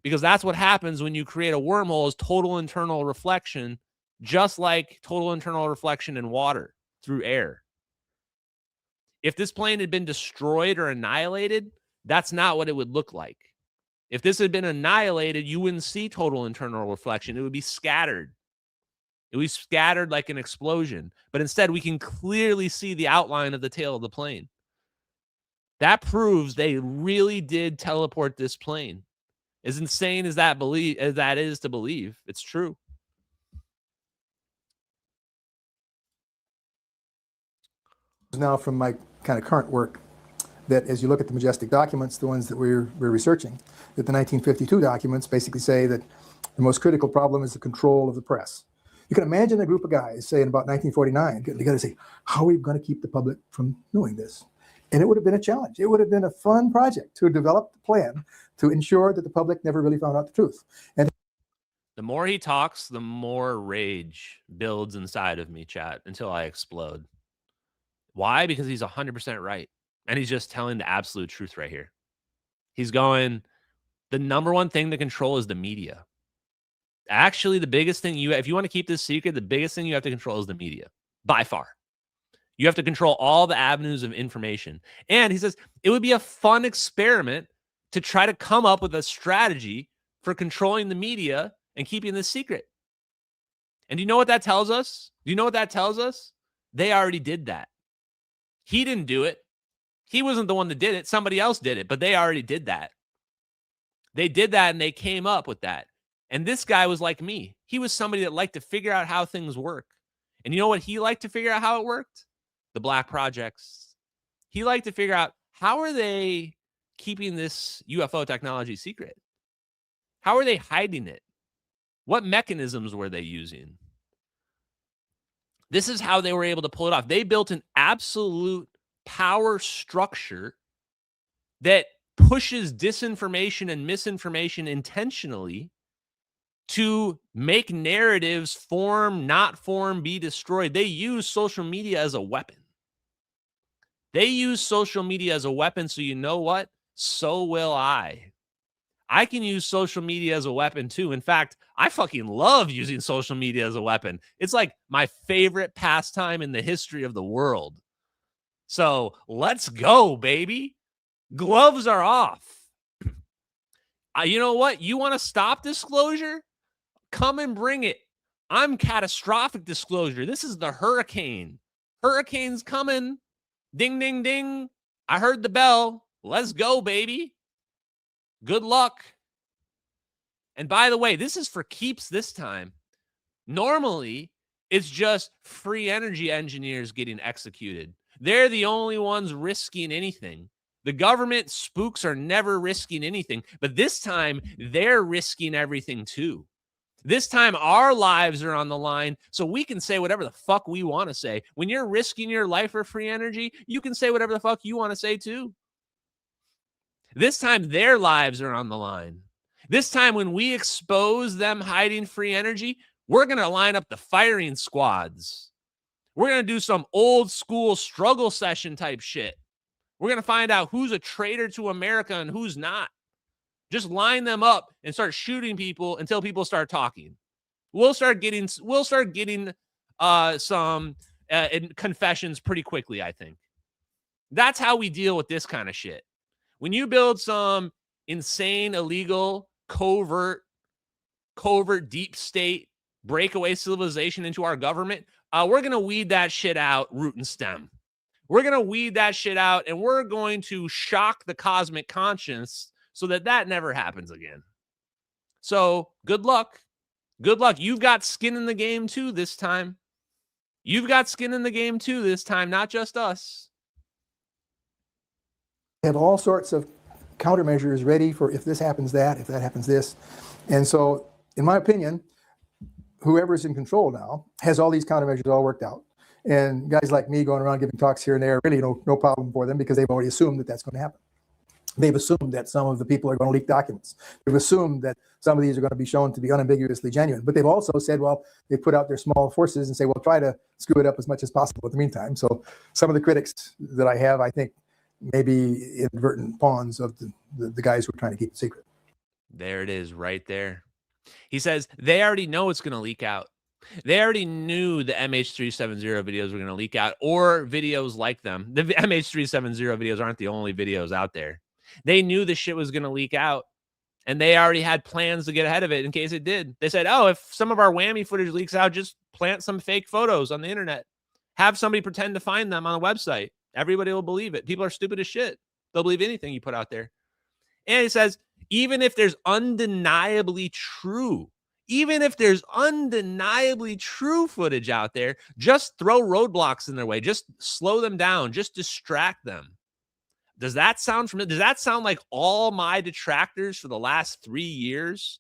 S12: Because that's what happens when you create a wormhole, is total internal reflection, just like total internal reflection in water through air. If this plane had been destroyed or annihilated, that's not what it would look like. If this had been annihilated, you wouldn't see total internal reflection. It would be scattered. It would be scattered like an explosion. But instead, we can clearly see the outline of the tail of the plane. That proves they really did teleport this plane. As insane as that is to believe, it's true.
S1: Now from my kind of current work, that as you look at the Majestic documents, the ones that we're researching, that the 1952 documents basically say that the most critical problem is the control of the press. You can imagine a group of guys, say in about 1949, getting together and say, how are we going to keep the public from knowing this? And it would have been a challenge. It would have been a fun project to develop the plan to ensure that the public never really found out the truth. And
S12: the more he talks, the more rage builds inside of me, chat, until I explode. Why? Because he's 100% right. And he's just telling the absolute truth right here. He's going, the number one thing to control is the media. Actually, the biggest thing if you want to keep this secret, the biggest thing you have to control is the media, by far. You have to control all the avenues of information. And he says it would be a fun experiment to try to come up with a strategy for controlling the media and keeping this secret. And do you know what that tells us? Do you know what that tells us? They already did that. He didn't do it. He wasn't the one that did it. Somebody else did it, but they already did that. They did that and they came up with that. And this guy was like me. He was somebody that liked to figure out how things work. And you know what he liked to figure out how it worked? The black projects. He liked to figure out, how are they keeping this UFO technology secret? How are they hiding it? What mechanisms were they using? This is how they were able to pull it off. They built an absolute power structure that pushes disinformation and misinformation intentionally to make narratives form, not form, be destroyed. They use social media as a weapon. They use social media as a weapon, so you know what? So will I. I can use social media as a weapon too. In fact, I fucking love using social media as a weapon. It's like my favorite pastime in the history of the world. So let's go, baby. Gloves are off. You know what? You want to stop disclosure? Come and bring it. I'm catastrophic disclosure. This is the hurricane. Hurricane's coming. Ding, ding, ding. I heard the bell. Let's go, baby. Good luck. And by the way, this is for keeps this time. Normally, it's just free energy engineers getting executed. They're the only ones risking anything. The government spooks are never risking anything, but this time they're risking everything too. This time our lives are on the line, so we can say whatever the fuck we want to say. When you're risking your life for free energy, you can say whatever the fuck you want to say too. This time their lives are on the line. This time when we expose them hiding free energy, we're going to line up the firing squads. We're going to do some old school struggle session type shit. We're going to find out who's a traitor to America and who's not. Just line them up and start shooting people until people start talking. We'll start getting some confessions pretty quickly, I think. That's how we deal with this kind of shit. When you build some insane, illegal, covert, deep state, breakaway civilization into our government, we're going to weed that shit out root and stem. We're going to weed that shit out, and we're going to shock the cosmic conscience so that that never happens again. So good luck. Good luck. You've got skin in the game too this time. You've got skin in the game too this time, not just us.
S1: Have all sorts of countermeasures ready for if this happens that, if that happens this. And so, in my opinion, whoever's in control now has all these countermeasures all worked out. And guys like me going around giving talks here and there, really no problem for them because they've already assumed that that's going to happen. They've assumed that some of the people are going to leak documents. They've assumed that some of these are going to be shown to be unambiguously genuine. But they've also said, well, they put out their small forces and say, well, try to screw it up as much as possible in the meantime. So some of the critics that I have, I think, may be inadvertent pawns of the guys who are trying to keep it secret.
S12: There it is right there. He says they already know it's going to leak out. They already knew the MH370 videos were going to leak out or videos like them. The MH370 videos aren't the only videos out there. They knew the shit was going to leak out, and they already had plans to get ahead of it in case it did. They said, oh, if some of our whammy footage leaks out, just plant some fake photos on the internet. Have somebody pretend to find them on a website. Everybody will believe it. People are stupid as shit. They'll believe anything you put out there. And he says, even if there's undeniably true footage out there, just throw roadblocks in their way. Just slow them down. Just distract them. Does that sound familiar? Does that sound like all my detractors for the last 3 years?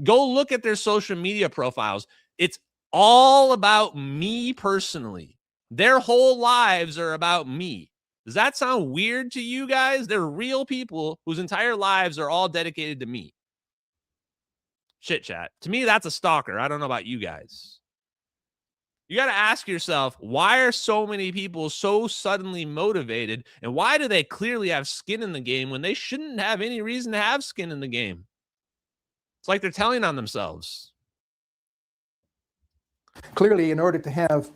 S12: Go look at their social media profiles. It's all about me personally. Their whole lives are about me. Does that sound weird to you guys? They're real people whose entire lives are all dedicated to me. Shit chat. To me, that's a stalker. I don't know about you guys. You got to ask yourself, why are so many people so suddenly motivated? And why do they clearly have skin in the game when they shouldn't have any reason to have skin in the game? It's like they're telling on themselves.
S1: Clearly, in order to have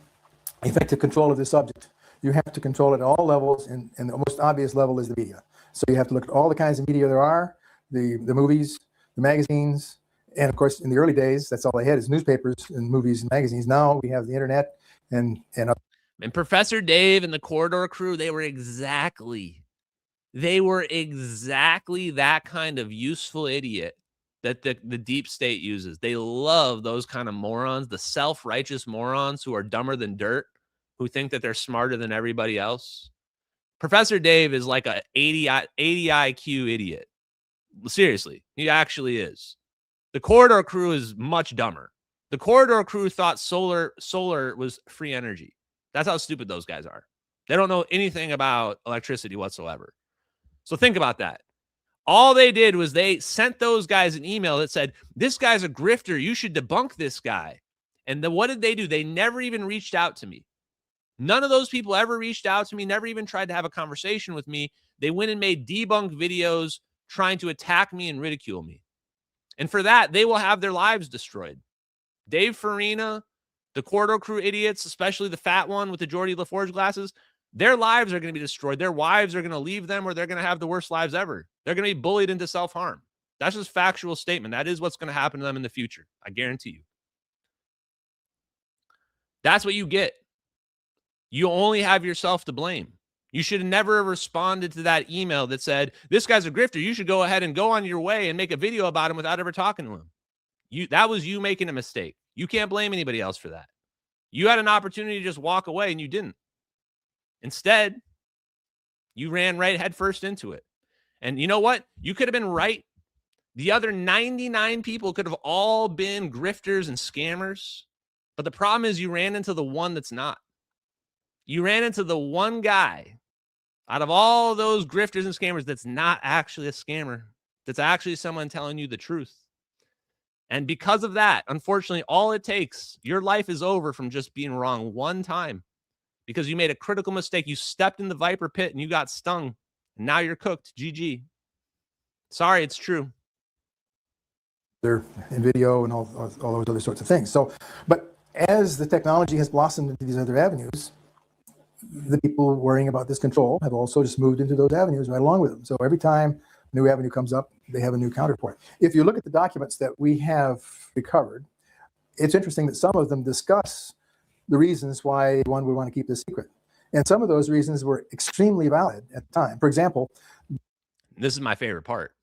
S1: effective control of this subject, you have to control it at all levels, and the most obvious level is the media. So you have to look at all the kinds of media there are, the movies, the magazines, and of course, in the early days, that's all they had is newspapers and movies and magazines. Now we have the internet and
S12: Professor Dave and the Corridor Crew, they were exactly that kind of useful idiot that the deep state uses. They love those kind of morons, the self-righteous morons who are dumber than dirt, who think that they're smarter than everybody else. Professor Dave is like a 80 IQ idiot. Seriously, he actually is. The Corridor Crew is much dumber. The Corridor Crew thought solar was free energy. That's how stupid those guys are. They don't know anything about electricity whatsoever. So think about that. All they did was they sent those guys an email that said, this guy's a grifter. You should debunk this guy. And then what did they do? They never even reached out to me. None of those people ever reached out to me, never even tried to have a conversation with me. They went and made debunk videos trying to attack me and ridicule me. And for that, they will have their lives destroyed. Dave Farina, the Corridor Crew idiots, especially the fat one with the Geordie LaForge glasses, their lives are going to be destroyed. Their wives are going to leave them, or they're going to have the worst lives ever. They're going to be bullied into self-harm. That's just factual statement. That is what's going to happen to them in the future. I guarantee you. That's what you get. You only have yourself to blame. You should have never responded to that email that said, this guy's a grifter. You should go ahead and go on your way and make a video about him without ever talking to him. That was you making a mistake. You can't blame anybody else for that. You had an opportunity to just walk away and you didn't. Instead, You ran right headfirst into it. And you know what? You could have been right. The other 99 people could have all been grifters and scammers. But the problem is you ran into the one that's not. You ran into the one guy out of all those grifters and scammers that's not actually a scammer. That's actually someone telling you the truth. And because of that, unfortunately, all it takes, your life is over from just being wrong one time because you made a critical mistake. You stepped in the viper pit and you got stung. And now you're cooked. GG. Sorry, it's true.
S1: They're in video and all those other sorts of things. So, but as the technology has blossomed into these other avenues, the people worrying about this control have also just moved into those avenues right along with them. So every time a new avenue comes up, they have a new counterpoint. If you look at the documents that we have recovered, it's interesting that some of them discuss the reasons why one would want to keep this secret. And some of those reasons were extremely valid at the time. For example,
S12: this is my favorite part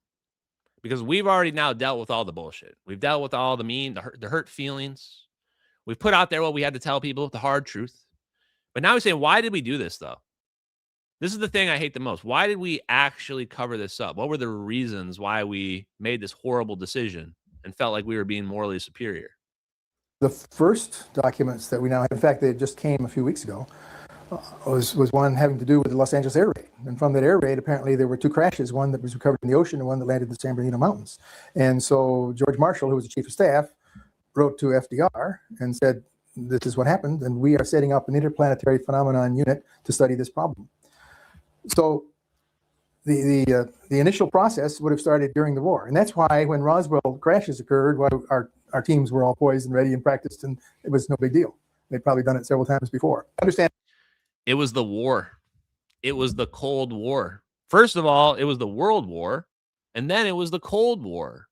S12: because we've already now dealt with all the bullshit. We've dealt with all the hurt feelings. We've put out there what we had to tell people, the hard truth. But now we say, why did we do this though? This is the thing I hate the most. Why did we actually cover this up? What were the reasons why we made this horrible decision and felt like we were being morally superior?
S1: The first documents that we now have, in fact, they just came a few weeks ago, was one having to do with the Los Angeles air raid. And from that air raid, apparently there were two crashes, one that was recovered in the ocean and one that landed in the San Bernardino Mountains. And so George Marshall, who was the chief of staff, wrote to FDR and said, this is what happened, and we are setting up an interplanetary phenomenon unit to study this problem. So the initial process would have started during the war. And that's why when Roswell crashes occurred, our teams were all poised and ready and practiced, and it was no big deal. They'd probably done it several times before. Understand?
S12: It was the war. It was the Cold War. First of all, it was the World War, and then it was the Cold War.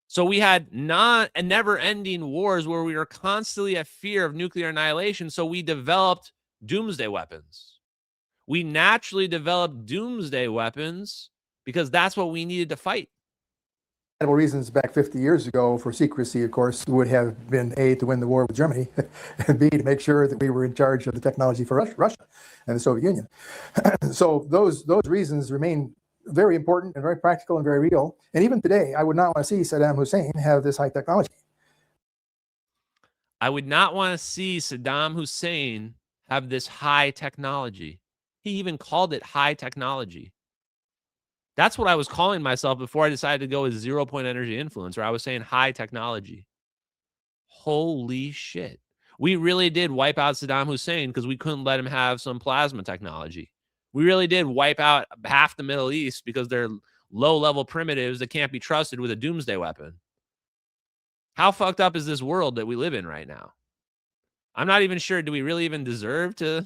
S12: So we had never-ending wars where we were constantly at fear of nuclear annihilation, so we developed doomsday weapons. We naturally developed doomsday weapons because that's what we needed to fight.
S1: Reasons back 50 years ago for secrecy, of course, would have been A, to win the war with Germany, and B, to make sure that we were in charge of the technology for Russia and the Soviet Union. So those reasons remain very important and very practical and very real. And even today, I would not want to see Saddam Hussein have this high technology.
S12: I would not want to see Saddam Hussein have this high technology. He even called it high technology. That's what I was calling myself before I decided to go with 0-point energy influence, where I was saying high technology. Holy shit. We really did wipe out Saddam Hussein because we couldn't let him have some plasma technology. We really did wipe out half the Middle East because they're low-level primitives that can't be trusted with a doomsday weapon. How fucked up is this world that we live in right now? I'm not even sure. Do we really even deserve to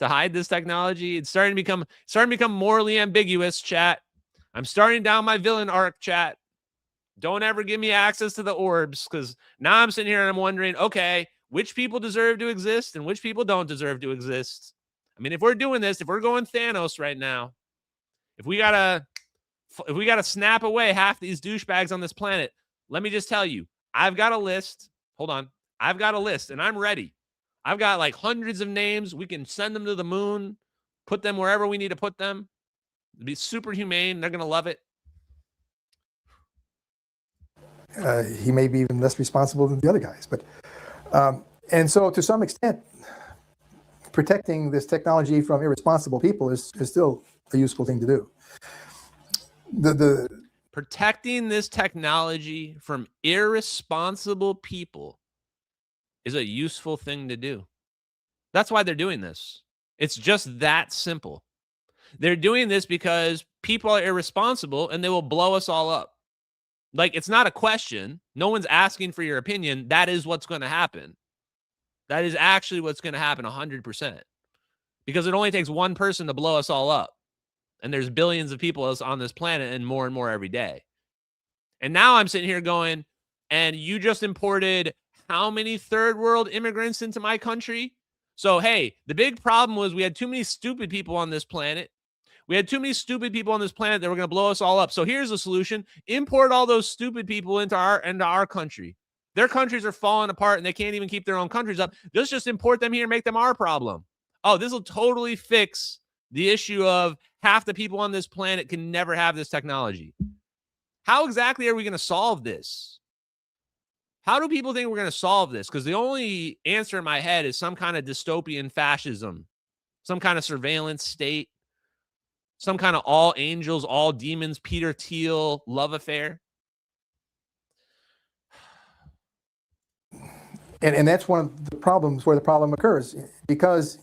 S12: hide this technology? It's starting to become morally ambiguous, chat. I'm starting down my villain arc, chat. Don't ever give me access to the orbs, because now I'm sitting here and I'm wondering, okay, which people deserve to exist and which people don't deserve to exist? I mean, if we're doing this, if we're going Thanos right now, if we gotta snap away half these douchebags on this planet, let me just tell you, I've got a list. Hold on. I've got a list and I'm ready. I've got like hundreds of names. We can send them to the moon, put them wherever we need to put them. It'd be super humane. They're going to love it.
S1: He may be even less responsible than the other guys. But and so to some extent, protecting this technology from irresponsible people is still a useful thing to do.
S12: Protecting this technology from irresponsible people is a useful thing to do. That's why they're doing this. It's just that simple. They're doing this because people are irresponsible and they will blow us all up. Like, it's not a question. No one's asking for your opinion. That is what's going to happen. That is actually what's going to happen 100%. Because it only takes one person to blow us all up. And there's billions of people on this planet and more every day. And now I'm sitting here going, and you just imported how many third world immigrants into my country? So, hey, the big problem was we had too many stupid people on this planet. We had too many stupid people on this planet that were going to blow us all up. So here's the solution. Import all those stupid people into our country. Their countries are falling apart and they can't even keep their own countries up. Let's just import them here and make them our problem. Oh, this will totally fix The issue of half the people on this planet can never have this technology. How exactly are we going to solve this? How do people think we're going to solve this? Because the only answer in my head is some kind of dystopian fascism, some kind of surveillance state, some kind of all angels, all demons, Peter Thiel love affair.
S1: And that's one of the problems where the problem occurs. Because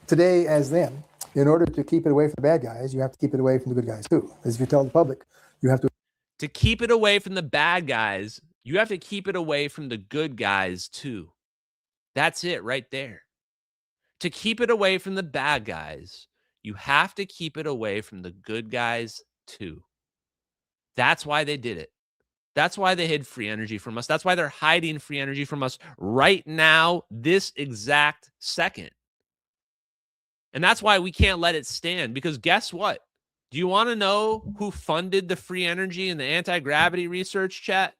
S1: today, as then, in order to keep it away from the bad guys, you have to keep it away from the good guys too. As if you tell the public, you have
S12: to keep it away from the bad guys, you have to keep it away from the good guys too. That's it right there. To keep it away from the bad guys, you have to keep it away from the good guys too. That's why they did it. That's why they hid free energy from us. That's why they're hiding free energy from us right now, this exact second. And that's why we can't let it stand, because guess what? Do you want to know who funded the free energy and the anti-gravity research, chat?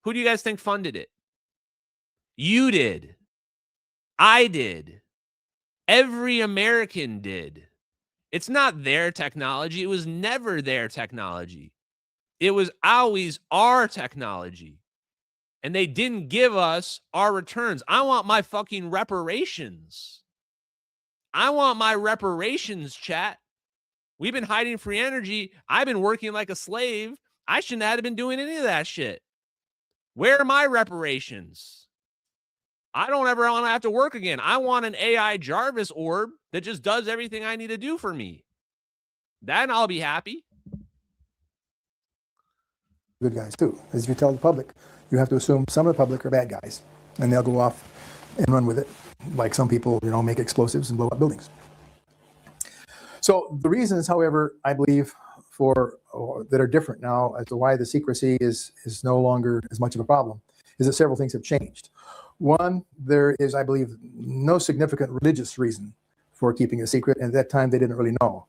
S12: Who do you guys think funded it? You did. I did. Every American did. It's not their technology. It was never their technology. It was always our technology. And they didn't give us our returns. I want my fucking reparations. I want my reparations, chat. We've been hiding free energy. I've been working like a slave. I shouldn't have been doing any of that shit. Where are my reparations? I don't ever want to have to work again. I want an AI Jarvis orb that just does everything I need to do for me. Then I'll be happy.
S1: good guys too. As if you tell the public, you have to assume some of the public are bad guys, and they'll go off and run with it, like some people, make explosives and blow up buildings. So the reasons, however, I believe that are different now as to why the secrecy is no longer as much of a problem is that several things have changed. One, there is, I believe, no significant religious reason for keeping it secret, and at that time they didn't really know.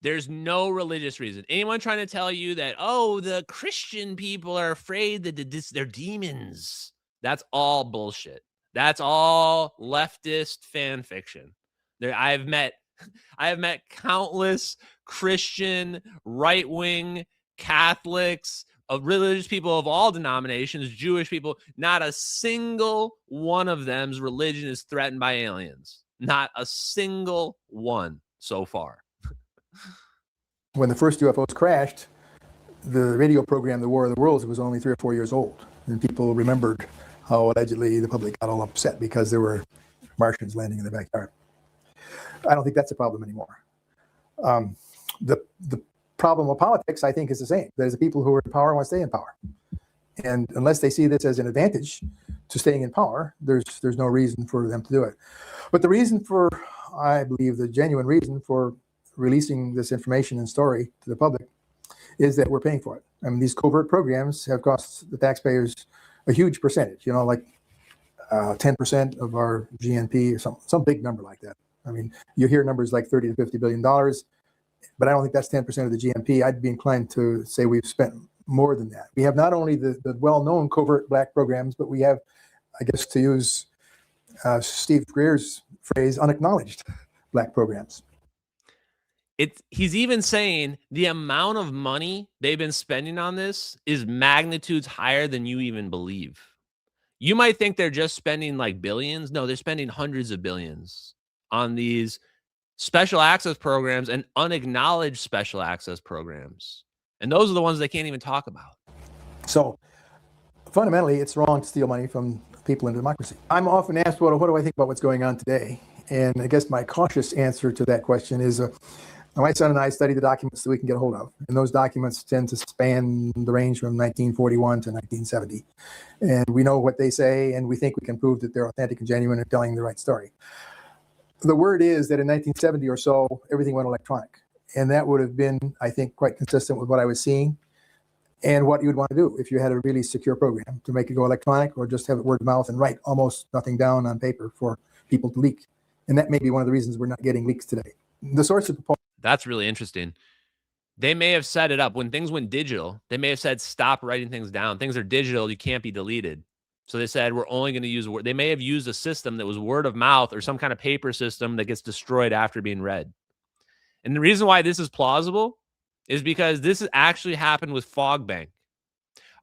S12: There's no religious reason. Anyone trying to tell you that, oh, the Christian people are afraid that they're demons, that's all bullshit. That's all leftist fan fiction. I have met countless Christian, right-wing, Catholics, religious people of all denominations, Jewish people. Not a single one of them's religion is threatened by aliens. Not a single one so far.
S1: When the first UFOs crashed, the radio program, The War of the Worlds, was only 3 or 4 years old. And people remembered how allegedly the public got all upset because there were Martians landing in their backyard. I don't think that's a problem anymore. The problem of politics, I think, is the same. There's the people who are in power want to stay in power. And unless they see this as an advantage to staying in power, there's no reason for them to do it. But the reason for, I believe, the genuine reason for releasing this information and story to the public is that we're paying for it. I mean, these covert programs have cost the taxpayers a huge percentage, like 10% of our GNP or some big number like that. I mean, you hear numbers like $30 to $50 billion, but I don't think that's 10% of the GNP. I'd be inclined to say we've spent more than that. We have not only the well-known covert black programs, but we have, I guess to use Steve Greer's phrase, unacknowledged black programs.
S12: He's even saying the amount of money they've been spending on this is magnitudes higher than you even believe. You might think they're just spending like billions. No, they're spending hundreds of billions on these special access programs and unacknowledged special access programs. And those are the ones they can't even talk about.
S1: So fundamentally, it's wrong to steal money from people in democracy. I'm often asked, well, what do I think about what's going on today? And I guess my cautious answer to that question is, my son and I study the documents that we can get a hold of. And those documents tend to span the range from 1941 to 1970. And we know what they say, and we think we can prove that they're authentic and genuine and telling the right story. The word is that in 1970 or so, everything went electronic. And that would have been, I think, quite consistent with what I was seeing and what you would want to do if you had a really secure program, to make it go electronic or just have it word of mouth and write almost nothing down on paper for people to leak. And that may be one of the reasons we're not getting leaks today. The source of the
S12: That's really interesting. They may have set it up when things went digital. They may have said, stop writing things down. Things are digital. You can't be deleted. So they said, we're only going to use word. They may have used a system that was word of mouth or some kind of paper system that gets destroyed after being read. And the reason why this is plausible is because this has actually happened with Fog Bank.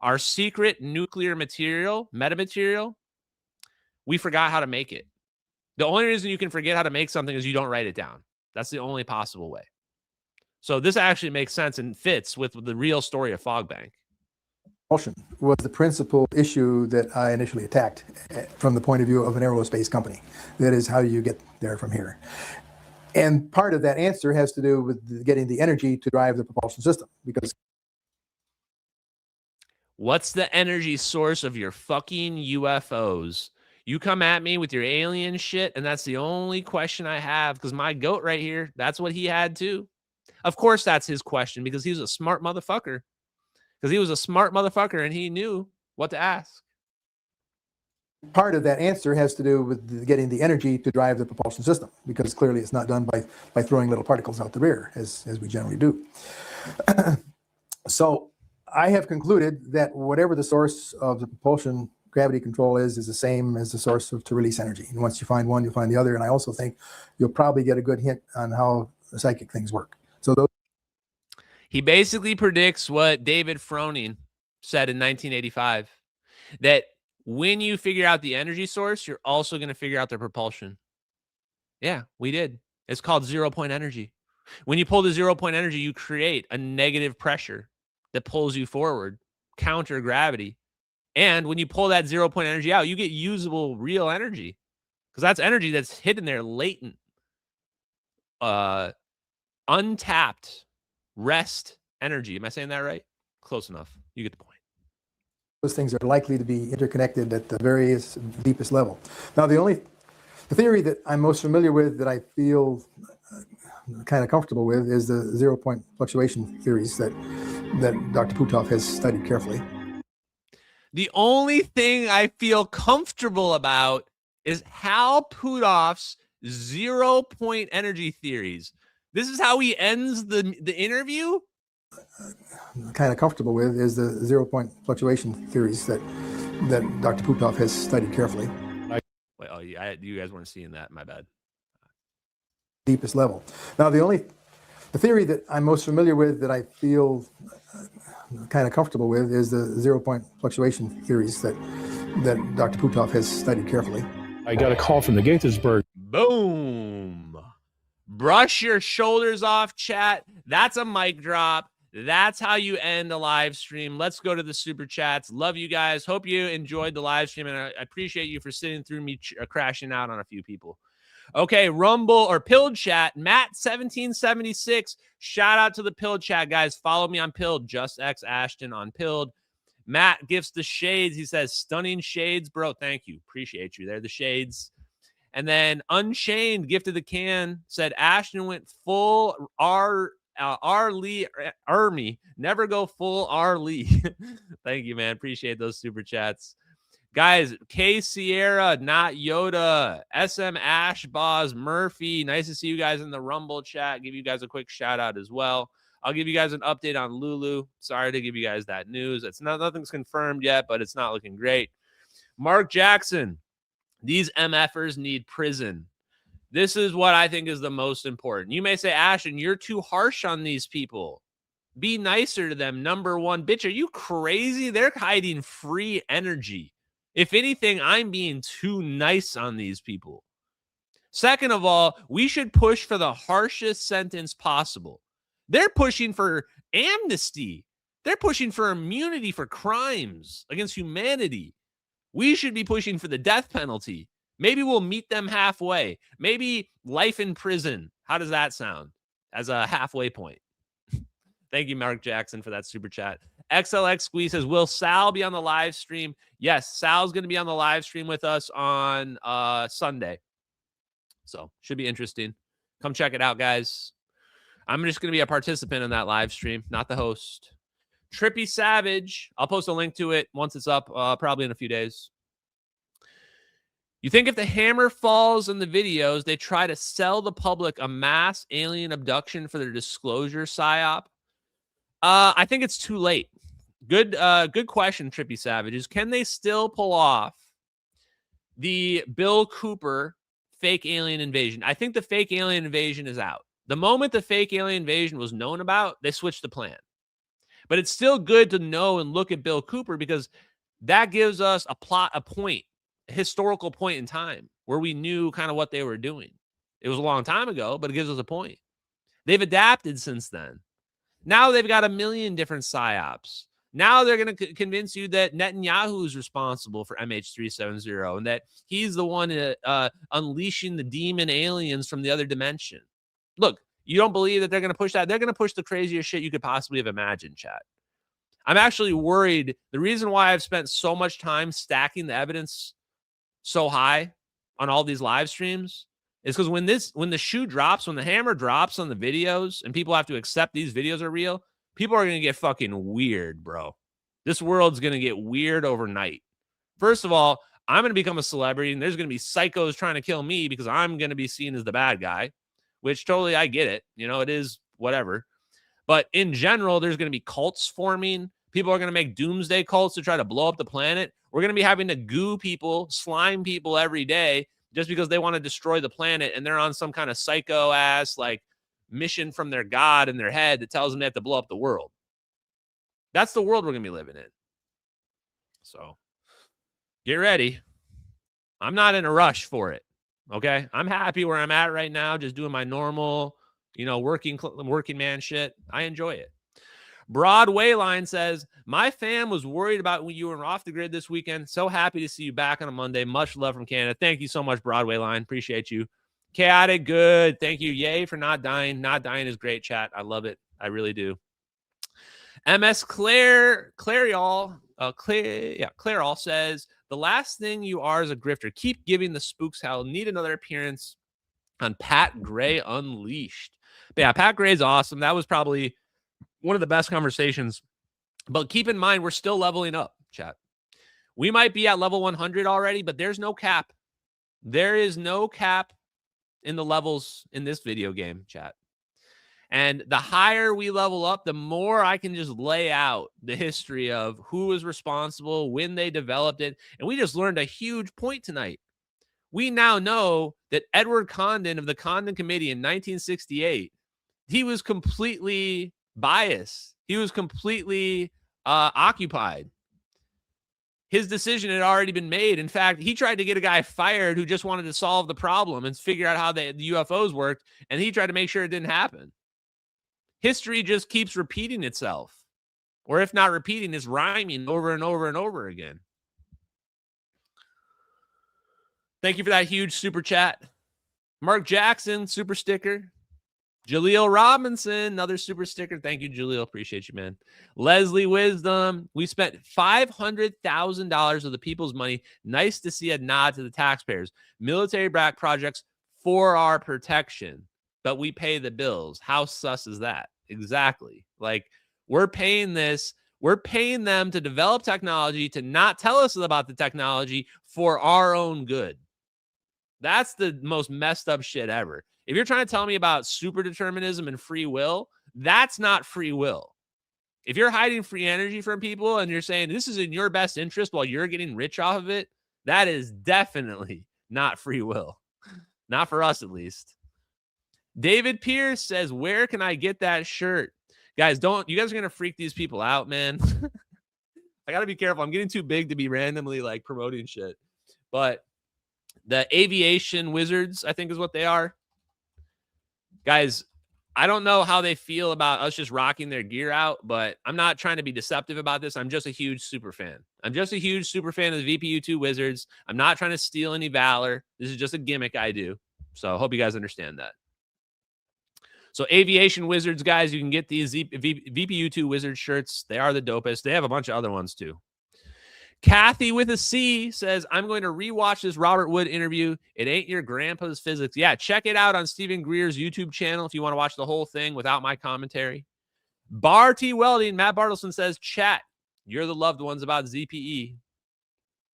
S12: Our secret nuclear material, metamaterial, we forgot how to make it. The only reason you can forget how to make something is you don't write it down. That's the only possible way. So this actually makes sense and fits with the real story of Fog Bank.
S1: Was the principal issue that I initially attacked from the point of view of an aerospace company. That is, how do you get there from here? And part of that answer has to do with getting the energy to drive the propulsion system. Because
S12: what's the energy source of your fucking UFOs? You come at me with your alien shit, and that's the only question I have, because my goat right here, that's what he had too. Of course, that's his question, because he was a smart motherfucker. Because he was a smart motherfucker, and he knew what to ask.
S1: part of that answer has to do with getting the energy to drive the propulsion system, because clearly it's not done by throwing little particles out the rear, as we generally do. So I have concluded that whatever the source of the propulsion gravity control is the same as the source to release energy. And once you find one, you'll find the other. And I also think you'll probably get a good hint on how the psychic things work. So those.
S12: He basically predicts what David Froning said in 1985, that when you figure out the energy source, you're also going to figure out the propulsion. Yeah, we did. It's called 0-point energy. When you pull the 0-point energy, you create a negative pressure that pulls you forward, counter gravity. And when you pull that 0-point energy out, you get usable real energy, because that's energy that's hidden there, latent, untapped rest energy. Am I saying that right? Close enough. You get the point.
S1: Those things are likely to be interconnected at the various deepest level. Now, the theory that I'm most familiar with, that I feel kind of comfortable with, is the 0-point fluctuation theories that Dr. Puthoff has studied carefully.
S12: The only thing I feel comfortable about is Hal Puthoff's 0-point energy theories. This is how he ends the interview?
S1: Kind of comfortable with is the 0-point fluctuation theories that Dr. Puthoff has studied carefully.
S12: Wait, oh, you guys weren't seeing that. My bad.
S1: Deepest level. Now, the theory that I'm most familiar with, that I feel kind of comfortable with, is the 0-point fluctuation theories that Dr. Puthoff has studied carefully.
S6: I got a call from the Gaithersburg.
S12: Boom. Brush your shoulders off, chat. That's a mic drop. That's how you end a live stream. Let's go to the super chats. Love you guys. Hope you enjoyed the live stream, and I appreciate you for sitting through me crashing out on a few people. Okay, Rumble or Pilled Chat, Matt1776. Shout out to the Pilled Chat, guys. Follow me on Pilled, Just X Ashton on Pilled. Matt gifts the shades. He says, stunning shades, bro. Thank you. Appreciate you. They're the shades. And then Unchained gifted the can, said Ashton went full R. Lee Army. Never go full R. Lee. Thank you, man. Appreciate those super chats. Guys, K Sierra, Not Yoda, SM Ashboz, Murphy. Nice to see you guys in the Rumble chat. Give you guys a quick shout out as well. I'll give you guys an update on Lulu. Sorry to give you guys that news. Nothing's confirmed yet, but it's not looking great. Mark Jackson, these MFers need prison. This is what I think is the most important. You may say, Ashton, you're too harsh on these people. Be nicer to them. Number one, bitch, are you crazy? They're hiding free energy. If anything, I'm being too nice on these people. Second of all, we should push for the harshest sentence possible. They're pushing for amnesty. They're pushing for immunity for crimes against humanity. We should be pushing for the death penalty. Maybe we'll meet them halfway. Maybe life in prison. How does that sound as a halfway point? Thank you, Mark Jackson, for that super chat. XLX Squeeze says, will Sal be on the live stream? Yes, Sal's going to be on the live stream with us on Sunday. So should be interesting. Come check it out, guys. I'm just going to be a participant in that live stream, not the host. Trippy Savage. I'll post a link to it once it's up, probably in a few days. You think if the hammer falls in the videos, they try to sell the public a mass alien abduction for their disclosure psyop? I think it's too late. Good question, Trippy Savages. Can they still pull off the Bill Cooper fake alien invasion? I think the fake alien invasion is out. The moment the fake alien invasion was known about, they switched the plan. But it's still good to know and look at Bill Cooper because that gives us a historical point in time where we knew kind of what they were doing. It was a long time ago, but it gives us a point. They've adapted since then. Now they've got a million different psyops. Now they're going to convince you that Netanyahu is responsible for MH370 and that he's the one unleashing the demon aliens from the other dimension. Look, you don't believe that they're going to push that? They're going to push the craziest shit you could possibly have imagined, chat. I'm actually worried. The reason why I've spent so much time stacking the evidence so high on all these live streams is because when the shoe drops, when the hammer drops on the videos and people have to accept these videos are real, people are going to get fucking weird, bro. This world's going to get weird overnight. First of all, I'm going to become a celebrity and there's going to be psychos trying to kill me because I'm going to be seen as the bad guy, which totally I get it. You know, it is whatever. But in general, there's going to be cults forming. People are going to make doomsday cults to try to blow up the planet. We're going to be having to goo people, slime people every day just because they want to destroy the planet and they're on some kind of psycho ass like mission from their God in their head that tells them they have to blow up the world. That's the world we're going to be living in. So get ready. I'm not in a rush for it. Okay. I'm happy where I'm at right now, just doing my normal, working man shit. I enjoy it. Broadway Line says, my fam was worried about when you were off the grid this weekend. So happy to see you back on a Monday. Much love from Canada. Thank you so much, Broadway Line. Appreciate you. Chaotic, good. Thank you. Yay for not dying. Not dying is great, chat. I love it. I really do. MS Clariol says, the last thing you are is a grifter. Keep giving the spooks hell. Need another appearance on Pat Gray Unleashed. But yeah, Pat Gray's awesome. That was probably one of the best conversations. But keep in mind, we're still leveling up, chat. We might be at level 100 already, but there's no cap. There is no cap in the levels in this video game, chat. And the higher we level up, the more I can just lay out the history of who was responsible, when they developed it. And we just learned a huge point tonight. We now know that Edward Condon of the Condon Committee in 1968, he was completely biased. He was completely occupied. His decision had already been made. In fact, he tried to get a guy fired who just wanted to solve the problem and figure out how the UFOs worked, and he tried to make sure it didn't happen. History just keeps repeating itself. Or if not repeating, it's rhyming over and over and over again. Thank you for that huge super chat. Mark Jackson, super sticker. Jaleel Robinson, another super sticker. Thank you, Jaleel. Appreciate you, man. Leslie Wisdom. We spent $500,000 of the people's money. Nice to see a nod to the taxpayers. Military back projects for our protection, but we pay the bills. How sus is that? Exactly. Like, we're paying this. We're paying them to develop technology to not tell us about the technology for our own good. That's the most messed up shit ever. If you're trying to tell me about super determinism and free will, that's not free will. If you're hiding free energy from people and you're saying this is in your best interest while you're getting rich off of it, that is definitely not free will. Not for us, at least. David Pierce says, where can I get that shirt? Guys, you guys are going to freak these people out, man. I got to be careful. I'm getting too big to be randomly like promoting shit. But the aviation wizards, I think is what they are. Guys, I don't know how they feel about us just rocking their gear out, but I'm not trying to be deceptive about this. I'm just a huge super fan. I'm just a huge super fan of the VPU2 wizards. I'm not trying to steal any valor. This is just a gimmick I do. So I hope you guys understand that. So aviation wizards, guys, you can get these VPU2 wizard shirts. They are the dopest. They have a bunch of other ones too. Kathy with a C says, I'm going to rewatch this Robert Wood interview. It ain't your grandpa's physics. Yeah, check it out on Stephen Greer's YouTube channel if you want to watch the whole thing without my commentary. Bar T Welding, Matt Bartleson says, chat, you're the loved ones about ZPE.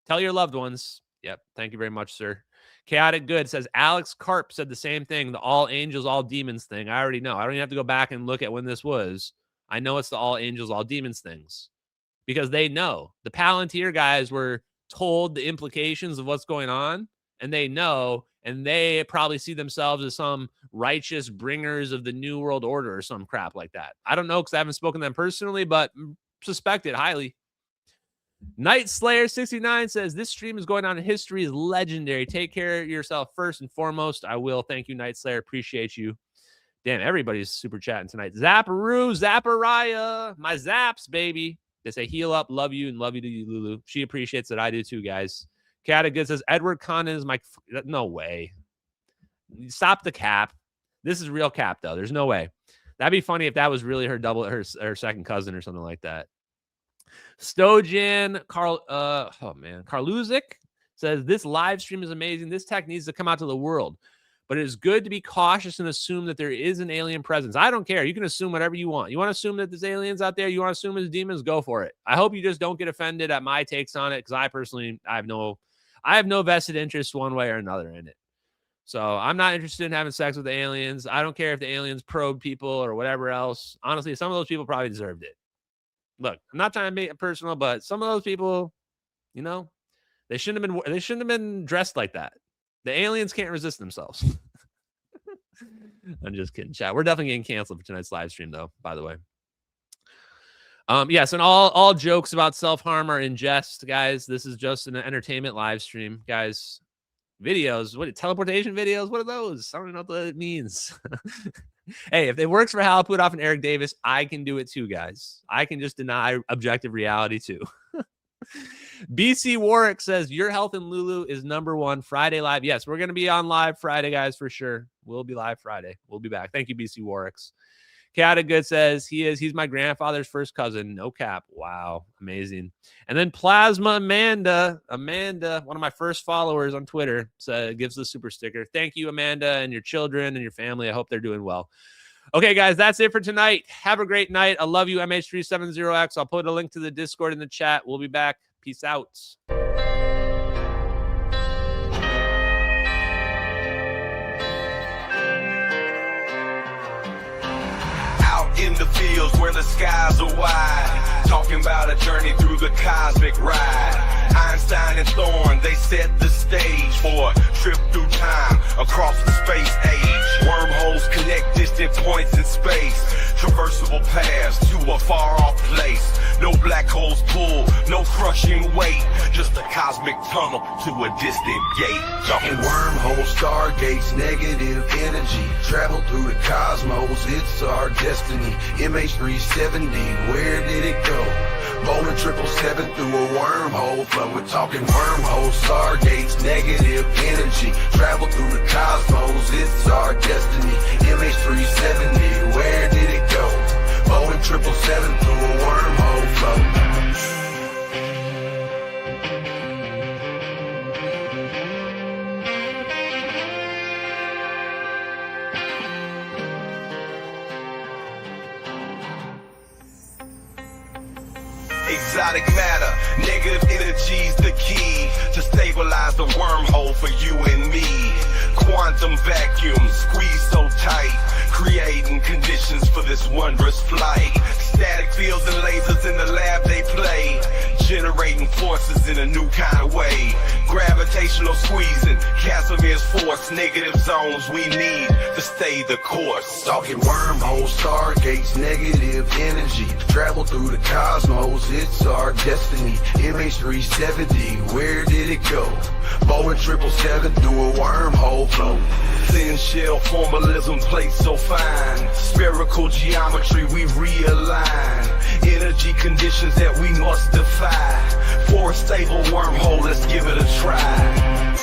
S12: Tell your loved ones. Yep, thank you very much, sir. Chaotic Good says, Alex Karp said the same thing, the all angels, all demons thing. I already know. I don't even have to go back and look at when this was. I know it's the all angels, all demons things. because they know. The Palantir guys were told the implications of what's going on, and they know, and they probably see themselves as some righteous bringers of the New World Order or some crap like that. I don't know because I haven't spoken to them personally, but suspect it highly. Night Slayer 69 says this stream is going on in history is legendary. Take care of yourself first and foremost. I will. Thank you, Night Slayer. Appreciate you. Damn, everybody's super chatting tonight. Zapparoo, Zappariah, my Zaps, baby. They say heal up, love you, and love you to you, Lulu. She appreciates it. I do too, guys. Catagood says Edward Condon is my. No way. Stop the cap. This is real cap though. There's no way. That'd be funny if that was really her second cousin or something like that. Stojan Karluzik says this live stream is amazing. This tech needs to come out to the world, but it is good to be cautious and assume that there is an alien presence. I don't care. You can assume whatever you want. You want to assume that there's aliens out there? You want to assume there's demons? Go for it. I hope you just don't get offended at my takes on it, because I personally, I have no vested interest one way or another in it. So I'm not interested in having sex with the aliens. I don't care if the aliens probe people or whatever else. Honestly, some of those people probably deserved it. Look, I'm not trying to make it personal, but some of those people, you know, they shouldn't have been dressed like that. The aliens can't resist themselves. I'm just kidding, chat. We're definitely getting canceled for tonight's live stream, though, by the way. Yes, and all jokes about self-harm are in jest, guys. This is just an entertainment live stream, guys. Videos, what teleportation videos? What are those? I don't know what that means. Hey, if it works for Hal Puthoff and Eric Davis, I can do it too, guys. I can just deny objective reality too. BC Warwick says your health in Lulu is #1. Friday live. Yes, we're going to be on live Friday, guys, for sure. We'll be live Friday. We'll be back. Thank you, BC Warwicks. Catagood says he's my grandfather's first cousin. No cap. Wow. Amazing. And then Plasma Amanda, one of my first followers on Twitter, gives the super sticker. Thank you, Amanda, and your children and your family. I hope they're doing well. Okay, guys, that's it for tonight. Have a great night. I love you, MH370X. I'll put a link to the Discord in the chat. We'll be back. Peace out.
S3: In the fields where the skies are wide, talking about a journey through the cosmic ride. Einstein and Thorne, they set the stage for a trip through time across the space age. Wormholes connect distant points in space, traversable paths to a far-off place. No black holes pull, no crushing weight, just a cosmic tunnel to a distant gate. Talking wormholes, stargates, negative energy, travel through the cosmos, it's our destiny. MH370, where did it go? Boeing 777 through a wormhole flow. We're talking wormholes, stargates, negative energy, travel through the cosmos, it's our destiny. MH370, where did it go? Boeing 777 through a wormhole flow. Exotic matter, negative energy's the key to stabilize the wormhole for you and me. Quantum vacuum squeezed so tight, creating conditions for this wondrous flight. Static fields and lasers in the lab they play, generating forces in a new kind of way. Gravitational squeezing, Casimir's force, negative zones we need to stay the course. Talking wormholes, stargates, negative energy, travel through the cosmos, it's our destiny. MH370, where did it go? Boeing 777 through a wormhole flow. Thin shell formalism plates so fine, spherical geometry we realign. Energy conditions that we must defy. For a stable wormhole, let's give it a try.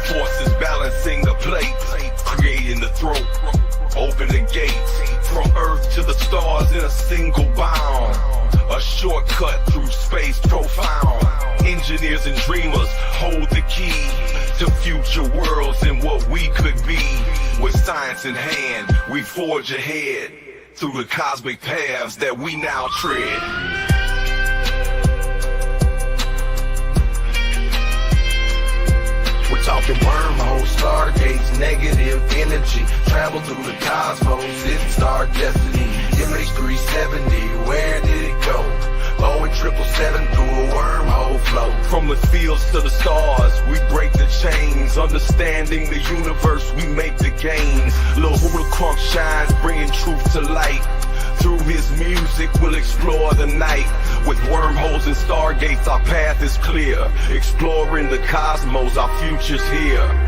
S3: Forces balancing the plate, creating the throat, open the gates, from Earth to the stars in a single bound, a shortcut through space profound. Engineers and dreamers hold the key to future worlds and what we could be. With science in hand, we forge ahead through the cosmic paths that we now tread. talking wormholes, stargates, negative energy. Travel through the cosmos, it's our destiny. MH370, where did it go? Boeing 777 through a wormhole flow. From the fields to the stars, we break the chains. Understanding the universe, we make the gains. Lil Hula Crunk shines, bringing truth to light. Through his music, we'll explore the night. With wormholes and stargates, our path is clear. Exploring the cosmos, our future's here.